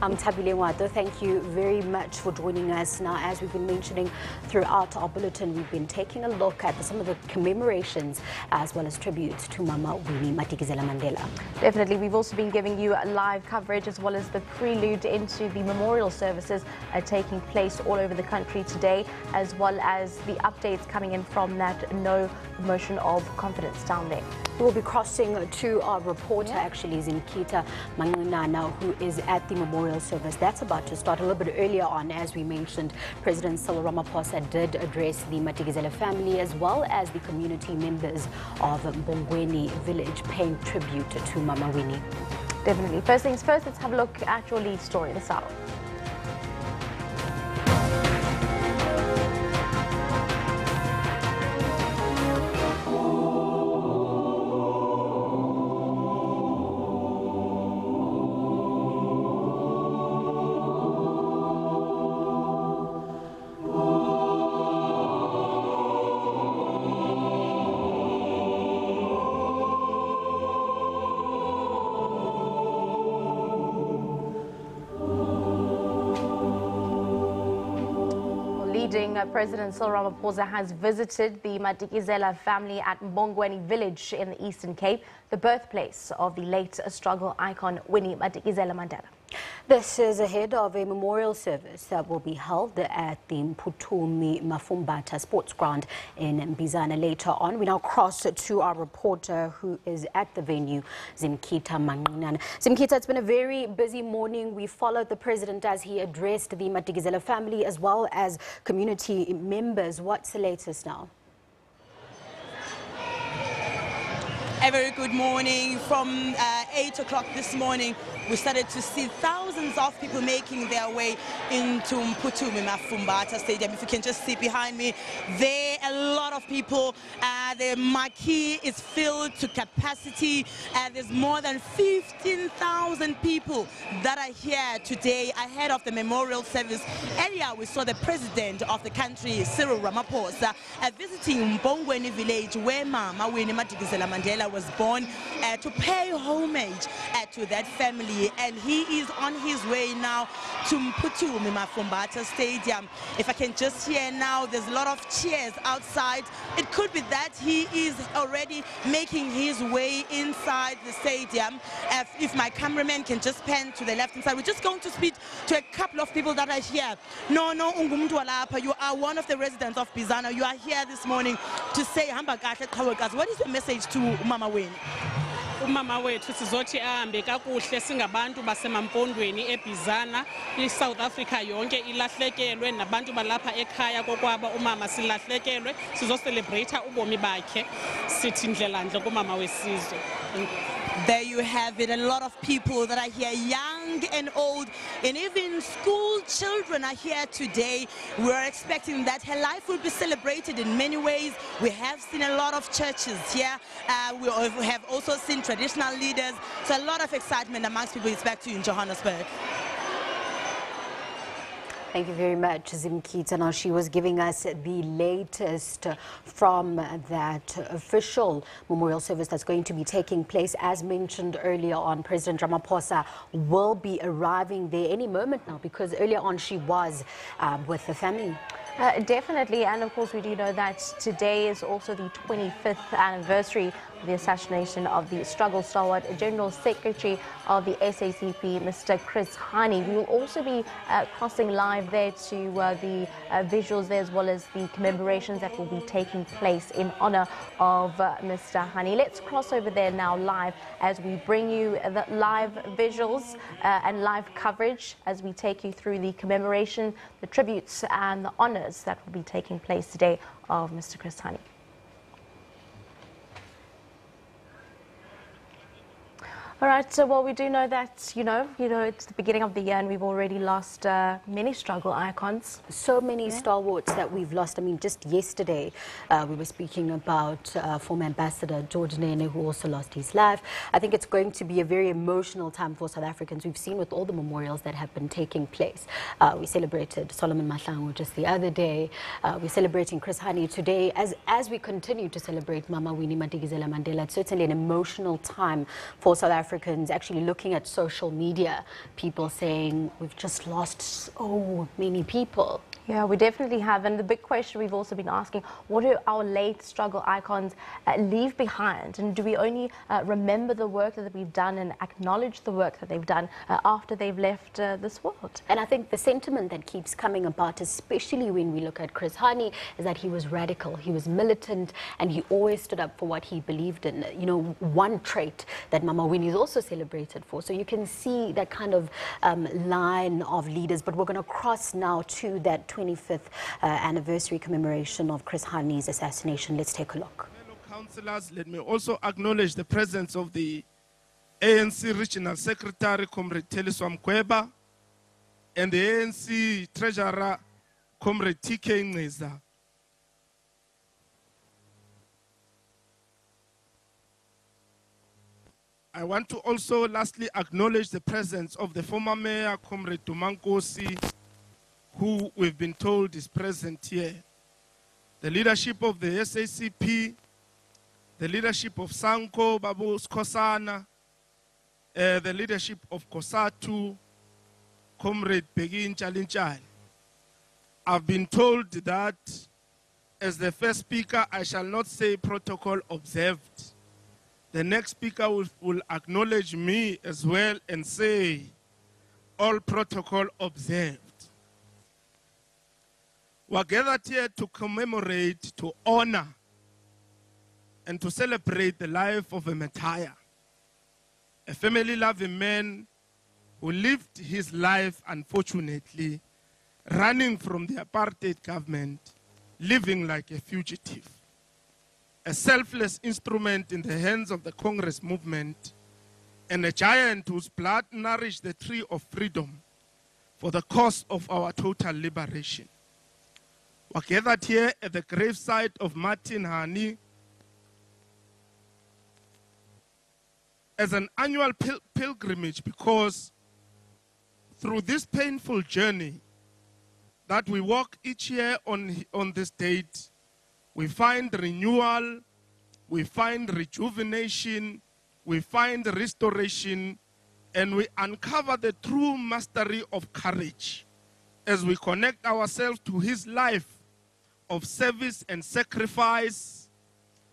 I'm Tabile Wato. Thank you very much for joining us. Now, as we've been mentioning throughout our bulletin, we've been taking a look at some of the commemorations as well as tributes to Mama Winnie Mandela. Definitely. We've also been giving you live coverage as well as the prelude into the memorial services taking place all over the country today, as well as the updates coming in from that no motion of confidence down there. We'll be crossing to our reporter, actually, Zinkita Mangunana, who is at the memorial service. That's about to start a little bit earlier on. As we mentioned, President Cyril Ramaphosa did address the Madikizela family as well as the community members of Bongweni village, paying tribute to Mama Winnie. Definitely. First things first, let's have a look at your lead story this hour. President Ramaphosa has visited the Madikizela family at Mbongweni village in the Eastern Cape, the birthplace of the late struggle icon Winnie Mandela. This is ahead of a memorial service that will be held at the Mphuthumi Mafumbata Sports Ground in Mbizana later on. We now cross to our reporter who is at the venue, Zimkita Manqinan. Zimkita, it's been a very busy morning. We followed the president as he addressed the Madikizela family as well as community members. What's the latest now? A very good morning. From 8 o'clock this morning, we started to see thousands of people making their way into Mphuthumi Mafumbata Stadium. If you can just see behind me, there are a lot of people. The marquee is filled to capacity. There's more than 15,000 people that are here today ahead of the memorial service. Earlier, we saw the president of the country, Cyril Ramaphosa, visiting Mbongweni village where Mama Winnie Mandela was born, to pay homage to that family, and he is on his way now to Mphuthumi Mafumbata Stadium. If I can just hear now, there's a lot of cheers outside. It could be that he is already making his way inside the stadium. If my cameraman can just pan to the left hand side, we're just going to speak to a couple of people that are here. No, you are one of the residents of Bizana. You are here this morning to say, what is your message to Mama Winnie? Umama wethu sizothi ahambe kakuhle singabantu basemampondweni eBizana, iSouth Africa yonke ilahlekelwe nabantu balapha ekhaya kokwaba umama silahlekelwe, sizocelebrate ubomi bakhe sithi ndlelandle kumama wesizwe. There you have it, a lot of people that are here, young and old, and even school children are here today. We're expecting that her life will be celebrated in many ways. We have seen a lot of churches here. We have also seen traditional leaders. So a lot of excitement amongst people. It's back to you in Johannesburg. Thank you very much, Zimkita. Now, she was giving us the latest from that official memorial service that's going to be taking place. As mentioned earlier on, President Ramaphosa will be arriving there any moment now, because earlier on she was with the family. Definitely, and of course we do know that today is also the 25th anniversary of the assassination of the struggle stalwart General Secretary of the SACP, Mr. Chris Hani. We will also be crossing live there to the visuals there, as well as the commemorations that will be taking place in honor of Mr. Hani. Let's cross over there now live as we bring you the live visuals and live coverage as we take you through the commemoration, the tributes and the honors that will be taking place today of Mr. Chris Hani. All right, so well, we do know that, you know, it's the beginning of the year and we've already lost many struggle icons. So many stalwarts that we've lost. I mean, just yesterday we were speaking about former Ambassador George Nene, who also lost his life. I think it's going to be a very emotional time for South Africans. We've seen with all the memorials that have been taking place. We celebrated Solomon Mahlangu just the other day. We're celebrating Chris Hani today. As we continue to celebrate Mama Winnie Mandela, it's certainly an emotional time for South Africans. Actually looking at social media, people saying we've just lost so many people. Yeah, we definitely have. And the big question we've also been asking, what do our late struggle icons leave behind? And do we only remember the work that we've done and acknowledge the work that they've done after they've left this world? And I think the sentiment that keeps coming about, especially when we look at Chris Hani, is that he was radical, he was militant, and he always stood up for what he believed in. You know, one trait that Mama Winnie is also celebrated for. So you can see that kind of line of leaders. But we're going to cross now to that 25th anniversary commemoration of Chris Hani's assassination. Let's take a look. Fellow councillors, let me also acknowledge the presence of the ANC Regional Secretary, Comrade Teliswa Mkweba, and the ANC Treasurer, Comrade TK Ngeza. I want to also lastly acknowledge the presence of the former mayor, Comrade Dumankosi, who we've been told is present here. The leadership of the SACP, the leadership of Sanko, Babu Skosana, the leadership of Kosatu, Comrade Begin Chalinchai. I've been told that as the first speaker, I shall not say protocol observed. The next speaker will acknowledge me as well and say all protocol observed. We're gathered here to commemorate, to honor, and to celebrate the life of a martyr, a family-loving man who lived his life, unfortunately, running from the apartheid government, living like a fugitive, a selfless instrument in the hands of the Congress movement, and a giant whose blood nourished the tree of freedom for the cause of our total liberation. We're gathered here at the gravesite of Martin Hani as an annual pilgrimage, because through this painful journey that we walk each year on this date, we find renewal, we find rejuvenation, we find restoration, and we uncover the true mastery of courage as we connect ourselves to his life of service and sacrifice,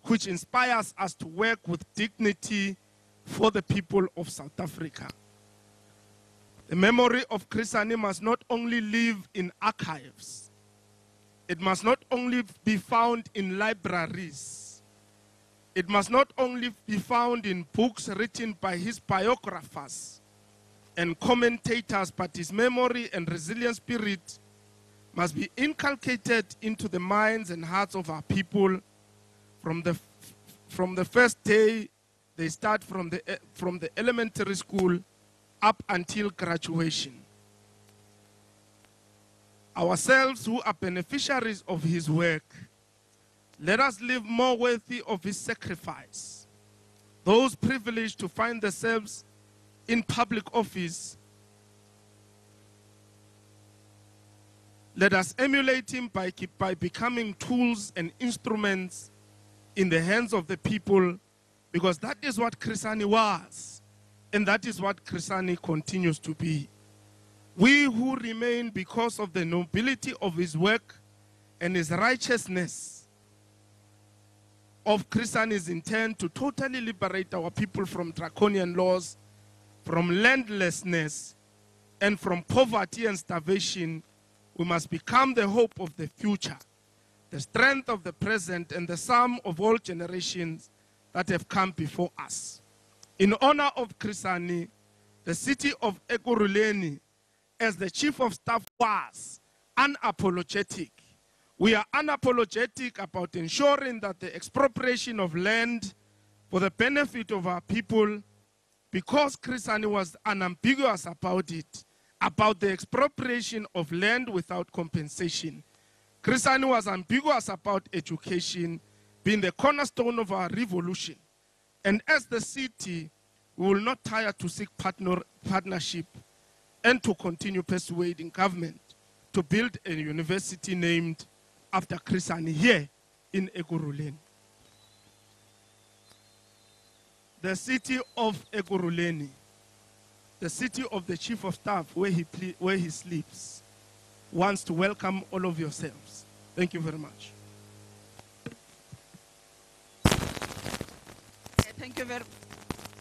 which inspires us to work with dignity for the people of South Africa. The memory of Chris Hani must not only live in archives, it must not only be found in libraries, it must not only be found in books written by his biographers and commentators, but his memory and resilient spirit must be inculcated into the minds and hearts of our people from the first day they start from the elementary school up until graduation. Ourselves who are beneficiaries of his work, let us live more worthy of his sacrifice. Those privileged to find themselves in public office, let us emulate him by becoming tools and instruments in the hands of the people, because that is what Chris Hani was, and that is what Chris Hani continues to be. We who remain because of the nobility of his work and his righteousness of Chris Hani's intent to totally liberate our people from draconian laws, from landlessness, and from poverty and starvation, we must become the hope of the future, the strength of the present, and the sum of all generations that have come before us. In honor of Chris Hani, the city of Ekurhuleni, as the chief of staff, was unapologetic. We are unapologetic about ensuring that the expropriation of land for the benefit of our people, because Chris Hani was unambiguous about it, about the expropriation of land without compensation. Chris Hani was ambiguous about education being the cornerstone of our revolution. And as the city, we will not tire to seek partnership and to continue persuading government to build a university named after Chris Hani here in Ekurhuleni. The city of Ekurhuleni, the city of the chief of staff where he sleeps, wants to welcome all of yourselves. Thank you very much.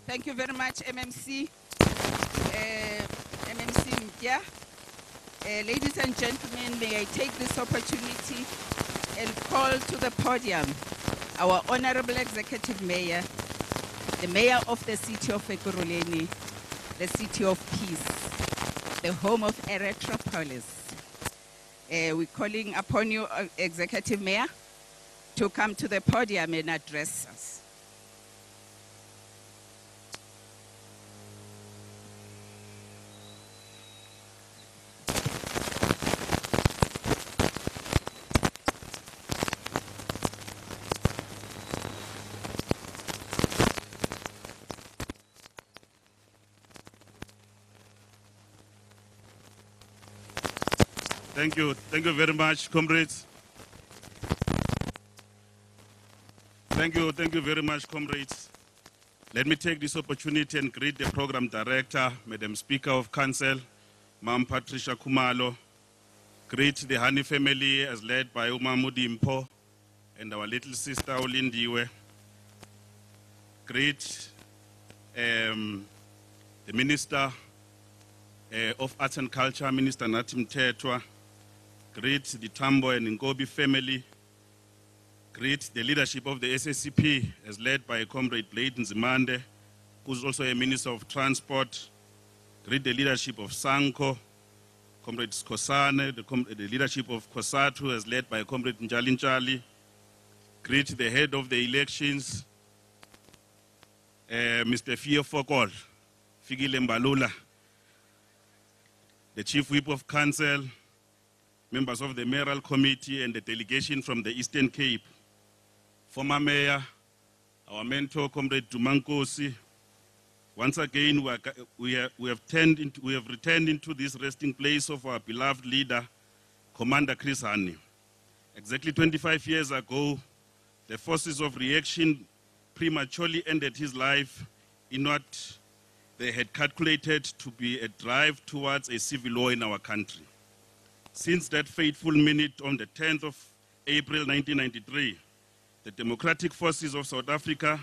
Thank you very much, MMC. MMC Mtya. Ladies and gentlemen, may I take this opportunity and call to the podium our Honorable Executive Mayor, the Mayor of the city of Ekurhuleni, the city of peace, the home of Erythropolis. We're calling upon you, Executive Mayor, to come to the podium and address us. Thank you very much, comrades. Thank you very much, comrades. Let me take this opportunity and greet the program director, Madam Speaker of Council, Ma'am Patricia Khumalo. Greet the Hani family as led by Umamudi Mpo and our little sister Olindiwe. Greet the Minister of Arts and Culture, Minister Natim Tetwa. Greet the Tambo and Ngobi family. Greet the leadership of the SACP as led by Comrade Blade Nzimande, who's also a Minister of Transport. Greet the leadership of Sanko, Comrade Skosane, the leadership of Kosatu as led by Comrade Njalinjali. Greet the head of the elections, Mr. Fio Fokol, Figile Mbalula, the Chief Whip of Council, members of the Mayoral Committee and the delegation from the Eastern Cape, former Mayor, our mentor, Comrade Dumankosi. Once again, we have returned into this resting place of our beloved leader, Commander Chris Hani. Exactly 25 years ago, the forces of reaction prematurely ended his life in what they had calculated to be a drive towards a civil war in our country. Since that fateful minute on the 10th of April 1993, the democratic forces of South Africa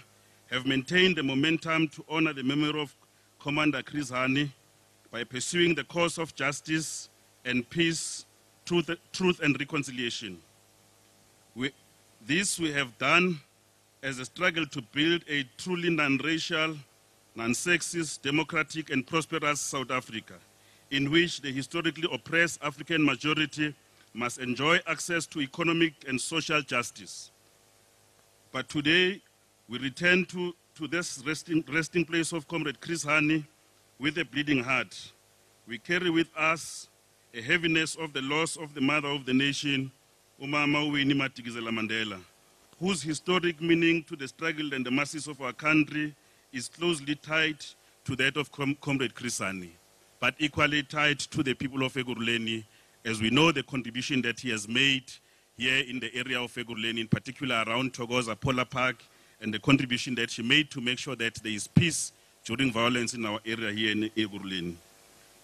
have maintained the momentum to honor the memory of Commander Chris Hani by pursuing the cause of justice and peace, truth and reconciliation. This we have done as a struggle to build a truly non-racial, non-sexist, democratic and prosperous South Africa, in which the historically oppressed African majority must enjoy access to economic and social justice. But today, we return to this resting place of Comrade Chris Hani with a bleeding heart. We carry with us a heaviness of the loss of the mother of the nation, Umama Winnie Mandela, whose historic meaning to the struggle and the masses of our country is closely tied to that of Comrade Chris Hani, but equally tied to the people of Ekurhuleni, as we know the contribution that he has made here in the area of Ekurhuleni, in particular around Thokoza Polar Park, and the contribution that she made to make sure that there is peace during violence in our area here in Ekurhuleni.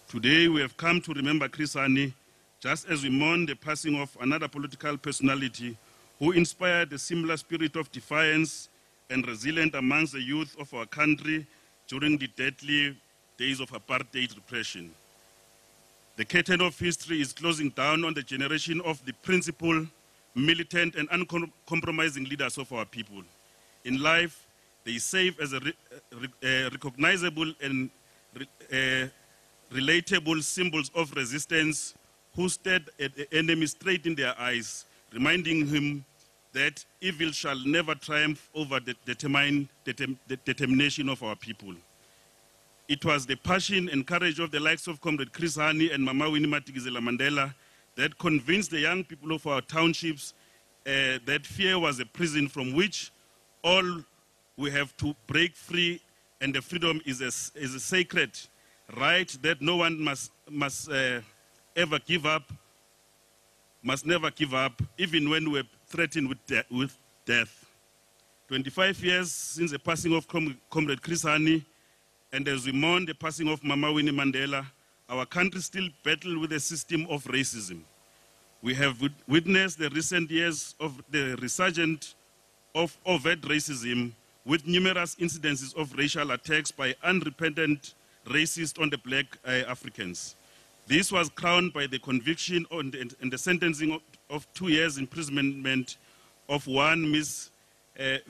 Today we have come to remember Chris Hani, just as we mourn the passing of another political personality who inspired a similar spirit of defiance and resilience amongst the youth of our country during the deadly days of apartheid repression. The curtain of history is closing down on the generation of the principled, militant and uncompromising leaders of our people. In life, they serve as a recognizable and relatable symbols of resistance who stared at the enemy straight in their eyes, reminding him that evil shall never triumph over the determination of our people. It was the passion and courage of the likes of Comrade Chris Hani and Mama Winnie Mandela that convinced the young people of our townships that fear was a prison from which all we have to break free, and the freedom is a sacred right that no one must ever give up, must never give up, even when we're threatened with death. 25 years since the passing of Comrade Chris Hani, and as we mourn the passing of Mama Winnie Mandela, our country still battles with a system of racism. We have witnessed the recent years of the resurgence of overt racism, with numerous incidences of racial attacks by unrepentant racists on the black Africans. This was crowned by the conviction and the sentencing of 2 years imprisonment of one Miss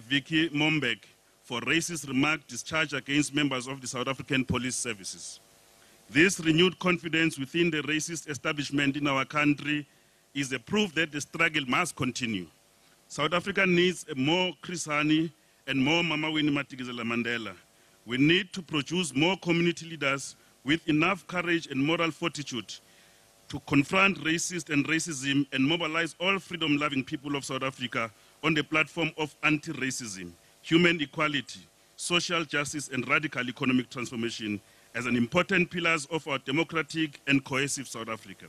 Vicky Mombek for racist remark discharged against members of the South African Police Services. This renewed confidence within the racist establishment in our country is a proof that the struggle must continue. South Africa needs more Chris Hani and more Mama Winnie Mandela. We need to produce more community leaders with enough courage and moral fortitude to confront racism and mobilize all freedom-loving people of South Africa on the platform of anti-racism, human equality, social justice, and radical economic transformation as an important pillars of our democratic and cohesive South Africa.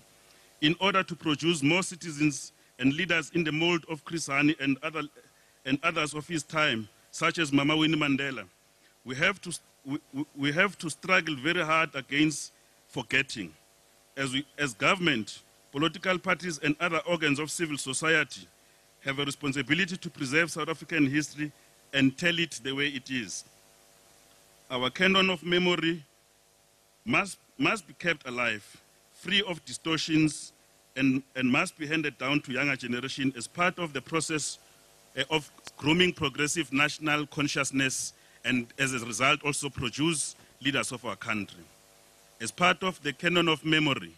in order to produce more citizens and leaders in the mold of Chris Hani and others of his time, such as Mama Winnie Mandela. We have to struggle very hard against forgetting. As government, political parties and other organs of civil society have a responsibility to preserve South African history and tell it the way it is. Our canon of memory must be kept alive, free of distortions, and must be handed down to younger generation as part of the process of grooming progressive national consciousness, and as a result also produce leaders of our country. As part of the canon of memory,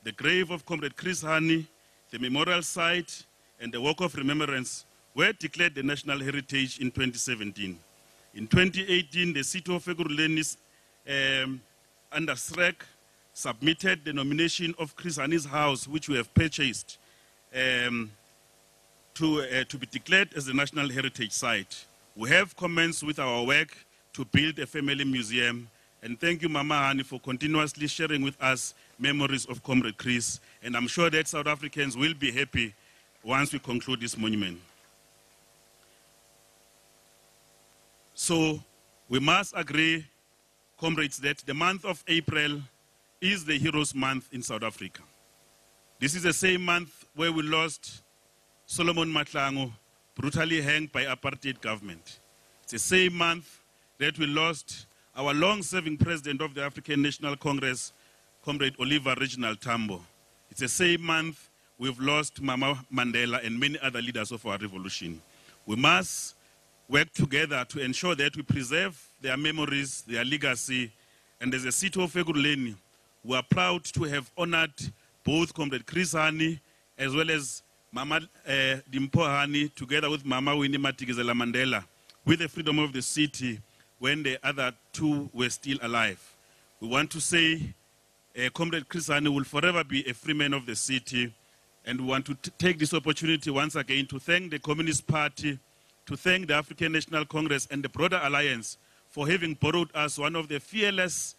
the grave of Comrade Chris Hani, the memorial site, and the walk of remembrance were declared the national heritage in 2017. In 2018, the city of Ekurhuleni under SREC submitted the nomination of Chris Hani's house, which we have purchased, to be declared as a national heritage site. We have commenced with our work to build a family museum, and thank you, Mama Hani, for continuously sharing with us memories of Comrade Chris, and I'm sure that South Africans will be happy once we conclude this monument. So we must agree, comrades, that the month of April is the Heroes Month in South Africa. This is the same month where we lost Solomon Mahlangu, brutally hanged by apartheid government. It's the same month that we lost our long-serving president of the African National Congress, Comrade Oliver Reginald Tambo. It's the same month we've lost Mama Mandela and many other leaders of our revolution. We must work together to ensure that we preserve their memories, their legacy, and as a city of Ekurhuleni, we are proud to have honored both Comrade Chris Hani as well as Mama Dimpho Hani, together with Mama Winnie Mandela, with the freedom of the city when the other two were still alive. We want to say Comrade Chris Hani will forever be a free man of the city, and we want to take this opportunity once again to thank the Communist Party, to thank the African National Congress and the broader alliance for having borrowed us one of the fearless,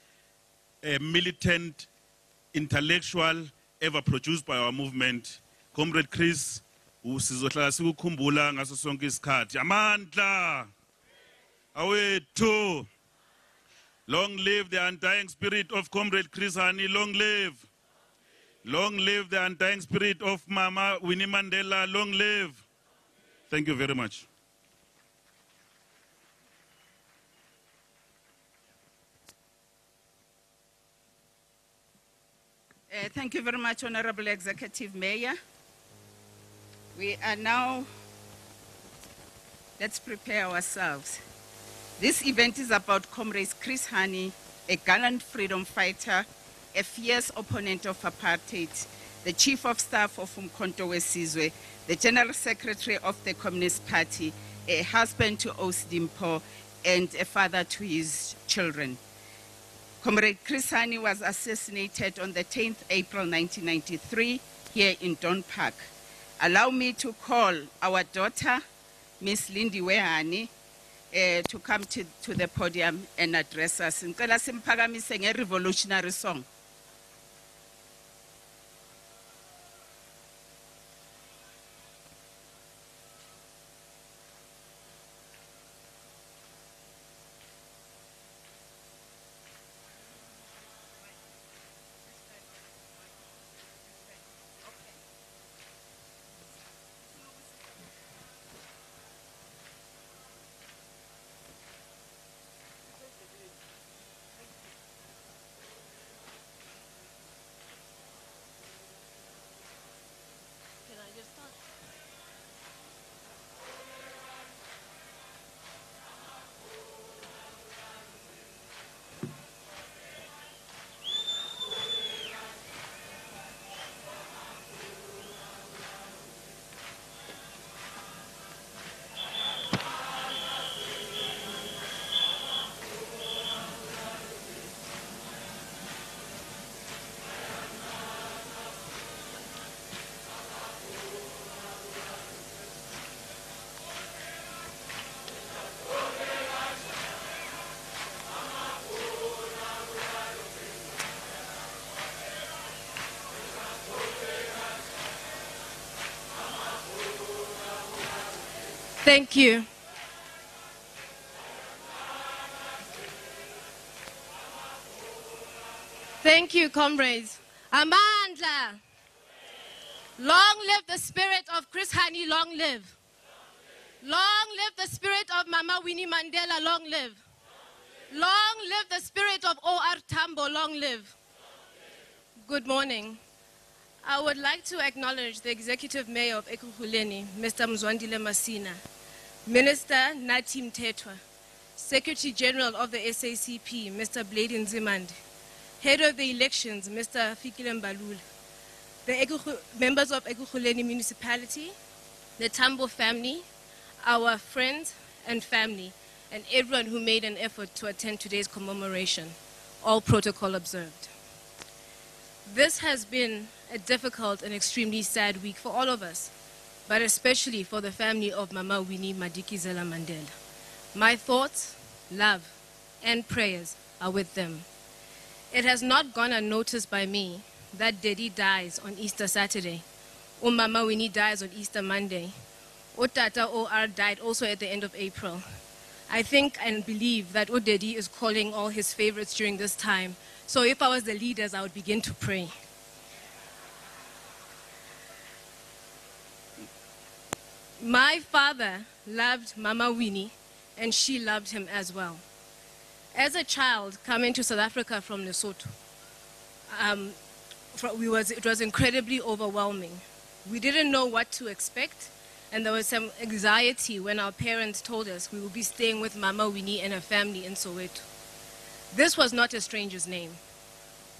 militant, intellectual ever produced by our movement. Comrade Chris, sizohlala sikukhumbula ngaso sonke isikhathi. Amandla awethu. Long live the undying spirit of Comrade Chris Hani. Long live. Long live the undying spirit of Mama Winnie Mandela. Long live. Thank you very much. Thank you very much, Honorable Executive Mayor. We are now, let's prepare ourselves. This event is about Comrade Chris Hani, a gallant freedom fighter, a fierce opponent of apartheid, the Chief of Staff of Umkhonto weSizwe, the General Secretary of the Communist Party, a husband to Dimpho, and a father to his children. Comrade Chris Hani was assassinated on the 10th April 1993 here in Don Park. Allow me to call our daughter, Miss Lindy Hani, to come to the podium and address us. Ngicela simphakamise nge-revolutionary song. Thank you. Thank you, comrades. Amandla. Long live the spirit of Chris Hani, long live. Long live the spirit of Mama Winnie Mandela, long live. Long live the spirit of O.R. Tambo, long live. Good morning. I would like to acknowledge the Executive Mayor of Ekhuruleni, Mr. Mzwandile Masina, Minister Nathi Mthethwa, Secretary General of the SACP, Mr. Blade Nzimande, Head of the Elections, Mr. Fikile Mbalula, the members of Ekhuruleni Municipality, the Tambo family, our friends and family, and everyone who made an effort to attend today's commemoration, all protocol observed. This has been a difficult and extremely sad week for all of us, but especially for the family of Mama Winnie Madikizela Mandela. My thoughts, love, and prayers are with them. It has not gone unnoticed by me that Daddy dies on Easter Saturday, or Mama Winnie dies on Easter Monday, or Tata O.R. died also at the end of April. I think and believe that Odedi is calling all his favorites during this time. So if I was the leaders, I would begin to pray. My father loved Mama Winnie, and she loved him as well. As a child coming to South Africa from Lesotho, it was incredibly overwhelming. We didn't know what to expect, and there was some anxiety when our parents told us we would be staying with Mama Winnie and her family in Soweto. This was not a stranger's name.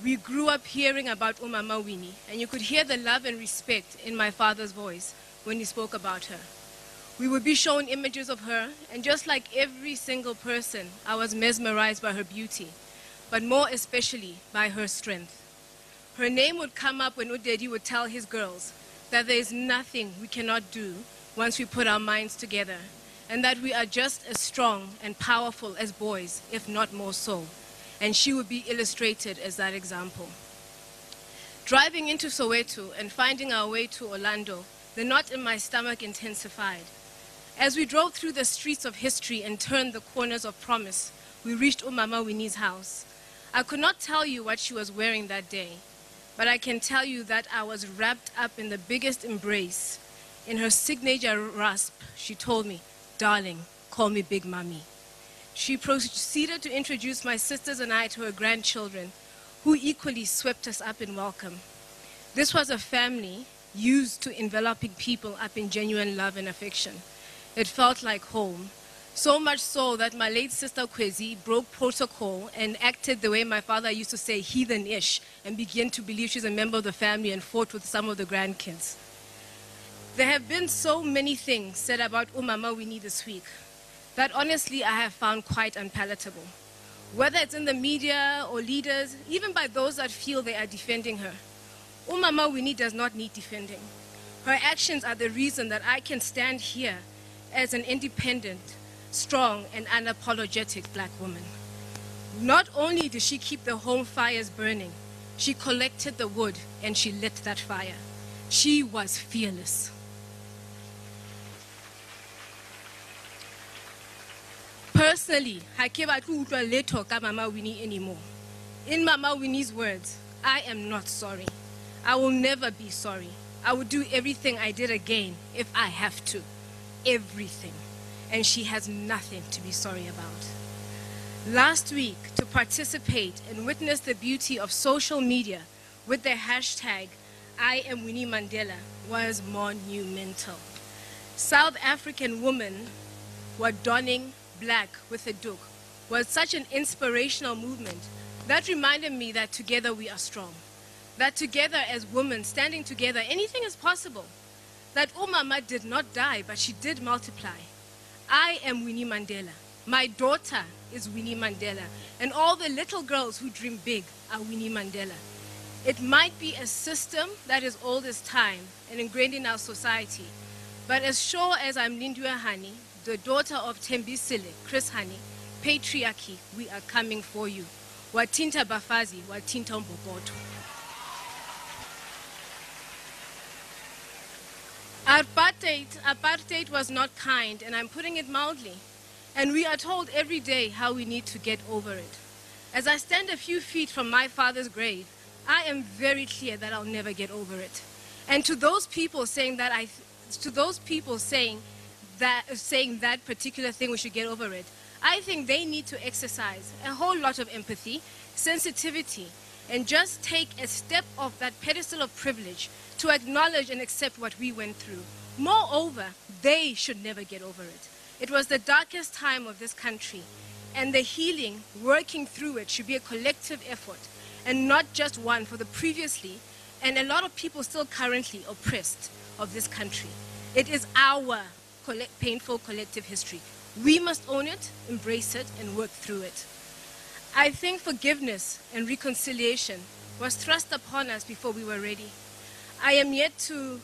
We grew up hearing about Mama Winnie, and you could hear the love and respect in my father's voice when he spoke about her. We would be shown images of her, and just like every single person, I was mesmerized by her beauty, but more especially by her strength. Her name would come up when Udedi would tell his girls that there is nothing we cannot do once we put our minds together, and that we are just as strong and powerful as boys, if not more so. And she would be illustrated as that example. Driving into Soweto and finding our way to Orlando, the knot in my stomach intensified. As we drove through the streets of history and turned the corners of promise, we reached Mama Winnie's house. I could not tell you what she was wearing that day, but I can tell you that I was wrapped up in the biggest embrace. In her signature rasp, she told me, "Darling, call me Big Mommy." She proceeded to introduce my sisters and I to her grandchildren, who equally swept us up in welcome. This was a family used to enveloping people up in genuine love and affection. It felt like home, so much so that my late sister Kwezi broke protocol and acted the way my father used to say, heathenish, and began to believe she's a member of the family and fought with some of the grandkids. There have been so many things said about Mama Winnie this week that honestly I have found quite unpalatable. Whether it's in the media or leaders, even by those that feel they are defending her. Mama Winnie does not need defending. Her actions are the reason that I can stand here as an independent, strong, and unapologetic black woman. Not only did she keep the home fires burning, she collected the wood and she lit that fire. She was fearless. Personally, I can't utlwa Mama Winnie anymore. In Mama Winnie's words, I am not sorry. I will never be sorry. I will do everything I did again if I have to. Everything. And she has nothing to be sorry about. Last week, to participate and witness the beauty of social media with the hashtag #IamWinnieMandela was monumental. South African women were donning black with a doek was such an inspirational movement that reminded me that together we are strong. That together as women, standing together, anything is possible. That Mama did not die, but she did multiply. I am Winnie Mandela. My daughter is Winnie Mandela. And all the little girls who dream big are Winnie Mandela. It might be a system that is old as time and ingrained in our society, but as sure as I'm Lindua Hani, the daughter of Tembisile, Chris Hani, patriarchy, we are coming for you. Watinta Bafazi, Watinta Mbogoto. Apartheid was not kind, and I'm putting it mildly. And we are told every day how we need to get over it. As I stand a few feet from my father's grave, I am very clear that I'll never get over it. And to those people saying that particular thing we should get over it, I think they need to exercise a whole lot of empathy, sensitivity, and just take a step off that pedestal of privilege to acknowledge and accept what we went through. Moreover, they should never get over it. It was the darkest time of this country, and the healing, working through it, should be a collective effort, and not just one for the previously, and a lot of people still currently oppressed of this country. It is our painful collective history. We must own it, embrace it, and work through it. I think forgiveness and reconciliation was thrust upon us before we were ready. I am yet to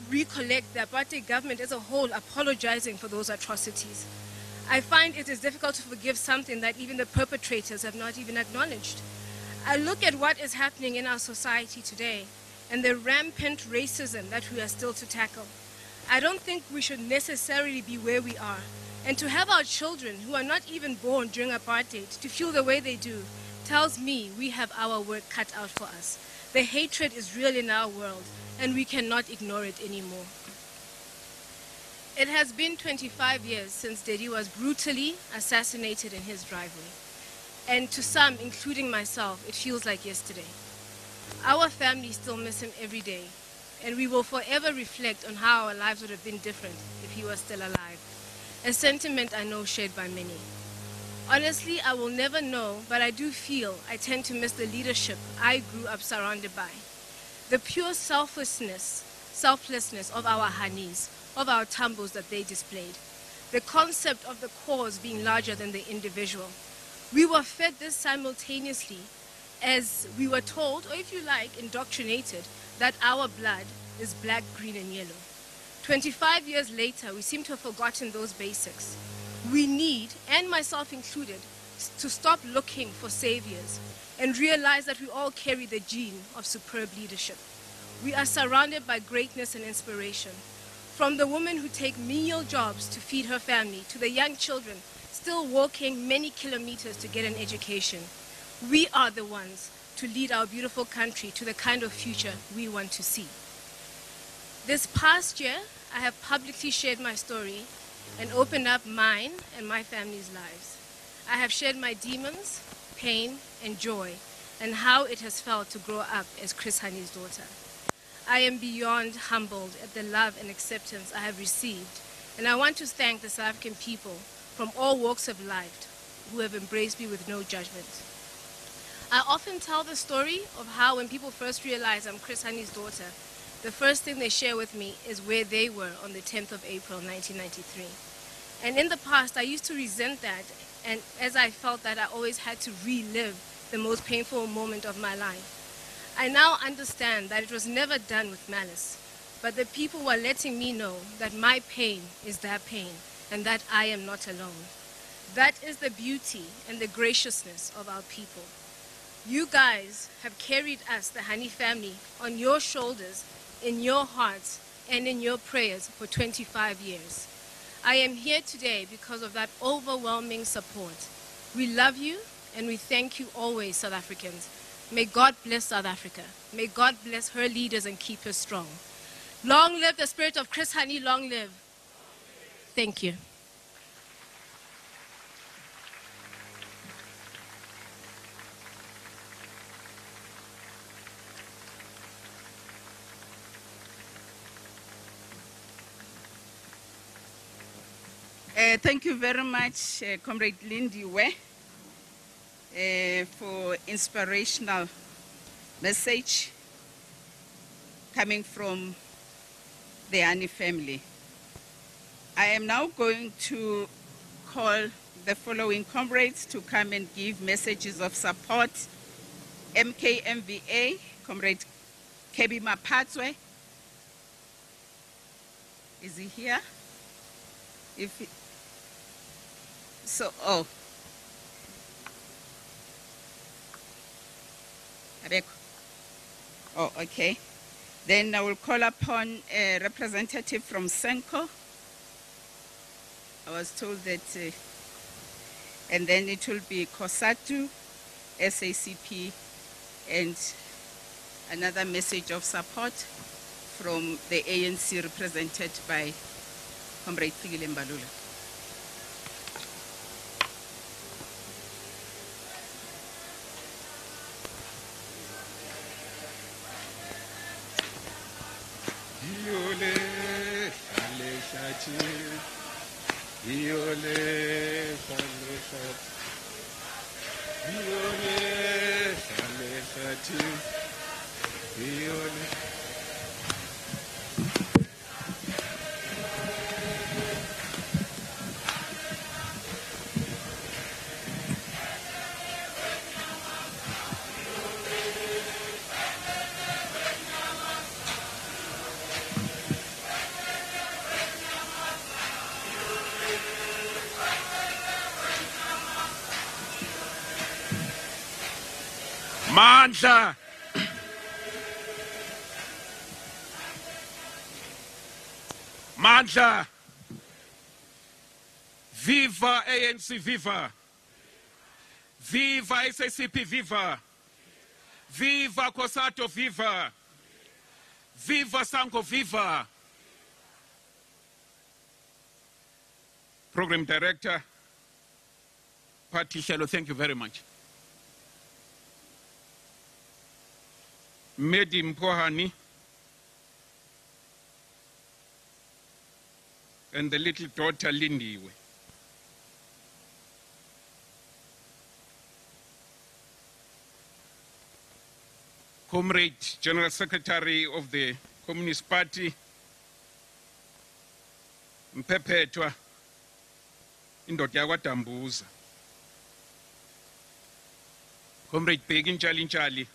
recollect the apartheid government as a whole apologizing for those atrocities. I find it is difficult to forgive something that even the perpetrators have not even acknowledged. I look at what is happening in our society today and the rampant racism that we are still to tackle. I don't think we should necessarily be where we are. And to have our children who are not even born during apartheid to feel the way they do tells me we have our work cut out for us. The hatred is real in our world, and we cannot ignore it anymore. It has been 25 years since Daddy was brutally assassinated in his driveway. And to some, including myself, it feels like yesterday. Our family still miss him every day, and we will forever reflect on how our lives would have been different if he was still alive. A sentiment I know shared by many. Honestly, I will never know, but I do feel I tend to miss the leadership I grew up surrounded by. The pure selflessness of our Hanis, of our Tambos that they displayed. The concept of the cause being larger than the individual. We were fed this simultaneously as we were told, or if you like, indoctrinated, that our blood is black, green, and yellow. 25 years later, we seem to have forgotten those basics. We need, and myself included, to stop looking for saviors and realize that we all carry the gene of superb leadership. We are surrounded by greatness and inspiration. From the women who take menial jobs to feed her family, to the young children still walking many kilometers to get an education. We are the ones to lead our beautiful country to the kind of future we want to see. This past year, I have publicly shared my story and opened up mine and my family's lives. I have shared my demons, pain, and joy, and how it has felt to grow up as Chris Hani's daughter. I am beyond humbled at the love and acceptance I have received, and I want to thank the South African people from all walks of life who have embraced me with no judgment. I often tell the story of how when people first realize I'm Chris Hani's daughter, the first thing they share with me is where they were on the 10th of April, 1993. And in the past, I used to resent that, and as I felt that I always had to relive the most painful moment of my life. I now understand that it was never done with malice, but the people were letting me know that my pain is their pain, and that I am not alone. That is the beauty and the graciousness of our people. You guys have carried us, the Hani family, on your shoulders, in your hearts, and in your prayers for 25 years. I am here today because of that overwhelming support. We love you, and we thank you always, South Africans. May God bless South Africa. May God bless her leaders and keep her strong. Long live the spirit of Chris Hani, long live. Thank you. Thank you very much, Comrade Lindiwe, for inspirational message coming from the Hani family. I am now going to call the following comrades to come and give messages of support. MKMVA, Comrade Kebi Mapatswe. Is he here? If he, so, oh. Oh, okay. Then I will call upon a representative from Senko. I was told that, and then it will be COSATU, SACP, and another message of support from the ANC represented by Comrade Fikile Mbalula. Mandla. Mandla. Viva ANC, viva. Viva SACP, viva. Viva COSATU, viva. Viva Sanko, viva. Program Director, Party Shallow, thank you very much. Medi Hani and the little daughter Lindiwe. Comrade General Secretary of the Communist Party, Mpepetwa, indoda yakwaDambuza. Comrade Bheki Ntshali,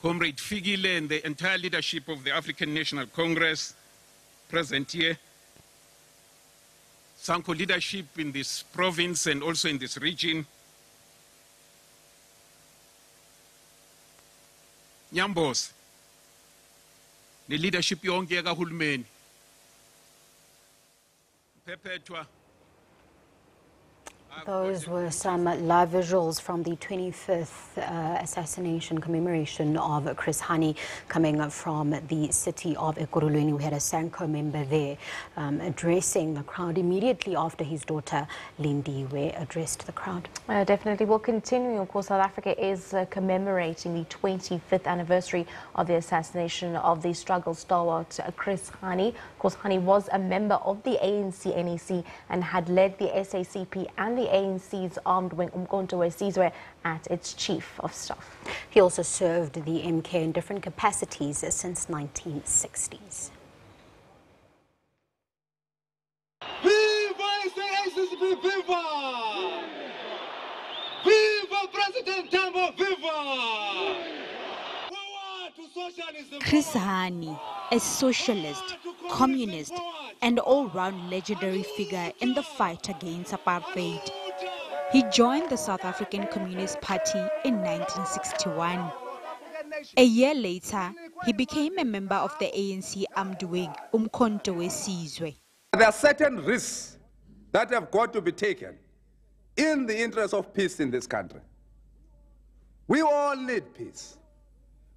Comrade Fikile and the entire leadership of the African National Congress present here. Sanko leadership in this province and also in this region. Nyambos, the leadership yonke yakahulumeni. Perpetua. Those were some live visuals from the 25th assassination commemoration of Chris Hani coming from the city of Ekurhuleni. We had a Sanko member there addressing the crowd immediately after his daughter Lindiwe addressed the crowd. Definitely. We'll continue. Of course, South Africa is commemorating the 25th anniversary of the assassination of the struggle stalwart Chris Hani. Of course, Hani was a member of the ANC-NEC and had led the SACP and the ANC's armed wing Umkhonto weSizwe at its chief of staff. He also served the MK in different capacities since 1960s. Viva SACP, viva! Viva President Tambo, viva! Chris Hani, a socialist, communist, and all-round legendary figure in the fight against apartheid. He joined the South African Communist Party in 1961. A year later, he became a member of the ANC armed wing Umkhonto weSizwe. There are certain risks that have got to be taken in the interest of peace in this country. We all need peace.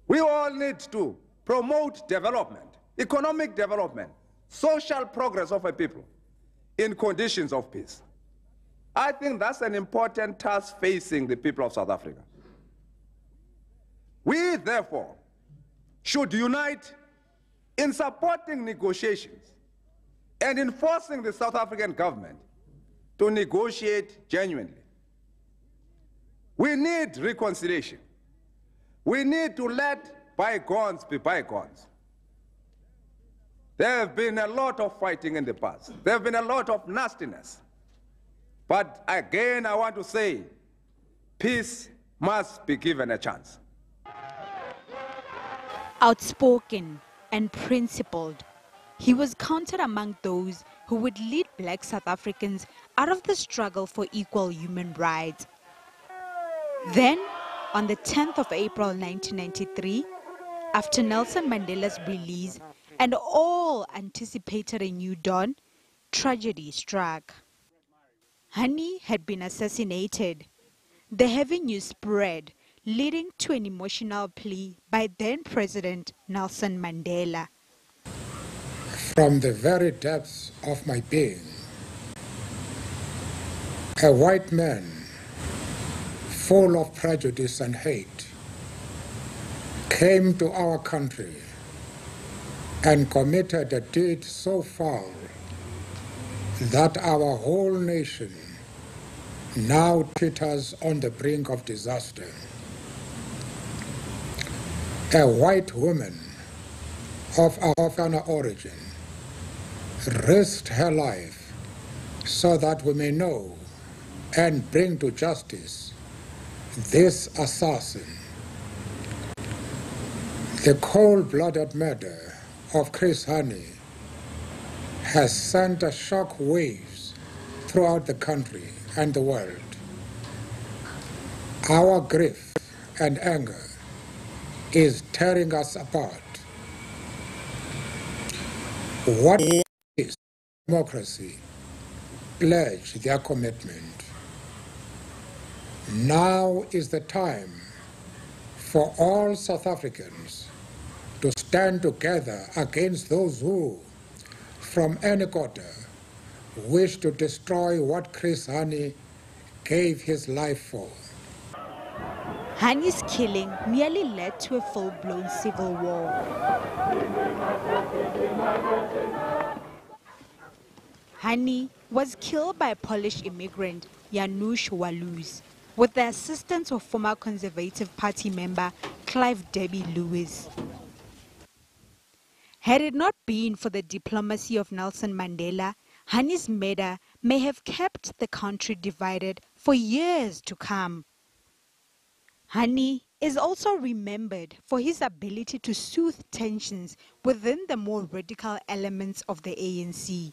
We all need to promote development, economic development, social progress of a people in conditions of peace. I think that's an important task facing the people of South Africa. We, therefore, should unite in supporting negotiations and in forcing the South African government to negotiate genuinely. We need reconciliation. We need to let bygones be bygones. There have been a lot of fighting in the past. There have been a lot of nastiness. But again, I want to say, peace must be given a chance. Outspoken and principled, he was counted among those who would lead black South Africans out of the struggle for equal human rights. Then, on the 10th of April 1993, after Nelson Mandela's release and all anticipated a new dawn, tragedy struck. Hani had been assassinated. The heavy news spread, leading to an emotional plea by then-President Nelson Mandela. From the very depths of my being, a white man full of prejudice and hate came to our country and committed a deed so foul that our whole nation now teeters on the brink of disaster. A white woman of African origin risked her life so that we may know and bring to justice this assassin. The cold-blooded murder of Chris Hani has sent shock waves throughout the country and the world. Our grief and anger is tearing us apart. What is democracy pledge their commitment? Now is the time for all South Africans to stand together against those who, from any quarter, wish to destroy what Chris Hani gave his life for. Hani's killing nearly led to a full-blown civil war. Hani was killed by Polish immigrant Janusz Walus with the assistance of former Conservative Party member Clive Derby-Lewis. Had it not been for the diplomacy of Nelson Mandela, Hani's murder may have kept the country divided for years to come. Hani is also remembered for his ability to soothe tensions within the more radical elements of the ANC.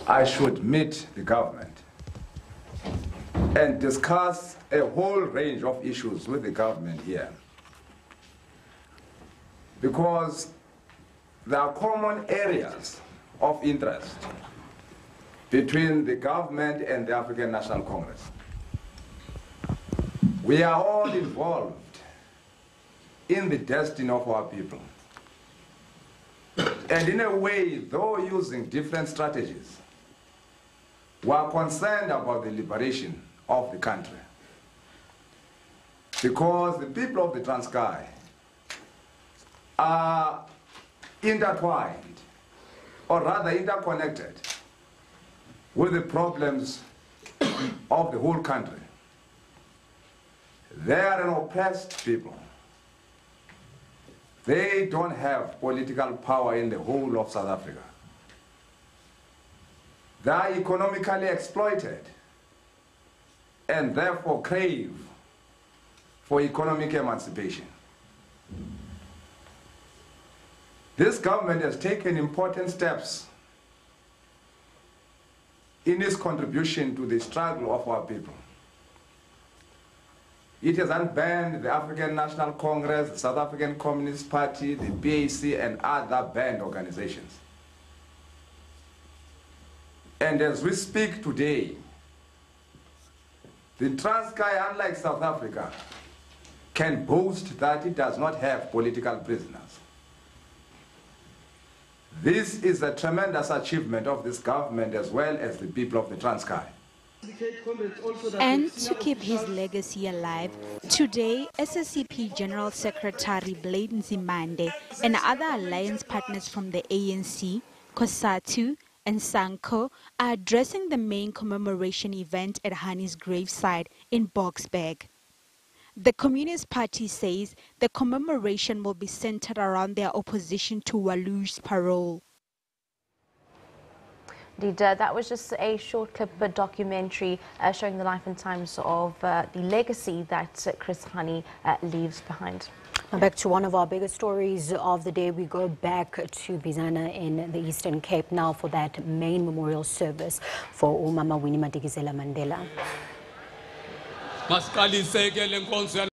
I should meet the government and discuss a whole range of issues with the government here, because there are common areas of interest between the government and the African National Congress. We are all involved in the destiny of our people. And in a way, though using different strategies, we are concerned about the liberation of the country. Because the people of the Transkei are intertwined, or rather interconnected, with the problems of the whole country. They are an oppressed people. They don't have political power in the whole of South Africa. They are economically exploited and therefore crave for economic emancipation. This government has taken important steps in its contribution to the struggle of our people. It has unbanned the African National Congress, the South African Communist Party, the BAC, and other banned organizations. And as we speak today, the Transkei, unlike South Africa, can boast that it does not have political prisoners. This is a tremendous achievement of this government as well as the people of the Transkei. And to keep his legacy alive, today SACP General Secretary Blade Nzimande and other alliance partners from the ANC, COSATU and SANCO are addressing the main commemoration event at Hani's gravesite in Boksburg. The Communist Party says the commemoration will be centered around their opposition to Walu's parole. Indeed, that was just a short clip, a documentary showing the life and times of the legacy that Chris Hani leaves behind. Now back to one of our biggest stories of the day. We go back to Bizana in the Eastern Cape now for that main memorial service for Mama Winnie Mandela.